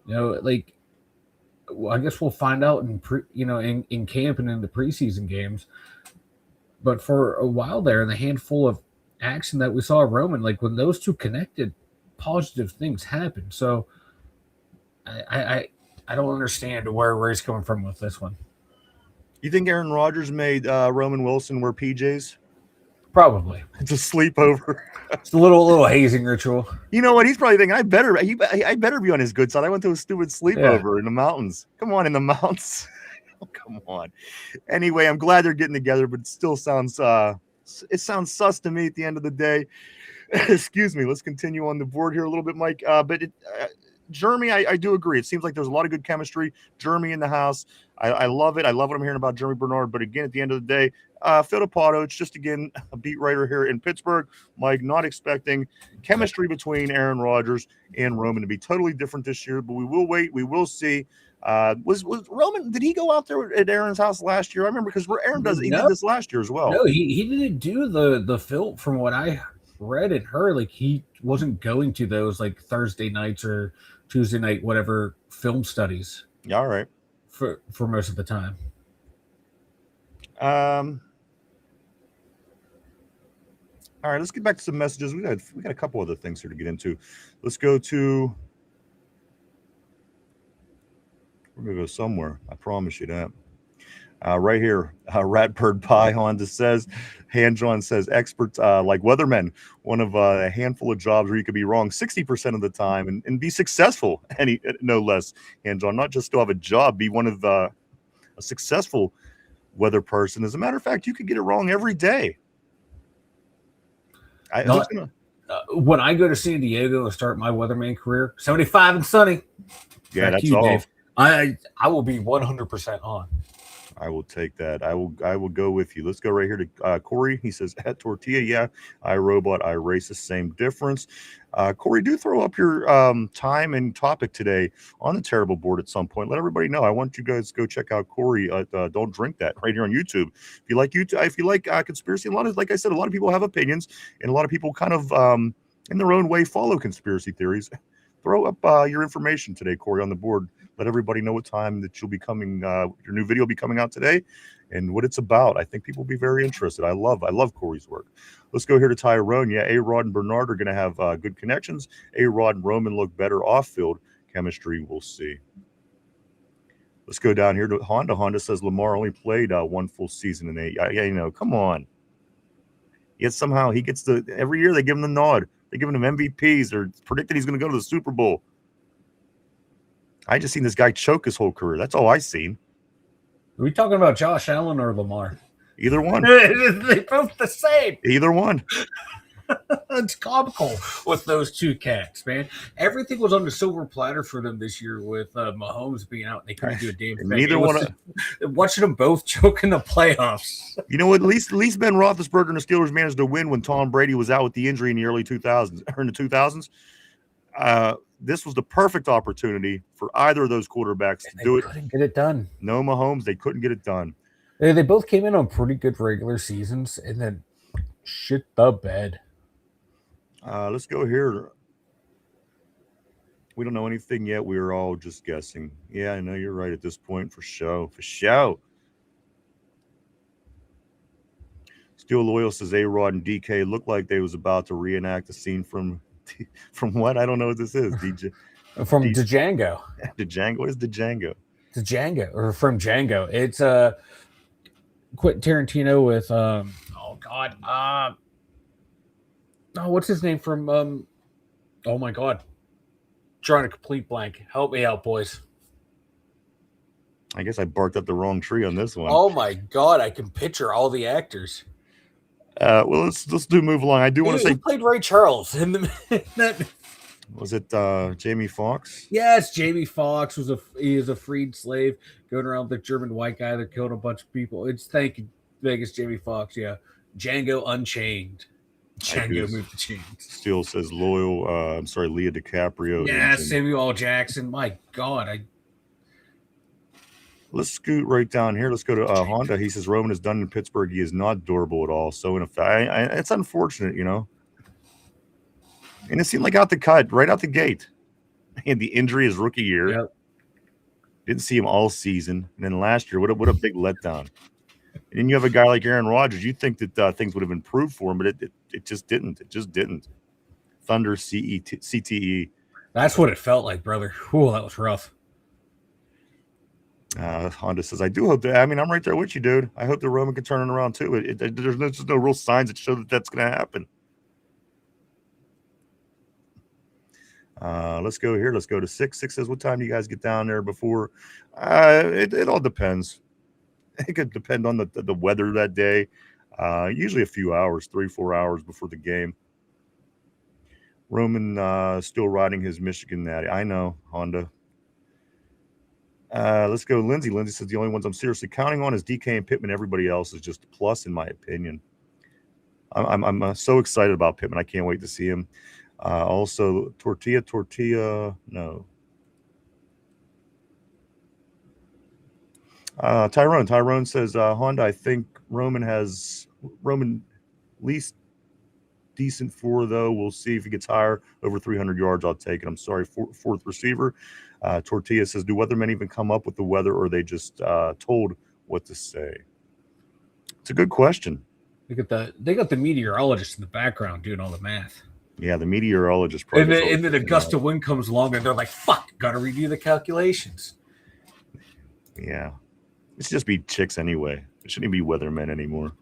Like, I guess we'll find out in camp and in the preseason games. But for a while there, in the handful of action that we saw Roman, like when those two connected, positive things happened. So I don't understand where he's coming from with this one. You think Aaron Rodgers made Roman Wilson wear PJs? Probably. It's a sleepover. It's a little hazing ritual. You know what? He's probably thinking, I better be on his good side. I went to a stupid sleepover in the mountains. Come on, in the mountains. Oh, come on. Anyway, I'm glad they're getting together, but it still sounds sus to me at the end of the day. Excuse me. Let's continue on the board here a little bit, Mike. Jeremy, I do agree. It seems like there's a lot of good chemistry. Jeremy in the house. I love it. I love what I'm hearing about Jeremy Bernard. But again, at the end of the day, Fittipaldo, it's just, again, a beat writer here in Pittsburgh. Mike, not expecting chemistry between Aaron Rodgers and Roman to be totally different this year. But we will wait. We will see. Was Roman, did he go out there at Aaron's house last year? I remember because Aaron did this last year as well. No, he didn't do the film from what I read and heard. Like, he wasn't going to those like Thursday nights or Tuesday night, whatever, film studies. Yeah, all right. For most of the time. All right, let's get back to some messages. We got a couple other things here to get into. Let's go to. We're gonna go somewhere. I promise you that. Right here, Ratbird Pie Honda says, Hand-John says, experts like weathermen, one of a handful of jobs where you could be wrong 60% of the time and be successful, no less. Hand-John, not just to have a job, be one of a successful weather person. As a matter of fact, you could get it wrong every day. When I go to San Diego and start my weatherman career, 75 and sunny. Yeah, that's all. Dave. I will be 100% on. I will take that. I will go with you. Let's go right here to Corey. He says, at Tortilla, yeah, iRobot, iRacist, same difference. Corey, do throw up your time and topic today on the terrible board at some point. Let everybody know. I want you guys to go check out Corey at Don't Drink That right here on YouTube. If you like conspiracy, like I said, a lot of people have opinions, and a lot of people kind of in their own way follow conspiracy theories. Throw up your information today, Corey, on the board. Let everybody know what time that you'll be coming. Your new video will be coming out today, and what it's about. I think people will be very interested. I love Corey's work. Let's go here to Tyrone. Yeah, A-Rod and Bernard are going to have good connections. A-Rod and Roman look better off-field chemistry. We'll see. Let's go down here to Honda. Honda says Lamar only played one full season in 8. Yeah, come on. Yet somehow he gets every year they give him the nod. They're giving him MVPs. They're predicting he's going to go to the Super Bowl. I just seen this guy choke his whole career. That's all I seen. Are we talking about Josh Allen or Lamar? Either one. They're both the same. Either one. It's comical with those two cats, man. Everything was on the silver platter for them this year with Mahomes being out. They couldn't do a damn thing. Neither one. Watching them both choke in the playoffs. You know what? At least Ben Roethlisberger and the Steelers managed to win when Tom Brady was out with the injury in the early 2000s or in the 2000s. This was the perfect opportunity for either of those quarterbacks to do it. Couldn't get it done. No Mahomes, they couldn't get it done. They both came in on pretty good regular seasons and then shit the bed. Let's go here. We don't know anything yet. We are all just guessing. Yeah, I know you're right at this point for show. For show. Still Loyal says A-Rod and DK looked like they was about to reenact the scene from what? I don't know what this is. DJ from Django. Django. What is Django? Django or from Django. It's Quentin Tarantino with what's his name from oh my god. Drawing a complete blank. Help me out, boys. I guess I barked up the wrong tree on this one. Oh my god, I can picture all the actors. Well, let's move along. I do want to say who played Ray Charles in that. Was it Jamie Foxx? Yes, Jamie Foxx he is a freed slave going around with the German white guy that killed a bunch of people. Thank you, Vegas, Jamie Foxx. Yeah, Django Unchained. Django moved the chains. Still says Loyal. I'm sorry, Leah DiCaprio. Yeah, Samuel L. Jackson. My God, Let's scoot right down here. Let's go to Honda. He says Roman is done in Pittsburgh. He is not durable at all. So in effect, it's unfortunate, you know. And it seemed like right out the gate. And the injury his rookie year. Yep. Didn't see him all season. And then last year, what a big letdown. And then you have a guy like Aaron Rodgers. You'd think that things would have improved for him, but it just didn't. It just didn't. Thunder CTE. That's what it felt like, brother. Whew, that was rough. Honda says, I do hope that. I mean, I'm right there with you, dude. I hope that Roman can turn it around too. There's just no real signs that show that that's going to happen. Let's go here. Let's go to 6. 6 says, what time do you guys get down there before? It all depends. It could depend on the weather that day. Usually a few hours, 3-4 hours before the game. Roman still riding his Michigan natty. I know, Honda. Let's go, Lindsay. Lindsay says the only ones I'm seriously counting on is DK and Pittman. Everybody else is just a plus, in my opinion. I'm so excited about Pittman. I can't wait to see him. Also, Tortilla. No. Tyrone says Honda. I think Roman least decent 4 though. We'll see if he gets higher over 300 yards. I'll take it. I'm sorry, fourth receiver. Tortilla says, do weathermen even come up with the weather, or are they just told what to say? It's a good question. They got the meteorologist in the background doing all the math. Yeah, the meteorologist. And then a gust of wind comes along, and they're like, "Fuck, got to redo the calculations." Yeah, it should just be chicks anyway. It shouldn't even be weathermen anymore.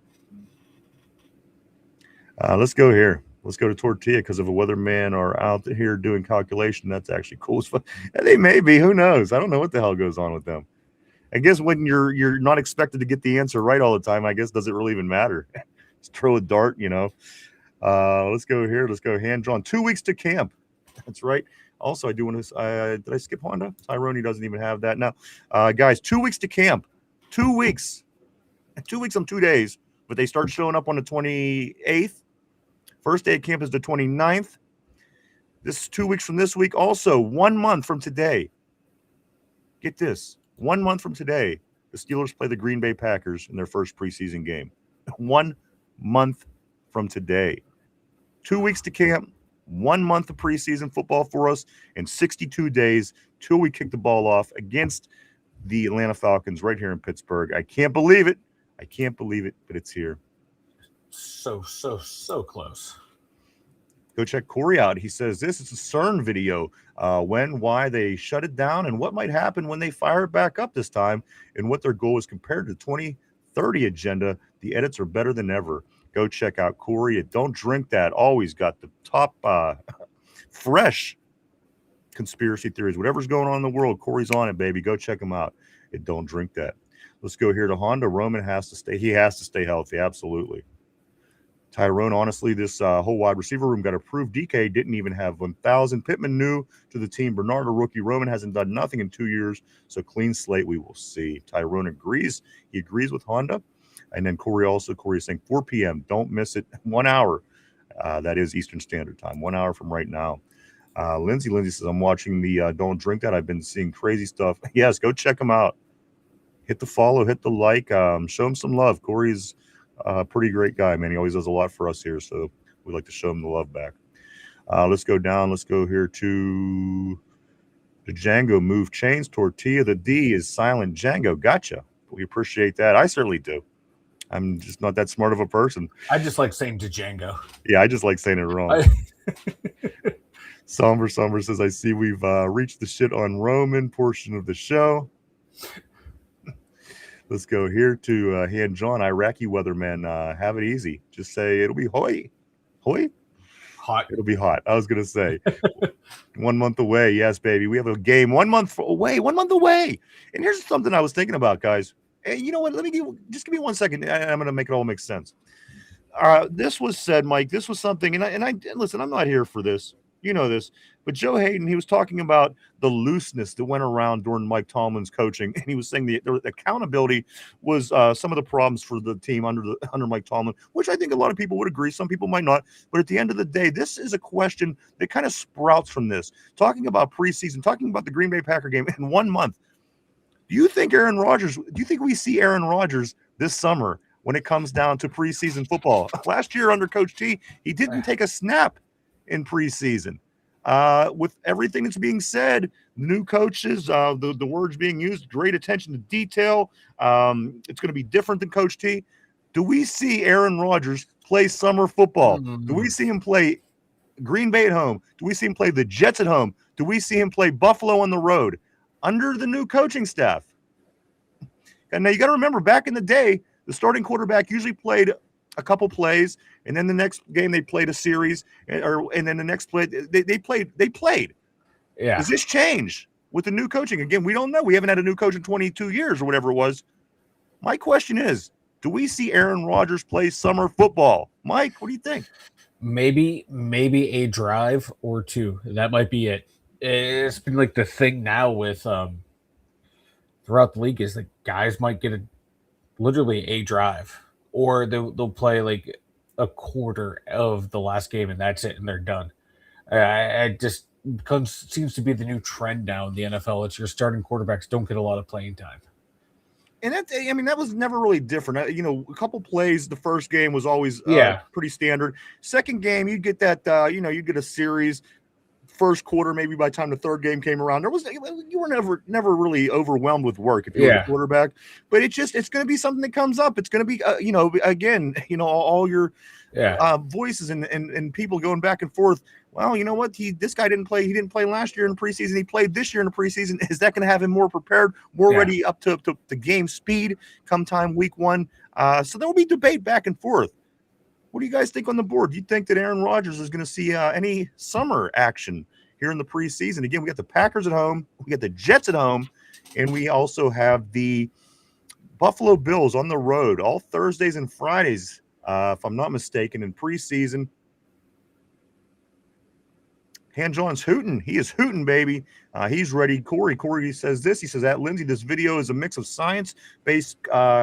Let's go here. Let's go to Tortilla, because if a weatherman are out here doing calculation, that's actually cool as fuck. And they may be. Who knows? I don't know what the hell goes on with them. I guess when you're not expected to get the answer right all the time, I guess does it really even matter? Just throw a dart, you know. Let's go here. Let's go hand drawn. 2 weeks to camp. That's right. Also, I do want to. Did I skip Honda? Tyrone doesn't even have that now. Guys, 2 weeks to camp. 2 weeks. 2 weeks on 2 days, but they start showing up on the 28th. First day of camp is the 29th. This is 2 weeks from this week. Also, 1 month from today. Get this. 1 month from today, the Steelers play the Green Bay Packers in their first preseason game. 1 month from today. 2 weeks to camp, 1 month of preseason football for us, and 62 days till we kick the ball off against the Atlanta Falcons right here in Pittsburgh. I can't believe it. I can't believe it, but it's here. So close. Go check Corey out. He says this is a CERN video. When, why they shut it down, and what might happen when they fire it back up this time, and what their goal is compared to the 2030 agenda. The edits are better than ever. Go check out Corey. Don't drink that. Always got the top fresh conspiracy theories, whatever's going on in the world, Corey's on it, baby. Go check him out. And don't drink that. Let's go here to Honda. Roman has to stay. He has to stay healthy. Absolutely. Tyrone, honestly, this whole wide receiver room got approved. DK didn't even have 1,000. Pittman new to the team. Bernard, a rookie. Roman hasn't done nothing in 2 years. So clean slate, we will see. Tyrone agrees. He agrees with Honda. And then Corey also. Corey is saying 4 p.m. Don't miss it. 1 hour. That is Eastern Standard Time. 1 hour from right now. Lindsay says, I'm watching the Don't Drink That. I've been seeing crazy stuff. Yes, go check him out. Hit the follow, hit the like, show him some love. Corey's a pretty great guy, man. He always does a lot for us here, so we'd like to show him the love back. Let's go down. Let's go here to the Django. Move chains. Tortilla. The D is silent. Django. Gotcha. We appreciate that. I certainly do. I'm just not that smart of a person. I just like saying Django. Yeah, I just like saying it wrong. Somber says, I see we've reached the shit on Roman portion of the show. Let's go here to Han John, Iraqi weatherman. Have it easy. Just say it'll be hoy. Hoy? Hot. It'll be hot. I was going to say 1 month away. Yes, baby. We have a game 1 month away. 1 month away. And here's something I was thinking about, guys. Hey, you know what? Just give me 1 second. I'm going to make it all make sense. This was said, Mike. This was something. And I listen, I'm not here for this. You know this, but Joe Hayden, he was talking about the looseness that went around during Mike Tomlin's coaching, and he was saying the accountability was some of the problems for the team under Mike Tomlin, which I think a lot of people would agree. Some people might not, but at the end of the day, this is a question that kind of sprouts from this. Talking about preseason, talking about the Green Bay Packer game in 1 month. Do you think we see Aaron Rodgers this summer when it comes down to preseason football? Last year under Coach T, he didn't take a snap in preseason. With everything that's being said, new coaches, the words being used, great attention to detail. It's going to be different than Coach T. Do we see Aaron Rodgers play summer football? Do we see him play Green Bay at home? Do we see him play the Jets at home? Do we see him play Buffalo on the road under the new coaching staff? And now you got to remember, back in the day, the starting quarterback usually played a couple plays, and then the next game they played a series, and then the next play they played. Yeah. Does this change with the new coaching? Again, we don't know. We haven't had a new coach in 22 years or whatever it was. My question is, do we see Aaron Rodgers play summer football? Mike, what do you think? Maybe a drive or two. That might be it. It's been like the thing now with throughout the league is that guys might get literally a drive. Or they'll play like a quarter of the last game and that's it, and they're done. It just seems to be the new trend now in the NFL. It's your starting quarterbacks don't get a lot of playing time. And that was never really different. A couple plays. The first game was always pretty standard. Second game, you get that. You get a series. First quarter, maybe by the time the third game came around, you were never really overwhelmed with work if you were a quarterback. But it's going to be something that comes up. It's going to be all your voices and people going back and forth. Well, you know what? This guy didn't play. He didn't play last year in the preseason. He played this year in the preseason. Is that going to have him more prepared, more ready up to the game speed come time week one? So there will be debate back and forth. What do you guys think on the board? Do you think that Aaron Rodgers is going to see any summer action here in the preseason? Again, we got the Packers at home, we got the Jets at home, and we also have the Buffalo Bills on the road all Thursdays and Fridays, if I'm not mistaken, in preseason. Han John's hooting. He is hooting, baby. He's ready. Corey says this. He says, at Lindsay, this video is a mix of science-based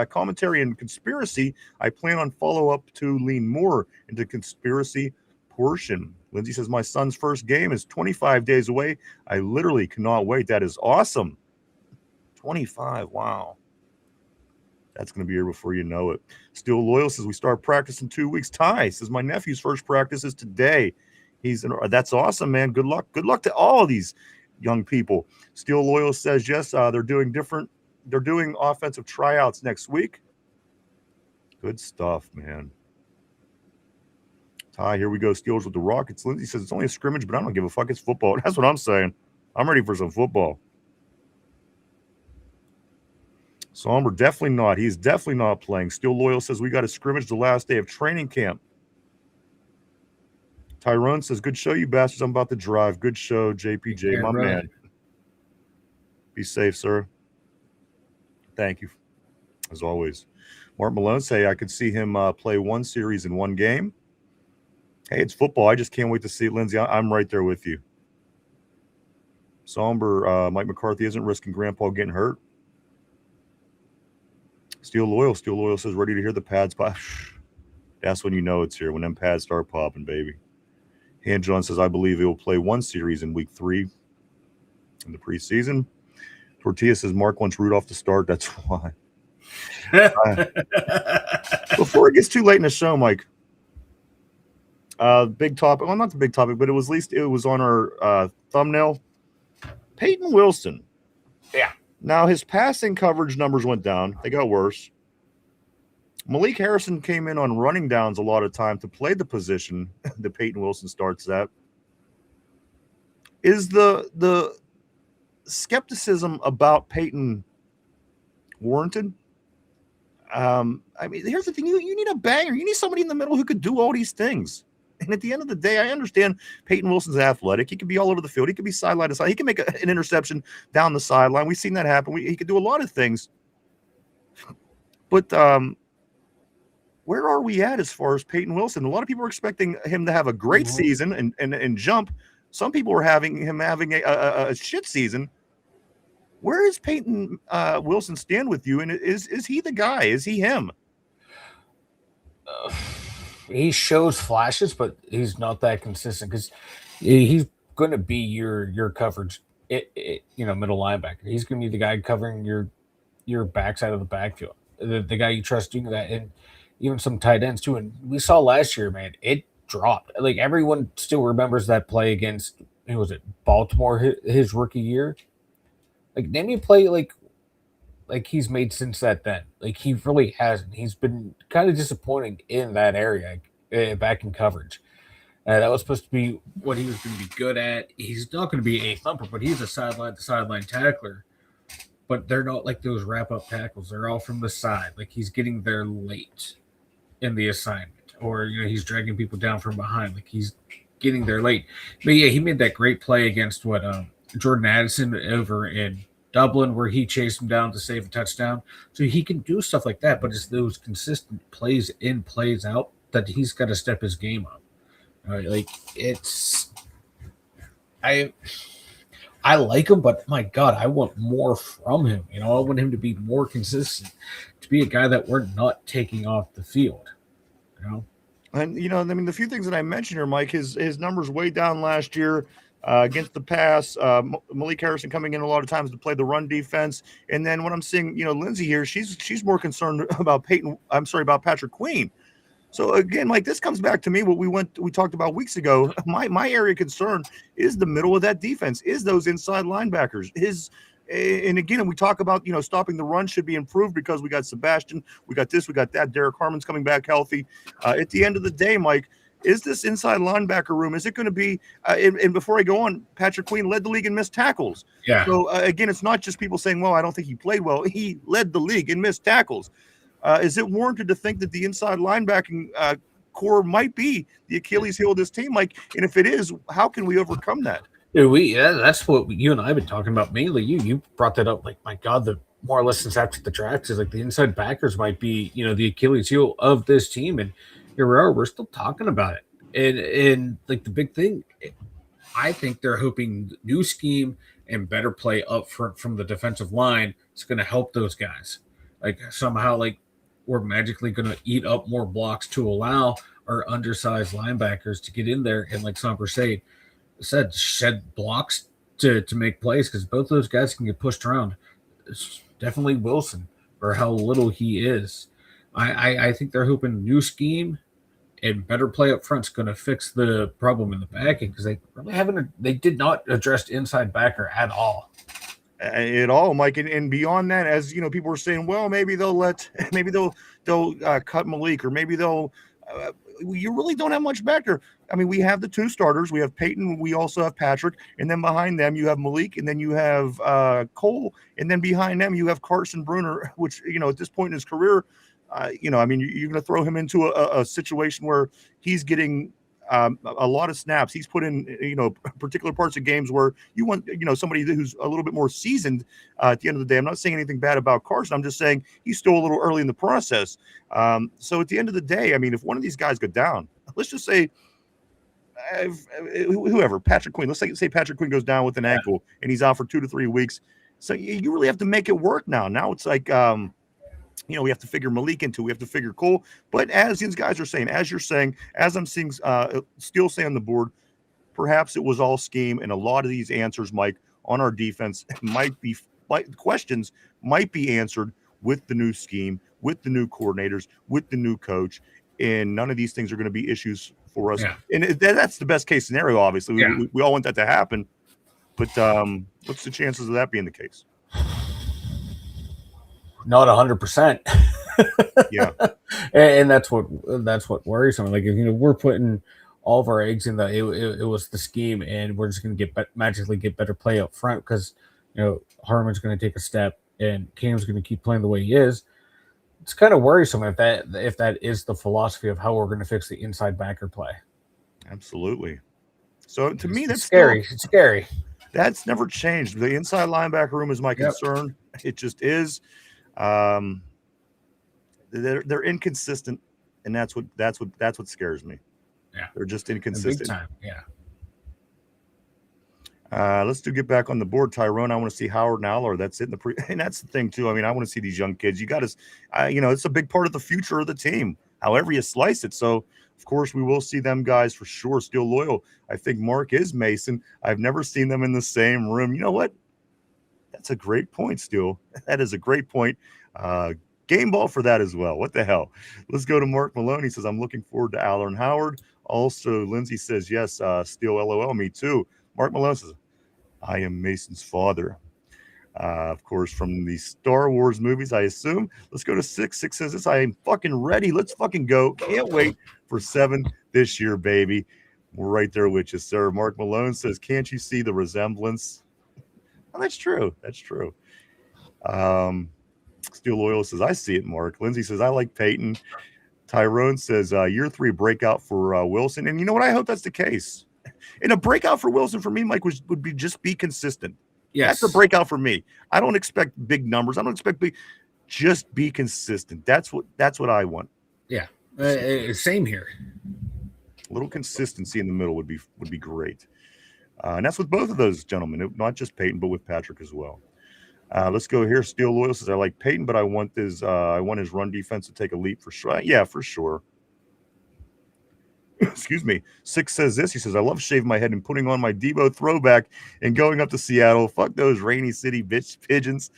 commentary and conspiracy. I plan on follow-up to lean more into conspiracy portion. Lindsay says, my son's first game is 25 days away. I literally cannot wait. That is awesome. 25. Wow. That's going to be here before you know it. Still Loyal says, we start practice in 2 weeks. Ty says, my nephew's first practice is today. That's awesome, man. Good luck. Good luck to all of these young people. Still Loyal says, yes, they're doing offensive tryouts next week. Good stuff, man. Ty, here we go. Steelers with the Rockets. Lindsay says, it's only a scrimmage, but I don't give a fuck. It's football. That's what I'm saying. I'm ready for some football. Somber, definitely not. He's definitely not playing. Still Loyal says, we got a scrimmage the last day of training camp. Tyrone says, "Good show, you bastards. I'm about to drive. Good show, JPJ, Yeah, my brother. man. Be safe, sir. Thank you, as always." Mark Malone say, "I could see him play one series in one game." Hey, it's football. I just can't wait to see it, Lindsay. I'm right there with you. Somber, Mike McCarthy isn't risking Grandpa getting hurt. Steel Loyal says, "Ready to hear the pads pop." That's when you know it's here, when them pads start popping, baby. Han John says, "I believe he will play one series in week 3 in the preseason." Tortilla says, "Mark wants Rudolph to start. That's why." Before it gets too late in the show, Mike, big topic. Well, not the big topic, but it was on our thumbnail. Payton Wilson. Yeah. Now his passing coverage numbers went down. They got worse. Malik Harrison came in on running downs a lot of time to play the position that Payton Wilson starts at. Is the skepticism about Payton warranted? I mean, here's the thing. You need a banger. You need somebody in the middle who could do all these things. And at the end of the day, I understand Payton Wilson's athletic. He could be all over the field. He could be sideline to side. He can make an interception down the sideline. We've seen that happen. He could do a lot of things. But where are we at as far as Payton Wilson? A lot of people are expecting him to have a great season and jump. Some people are having him having a shit season. Where is Payton Wilson stand with you? And is he the guy? Is he him? He shows flashes, but he's not that consistent because he's going to be your coverage, middle linebacker. He's going to be the guy covering your backside of the backfield, the guy you trust doing that, and even some tight ends too. And we saw last year, man, it dropped. Like everyone still remembers that play against who was it, Baltimore, his rookie year. Like name me a play like he's made since then. Like he really hasn't. He's been kind of disappointing in that area, back in coverage. That was supposed to be what he was going to be good at. He's not going to be a thumper, but he's a sideline tackler. But they're not like those wrap-up tackles. They're all from the side. Like he's getting there late in the assignment, or he's dragging people down from behind. Like he's getting there late. But yeah, he made that great play against Jordan Addison over in Dublin, where he chased him down to save a touchdown. So he can do stuff like that, but it's those consistent plays in, plays out that he's got to step his game up. Like I like him, but my God, I want more from him. I want him to be more consistent, to be a guy that we're not taking off the field. And I mean, the few things that I mentioned here, Mike, his numbers way down last year. Against the pass, Malik Harrison coming in a lot of times to play the run defense. And then when I'm seeing, Lindsay here, she's more concerned about Patrick Queen. So again, Mike, this comes back to me what we talked about weeks ago. My area of concern is the middle of that defense, is those inside linebackers. And again, we talk about, stopping the run should be improved because we got Sebastian, we got this, we got that. Derek Harmon's coming back healthy. At the end of the day, Mike, is this inside linebacker room, is it going to be, and before I go on, Patrick Queen led the league in missed tackles. Yeah. So, again, it's not just people saying, well, I don't think he played well. He led the league in missed tackles. Is it warranted to think that the inside linebacking core might be the Achilles heel of this team? Like, and if it is, how can we overcome that? That's what you and I have been talking about mainly. You brought that up, like, my God, the more or less since after the draft is like the inside backers might be, the Achilles heel of this team. And here we are, we're still talking about it. And like the big thing, I think they're hoping new scheme and better play up front from the defensive line is going to help those guys. Like somehow, like we're magically going to eat up more blocks to allow our undersized linebackers to get in there and, like Somber said, shed blocks to make plays, because both those guys can get pushed around. It's definitely Wilson, for how little he is. I think they're hoping new scheme and better play up front is going to fix the problem in the back end, because they really they did not address inside backer at all. At all, Mike, and beyond that, as people were saying, well, maybe they'll cut Malik, or maybe they'll. You really don't have much back there. I mean, we have the two starters. We have Payton. We also have Patrick, and then behind them you have Malik, and then you have Cole, and then behind them you have Carson Bruner, which at this point in his career, I mean, you're going to throw him into a situation where he's getting a lot of snaps. He's put in, particular parts of games where you want, somebody who's a little bit more seasoned at the end of the day. I'm not saying anything bad about Carson. I'm just saying he's still a little early in the process. So at the end of the day, I mean, if one of these guys go down, let's just say whoever, Patrick Queen, let's say Patrick Queen goes down with an ankle and he's out for 2 to 3 weeks. So you really have to make it work now. Now it's like, we have to figure Malik into, we have to figure Cole. But as these guys are saying, as you're saying, as I'm seeing still say on the board, perhaps it was all scheme, and a lot of these answers, Mike, on our defense questions might be answered with the new scheme, with the new coordinators, with the new coach, and none of these things are going to be issues for us. Yeah. And that's the best case scenario, obviously. Yeah. We all want that to happen. But what's the chances of that being the case? Not 100%. Yeah, and that's what worries me. Like, if we're putting all of our eggs in it was the scheme, and we're just going to magically get better play up front because Harmon's going to take a step and Cam's going to keep playing the way he is. It's kind of worrisome if that is the philosophy of how we're going to fix the inside backer play. Absolutely. So to me, that's scary. It's scary. That's never changed. The inside linebacker room is my concern. It just is. They're inconsistent, and that's what scares me. Yeah, they're just inconsistent. Big time. Yeah. Let's get back on the board, Tyrone. I want to see Howard and Aller. That's it. And that's the thing too. I mean, I want to see these young kids. You got to, it's a big part of the future of the team. However you slice it. So of course we will see them guys for sure. Still loyal. I think Mark is Mason. I've never seen them in the same room. You know what? That's a great point, Stu. That is a great point. Game ball for that as well. What the hell? Let's go to Mark Malone. He says, I'm looking forward to Aller and Howard. Also, Lindsay says, yes, Steel LOL, me too. Mark Malone says, I am Mason's father. Of course, from the Star Wars movies, I assume. Let's go to 6. 6 says this, I am fucking ready. Let's fucking go. Can't wait for 7 this year, baby. We're right there with you, sir. Mark Malone says, can't you see the resemblance? Oh, that's true. That's true. Steel Loyal says, I see it, Mark. Lindsay says, I like Payton. Tyrone says, year 3 breakout for Wilson. And you know what? I hope that's the case. And a breakout for Wilson for me, Mike, would be just be consistent. Yes. That's a breakout for me. I don't expect big numbers. I don't expect just be consistent. That's what I want. Yeah. Same here. A little consistency in the middle would be great. And that's with both of those gentlemen, not just Payton, but with Patrick as well. Let's go here. Steel Loyal says, I like Payton, but I want his run defense to take a leap for sure. Yeah, for sure. Excuse me. 6 says this. He says, I love shaving my head and putting on my Debo throwback and going up to Seattle. Fuck those rainy city bitch pigeons.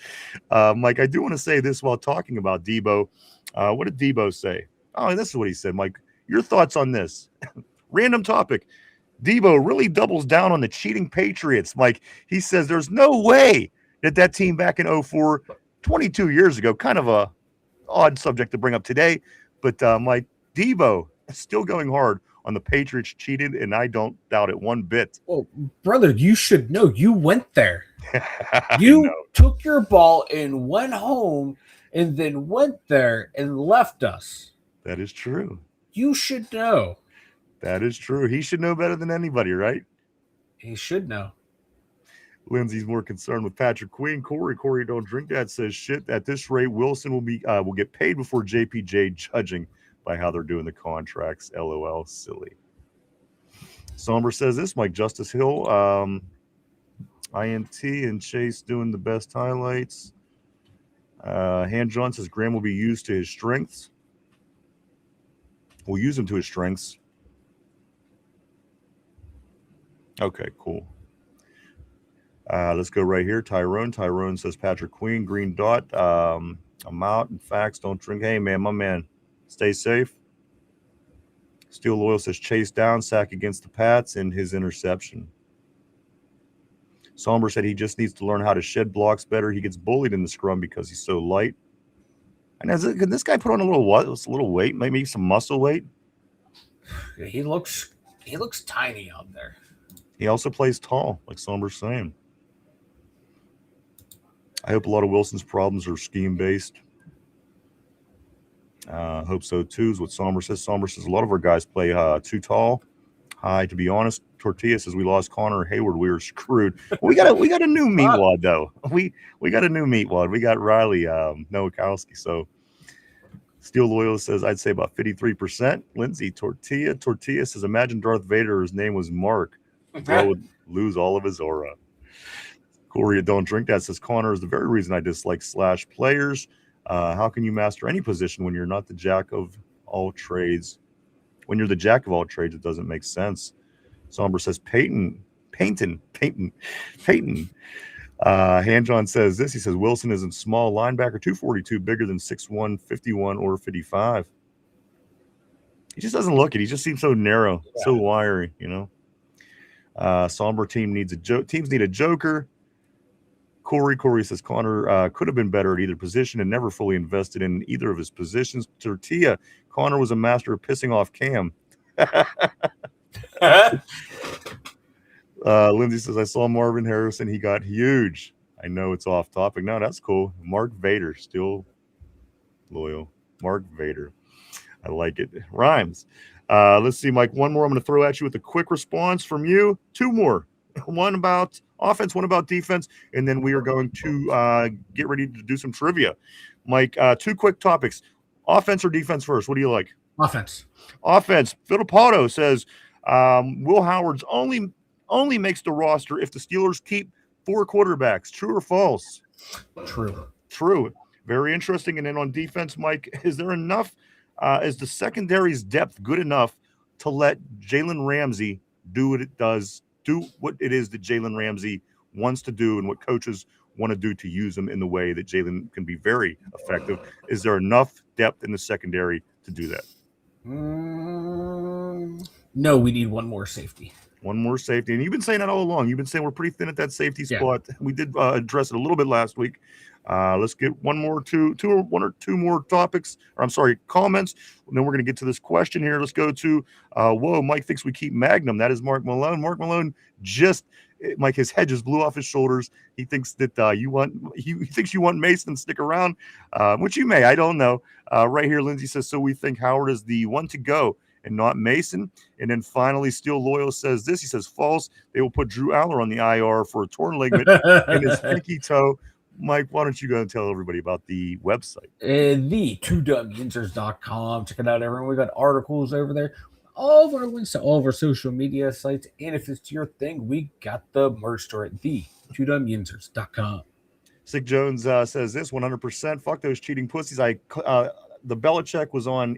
Mike, I do want to say this while talking about Debo. What did Debo say? Oh, this is what he said, Mike. Your thoughts on this? Random topic. Debo really doubles down on the cheating Patriots. Mike, he says there's no way that team back in 2004, 22 years ago, kind of a odd subject to bring up today, but Mike, Debo is still going hard on the Patriots cheated, and I don't doubt it one bit. Well, brother, you should know. You went there. You took your ball and went home and then went there and left us. That is true. You should know. That is true. He should know better than anybody, right? He should know. Lindsay's more concerned with Patrick Queen. Corey, don't drink that. Says shit. At this rate, Wilson will get paid before JPJ, judging by how they're doing the contracts. LOL, silly. Somber says this. Mike Justice Hill, INT and Chase doing the best highlights. Han John says Graham will be used to his strengths. We'll use him to his strengths. Okay, cool. Let's go right here. Tyrone. Tyrone says Patrick Queen, green dot. I'm out. In facts, don't drink. Hey, man, my man. Stay safe. Steel Loyal says chase down, sack against the Pats, and his interception. Somber said he just needs to learn how to shed blocks better. He gets bullied in the scrum because he's so light. And can this guy put on a little weight, maybe some muscle weight? He looks tiny out there. He also plays tall, like Somber's saying. I hope a lot of Wilson's problems are scheme-based. Hope so, too, is what Somber says. Somber says a lot of our guys play too tall. Hi, to be honest, Tortilla says we lost Connor Hayward. We were screwed. We got a new meatwad though. We got a new meatwad. We got Riley Nowakowski. So Steel Loyal says I'd say about 53%. Lindsay Tortilla says imagine Darth Vader. His name was Mark. Bro would lose all of his aura. Corey, don't drink that, says Connor is the very reason I dislike slash players. How can you master any position when you're not the jack of all trades? When you're the jack of all trades, it doesn't make sense. Somber says Payton. Hanjohn says this. He says Wilson isn't small linebacker, 242, bigger than 6'1", 51 or 55. He just doesn't look it. He just seems so narrow, so wiry, you know. Somber teams need a joker. Corey says Connor could have been better at either position and never fully invested in either of his positions. Tortilla, Connor was a master of pissing off Cam. Lindsay says I saw Marvin Harrison. He got huge. I know it's off topic. No, that's cool. Mark Vader, still loyal. Mark Vader. I like it. Rhymes. Let's see, Mike. One more I'm going to throw at you with a quick response from you. Two more. One about offense, one about defense, and then we are going to get ready to do some trivia. Mike, two quick topics. Offense or defense first? What do you like? Offense. Fittipaldo says Will Howard's only makes the roster if the Steelers keep 4 quarterbacks. True or false? True. Very interesting. And then on defense, Mike, is there enough? Is the secondary's depth good enough to let Jalen Ramsey do what it is that Jalen Ramsey wants to do and what coaches want to do to use him in the way that Jalen can be very effective? Is there enough depth in the secondary to do that? No, we need one more safety. One more safety. And you've been saying that all along. You've been saying we're pretty thin at that safety spot. We did address it a little bit last week. Let's get one or two more topics, or I'm sorry, comments. And then we're going to get to this question here. Let's go to, Mike thinks we keep Magnum. That is Mark Malone. Mark Malone Mike, his head just blew off his shoulders. He thinks that he thinks you want Mason to stick around, which you may. I don't know. Right here, Lindsay says, so we think Howard is the one to go and not Mason. And then finally, Steel Loyal says this. He says false. They will put Drew Aller on the IR for a torn ligament in his pinky toe. Mike, why don't you go and tell everybody about the website? The 2dumyinzers.com. Check it out, everyone. We got articles over there. All of our links to all of our social media sites. And if it's your thing, we got the merch store at the 2dumyinzers.com. Sick Jones says this 100%. Fuck those cheating pussies. The Belichick was on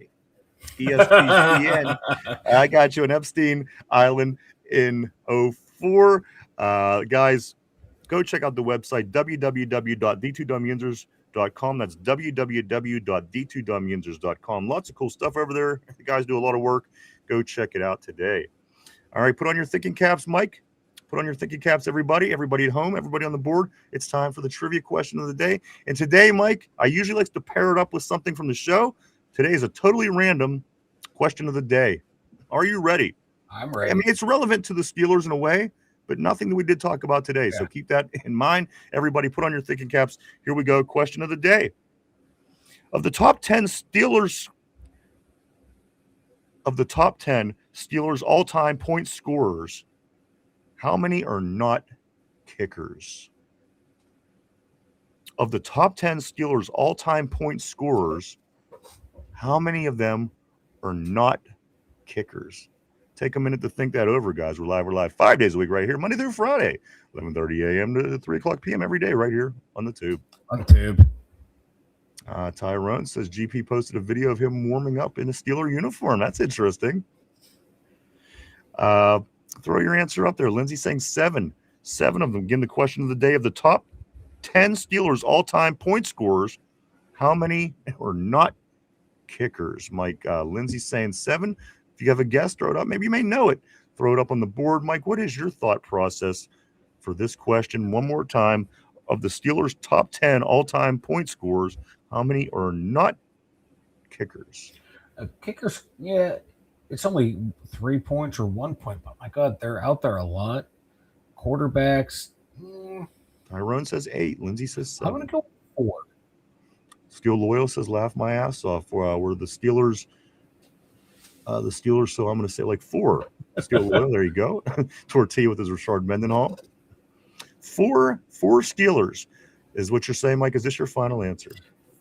ESPN. I got you on Epstein Island in 04. Guys, go check out the website, www.the2dumyinzers.com. That's www.the2dumyinzers.com. Lots of cool stuff over there. The guys do a lot of work. Go check it out today. All right, put on your thinking caps, Mike. Put on your thinking caps, everybody at home, everybody on the board. It's time for the trivia question of the day. And today, Mike, I usually like to pair it up with something from the show. Today is a totally random question of the day. Are you ready? I'm ready. I mean, it's relevant to the Steelers in a way, but nothing that we did talk about today. Yeah. So keep that in mind. Everybody put on your thinking caps. Here we go. Question of the day. Of the top 10 Steelers all-time point scorers, how many are not kickers? Of the top 10 Steelers all-time point scorers, how many of them are not kickers? Take a minute to think that over, guys. We're live 5 days a week right here, Monday through Friday, 11:30 a.m. to 3 o'clock p.m. every day right here on the tube. Tyrone says GP posted a video of him warming up in a Steeler uniform. That's interesting. Throw your answer up there. Lindsay saying 7. 7 of them. Again, the question of the day, of the top 10 Steelers all-time point scorers, how many are not kickers? Mike, Lindsay saying 7. If you have a guess, throw it up. Maybe you may know it. Throw it up on the board. Mike, what is your thought process for this question? One more time. Of the Steelers' top 10 all-time point scorers, how many are not kickers? Kickers, yeah, it's only 3 points or 1 point, but my God, they're out there a lot. Quarterbacks. Tyrone says 8. Lindsay says 7. I'm going to go 4. Steel Loyal says laugh my ass off. Were the Steelers the Steelers, so I'm going to say like 4. Steel Loyal, there you go. Tortilla with his Rashard Mendenhall. 4 Steelers is what you're saying, Mike. Is this your final answer?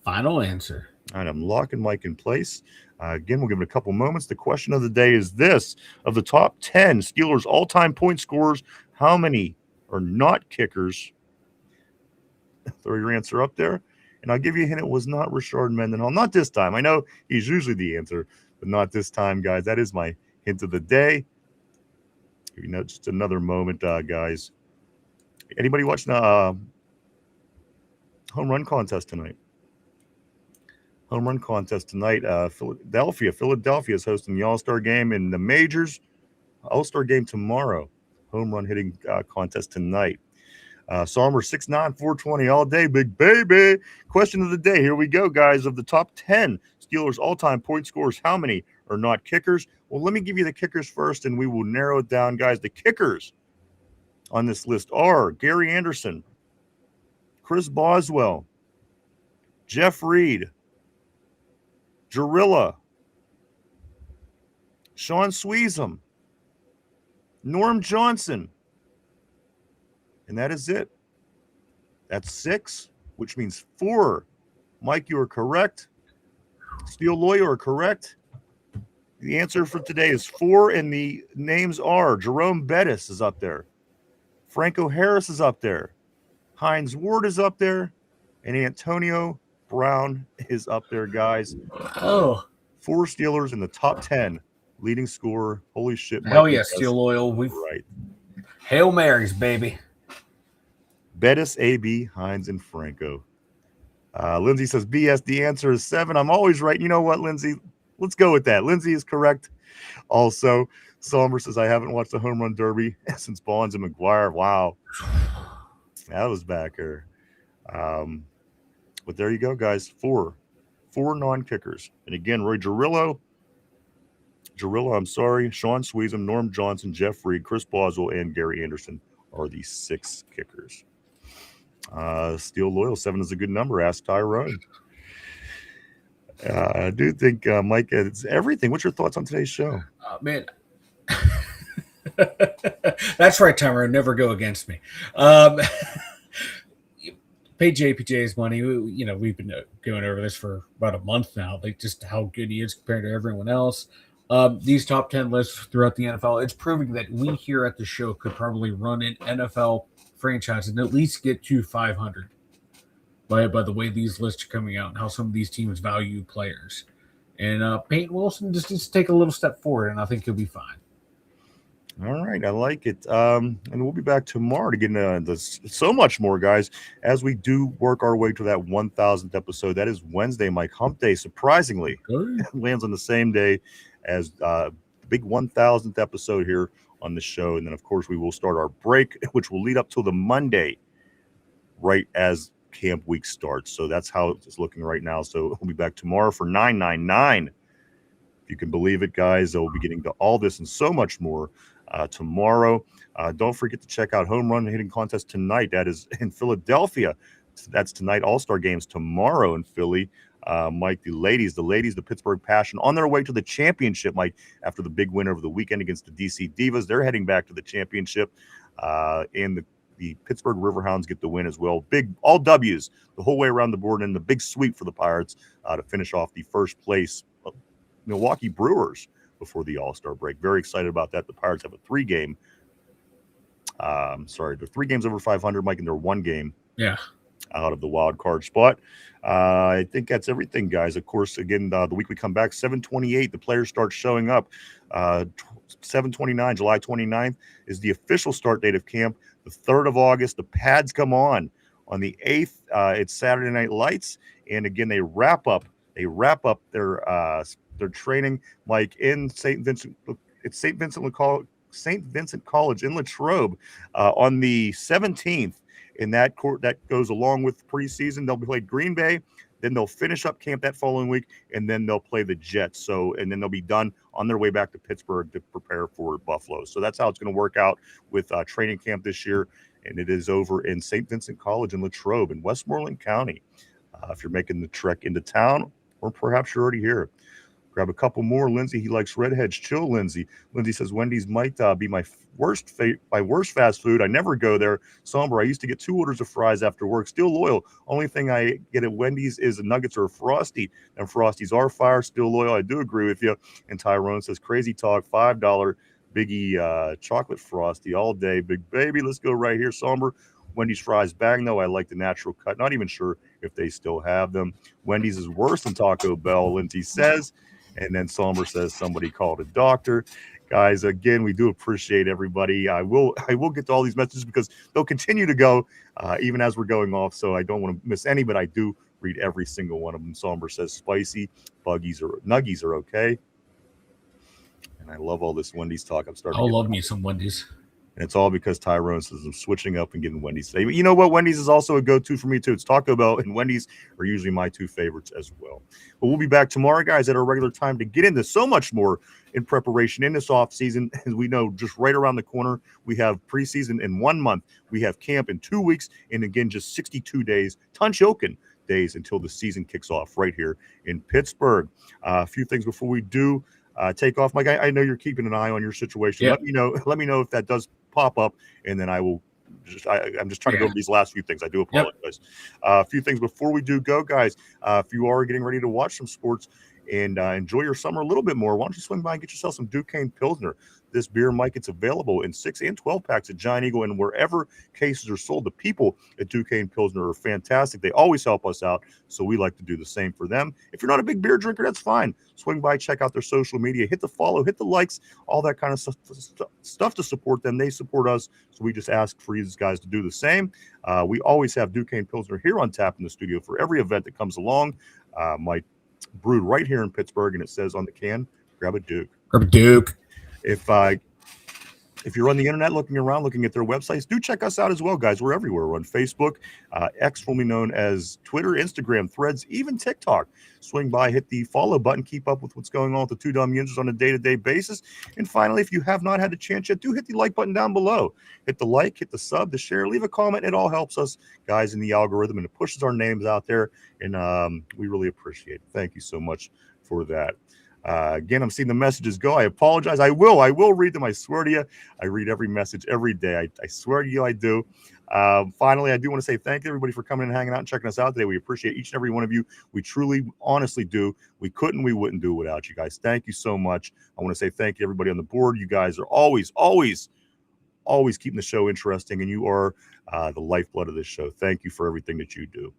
Final answer. All right, I'm locking Mike in place. Again, we'll give it a couple moments. The question of the day is this. Of the top 10 Steelers all-time point scorers, how many are not kickers? Throw your answer up there. And I'll give you a hint. It was not Rashard Mendenhall. Not this time. I know he's usually the answer, but not this time, guys. That is my hint of the day. Just another moment, guys. Anybody watching the home run contest tonight? Home run contest tonight. Philadelphia is hosting the All-Star game in the majors. All-Star game tomorrow. Home run hitting contest tonight. Sarmer 6'9", 420 all day, big baby. Question of the day. Here we go, guys. Of the top 10 Steelers all-time point scorers, how many are not kickers? Well, let me give you the kickers first, and we will narrow it down, guys. The kickers on this list are Gary Anderson, Chris Boswell, Jeff Reed, Jarilla, Sean Sweezum, Norm Johnson, and that is it. That's 6, which means 4. Mike, you are correct. Steel Lawyer are correct. The answer for today is 4, and the names are Jerome Bettis is up there. Franco Harris is up there. Hines Ward is up there. And Antonio Brown is up there, guys. Oh. 4 Steelers in the top 10 leading scorer. Holy shit. Hell yeah, Steel Loyal. Right. Hail Marys, baby. Bettis, AB, Hines, and Franco. Lindsay says, BS, the answer is 7. I'm always right. You know what, Lindsay? Let's go with that. Lindsay is correct. Also, Sommer says, I haven't watched the home run derby since Bonds and McGuire. Wow. That was back here. But there you go, guys. 4 non-kickers. And again, Roy Jarillo, I'm sorry, Sean Sweezum, Norm Johnson, Jeff Reed, Chris Boswell, and Gary Anderson are the 6 kickers. Steel Loyal, 7 is a good number. Ask Tyrone. I do think, Mike, it's everything. What's your thoughts on today's show? Man. That's right, Tyrone. Never go against me. Pay JPJ's money. We've been going over this for about a month now. Like just how good he is compared to everyone else. These top 10 lists throughout the NFL, it's proving that we here at the show could probably run an NFL franchise and at least get to 500 by the way these lists are coming out and how some of these teams value players. And Payton Wilson just needs to take a little step forward, and I think he'll be fine. All right, I like it. And we'll be back tomorrow to get into so much more, guys, as we do work our way to that 1,000th episode. That is Wednesday, Mike Hump Day. Surprisingly, lands on the same day as the big 1,000th episode here on the show. And then, of course, we will start our break, which will lead up till the Monday, right as camp week starts. So that's how it's looking right now. So we'll be back tomorrow for 999. If you can believe it, guys, we'll be getting to all this and so much more tomorrow. Don't forget to check out Home Run Hitting Contest tonight. That is in Philadelphia. That's tonight. All-Star games tomorrow in Philly. Mike, the ladies, the Pittsburgh Passion, on their way to the championship, Mike, after the big win over the weekend against the DC Divas. They're heading back to the championship. And the Pittsburgh Riverhounds get the win as well. Big, all W's the whole way around the board, and the big sweep for the Pirates to finish off the first place Milwaukee Brewers before the All-Star break. Very excited about that. The Pirates have a 3-game. They're 3 games over 500, Mike, and they're 1 game out of the wild card spot. I think that's everything, guys. Of course, again, the week we come back, 7/28, the players start showing up. 7/29, July 29th is the official start date of camp. The 3rd of August, the pads come on the 8th. It's Saturday Night Lights, and again, they wrap up their training, Mike, in St. Vincent. It's St. Vincent College in Latrobe on the 17th. In that court, that goes along with preseason. They'll play Green Bay, then they'll finish up camp that following week, and then they'll play the Jets. And then they'll be done on their way back to Pittsburgh to prepare for Buffalo. So that's how it's going to work out with training camp this year, and it is over in St. Vincent College in Latrobe in Westmoreland County. If you're making the trek into town, or perhaps you're already here. Grab a couple more. Lindsay, he likes redheads. Chill, Lindsay. Lindsay says Wendy's might be my worst fast food. I never go there. Somber. I used to get 2 orders of fries after work. Still loyal. Only thing I get at Wendy's is the nuggets or a Frosty. And Frosties are fire. Still loyal. I do agree with you. And Tyrone says crazy talk. $5 Biggie chocolate Frosty all day. Big baby. Let's go right here. Somber. Wendy's fries bang though. I like the natural cut. Not even sure if they still have them. Wendy's is worse than Taco Bell. Lindsay says. And then Somber says somebody called a doctor. Guys, again, we do appreciate everybody. I will get to all these messages because they'll continue to go even as we're going off. So I don't want to miss any, but I do read every single one of them. Somber says spicy, nuggies are okay. And I love all this Wendy's talk. I'm starting. I'll love me some Wendy's. And it's all because Tyrone says I'm switching up and getting Wendy's today. But you know what? Wendy's is also a go-to for me, too. It's Taco Bell and Wendy's are usually my 2 favorites as well. But we'll be back tomorrow, guys, at our regular time to get into so much more in preparation in this offseason. As we know, just right around the corner, we have preseason in 1 month. We have camp in 2 weeks. And again, just 62 days, Tunchokin days until the season kicks off right here in Pittsburgh. A few things before we do take off. Mike, I know you're keeping an eye on your situation. Yep. Let me know if that does pop up, and then I will I'm just trying to go over these last few things. I do apologize. A few things before we do go, guys. If you are getting ready to watch some sports and enjoy your summer a little bit more, why don't you swing by and get yourself some Duquesne Pilsner? This beer, Mike, it's available in 6 and 12 packs at Giant Eagle and wherever cases are sold. The people at Duquesne Pilsner are fantastic. They always help us out, so we like to do the same for them. If you're not a big beer drinker, that's fine. Swing by, check out their social media, hit the follow, hit the likes, all that kind of stuff to support them. They support us, so we just ask for these guys to do the same. We always have Duquesne Pilsner here on tap in the studio for every event that comes along. Mike brewed right here in Pittsburgh, and it says on the can, grab a Duke. Grab a Duke. If you're on the internet looking around, looking at their websites, do check us out as well, guys. We're everywhere. We're on Facebook, X, formerly known as Twitter, Instagram, Threads, even TikTok. Swing by, hit the follow button, keep up with what's going on with the 2 Dum Yinzers on a day-to-day basis. And finally, if you have not had a chance yet, do hit the like button down below. Hit the like, hit the sub, the share, leave a comment. It all helps us, guys, in the algorithm, and it pushes our names out there. And we really appreciate it. Thank you so much for that. Again, I'm seeing the messages go. I apologize. I will read them. I swear to you. I read every message every day. I swear to you, I do. Finally, I do want to say thank you, everybody, for coming and hanging out and checking us out today. We appreciate each and every one of you. We truly, honestly do. We wouldn't do it without you guys. Thank you so much. I want to say thank you, everybody on the board. You guys are always keeping the show interesting, and you are the lifeblood of this show. Thank you for everything that you do.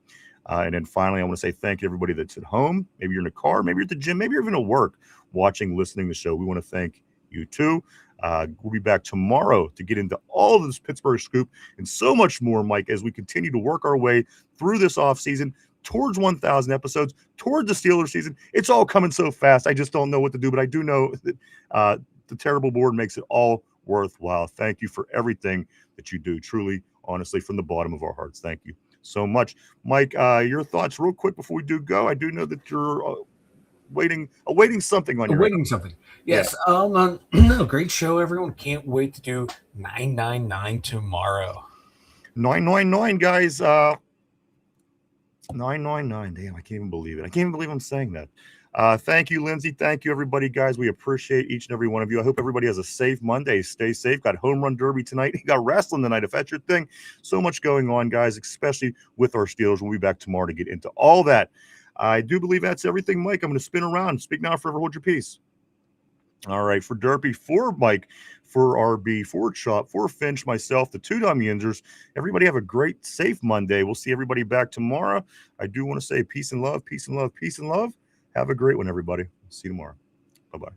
And then finally, I want to say thank you, everybody that's at home. Maybe you're in a car, maybe you're at the gym, maybe you're even at work watching, listening to the show. We want to thank you too. We'll be back tomorrow to get into all of this Pittsburgh scoop and so much more, Mike, as we continue to work our way through this offseason towards 1,000 episodes, towards the Steelers season. It's all coming so fast. I just don't know what to do, but I do know that the terrible board makes it all worthwhile. Thank you for everything that you do. Truly, honestly, from the bottom of our hearts. Thank you so much. Mike, your thoughts real quick before we do go. I do know that you're awaiting something on your awaiting something. Yes. No, great show, everyone. Can't wait to do 999 tomorrow. 999, guys. 999. Damn, I can't even believe it. I can't even believe I'm saying that. Thank you, Lindsay. Thank you, everybody, guys. We appreciate each and every one of you. I hope everybody has a safe Monday. Stay safe. Got home run derby tonight. Got wrestling tonight, if that's your thing. So much going on, guys, especially with our Steelers. We'll be back tomorrow to get into all that. I do believe that's everything, Mike. I'm going to spin around. Speak now, forever hold your peace. All right, for Derpy, for Mike, for RB, for Chop, for Finch, myself, the 2 Dum Yinzers, everybody have a great, safe Monday. We'll see everybody back tomorrow. I do want to say peace and love, peace and love, peace and love. Have a great one, everybody. See you tomorrow. Bye-bye.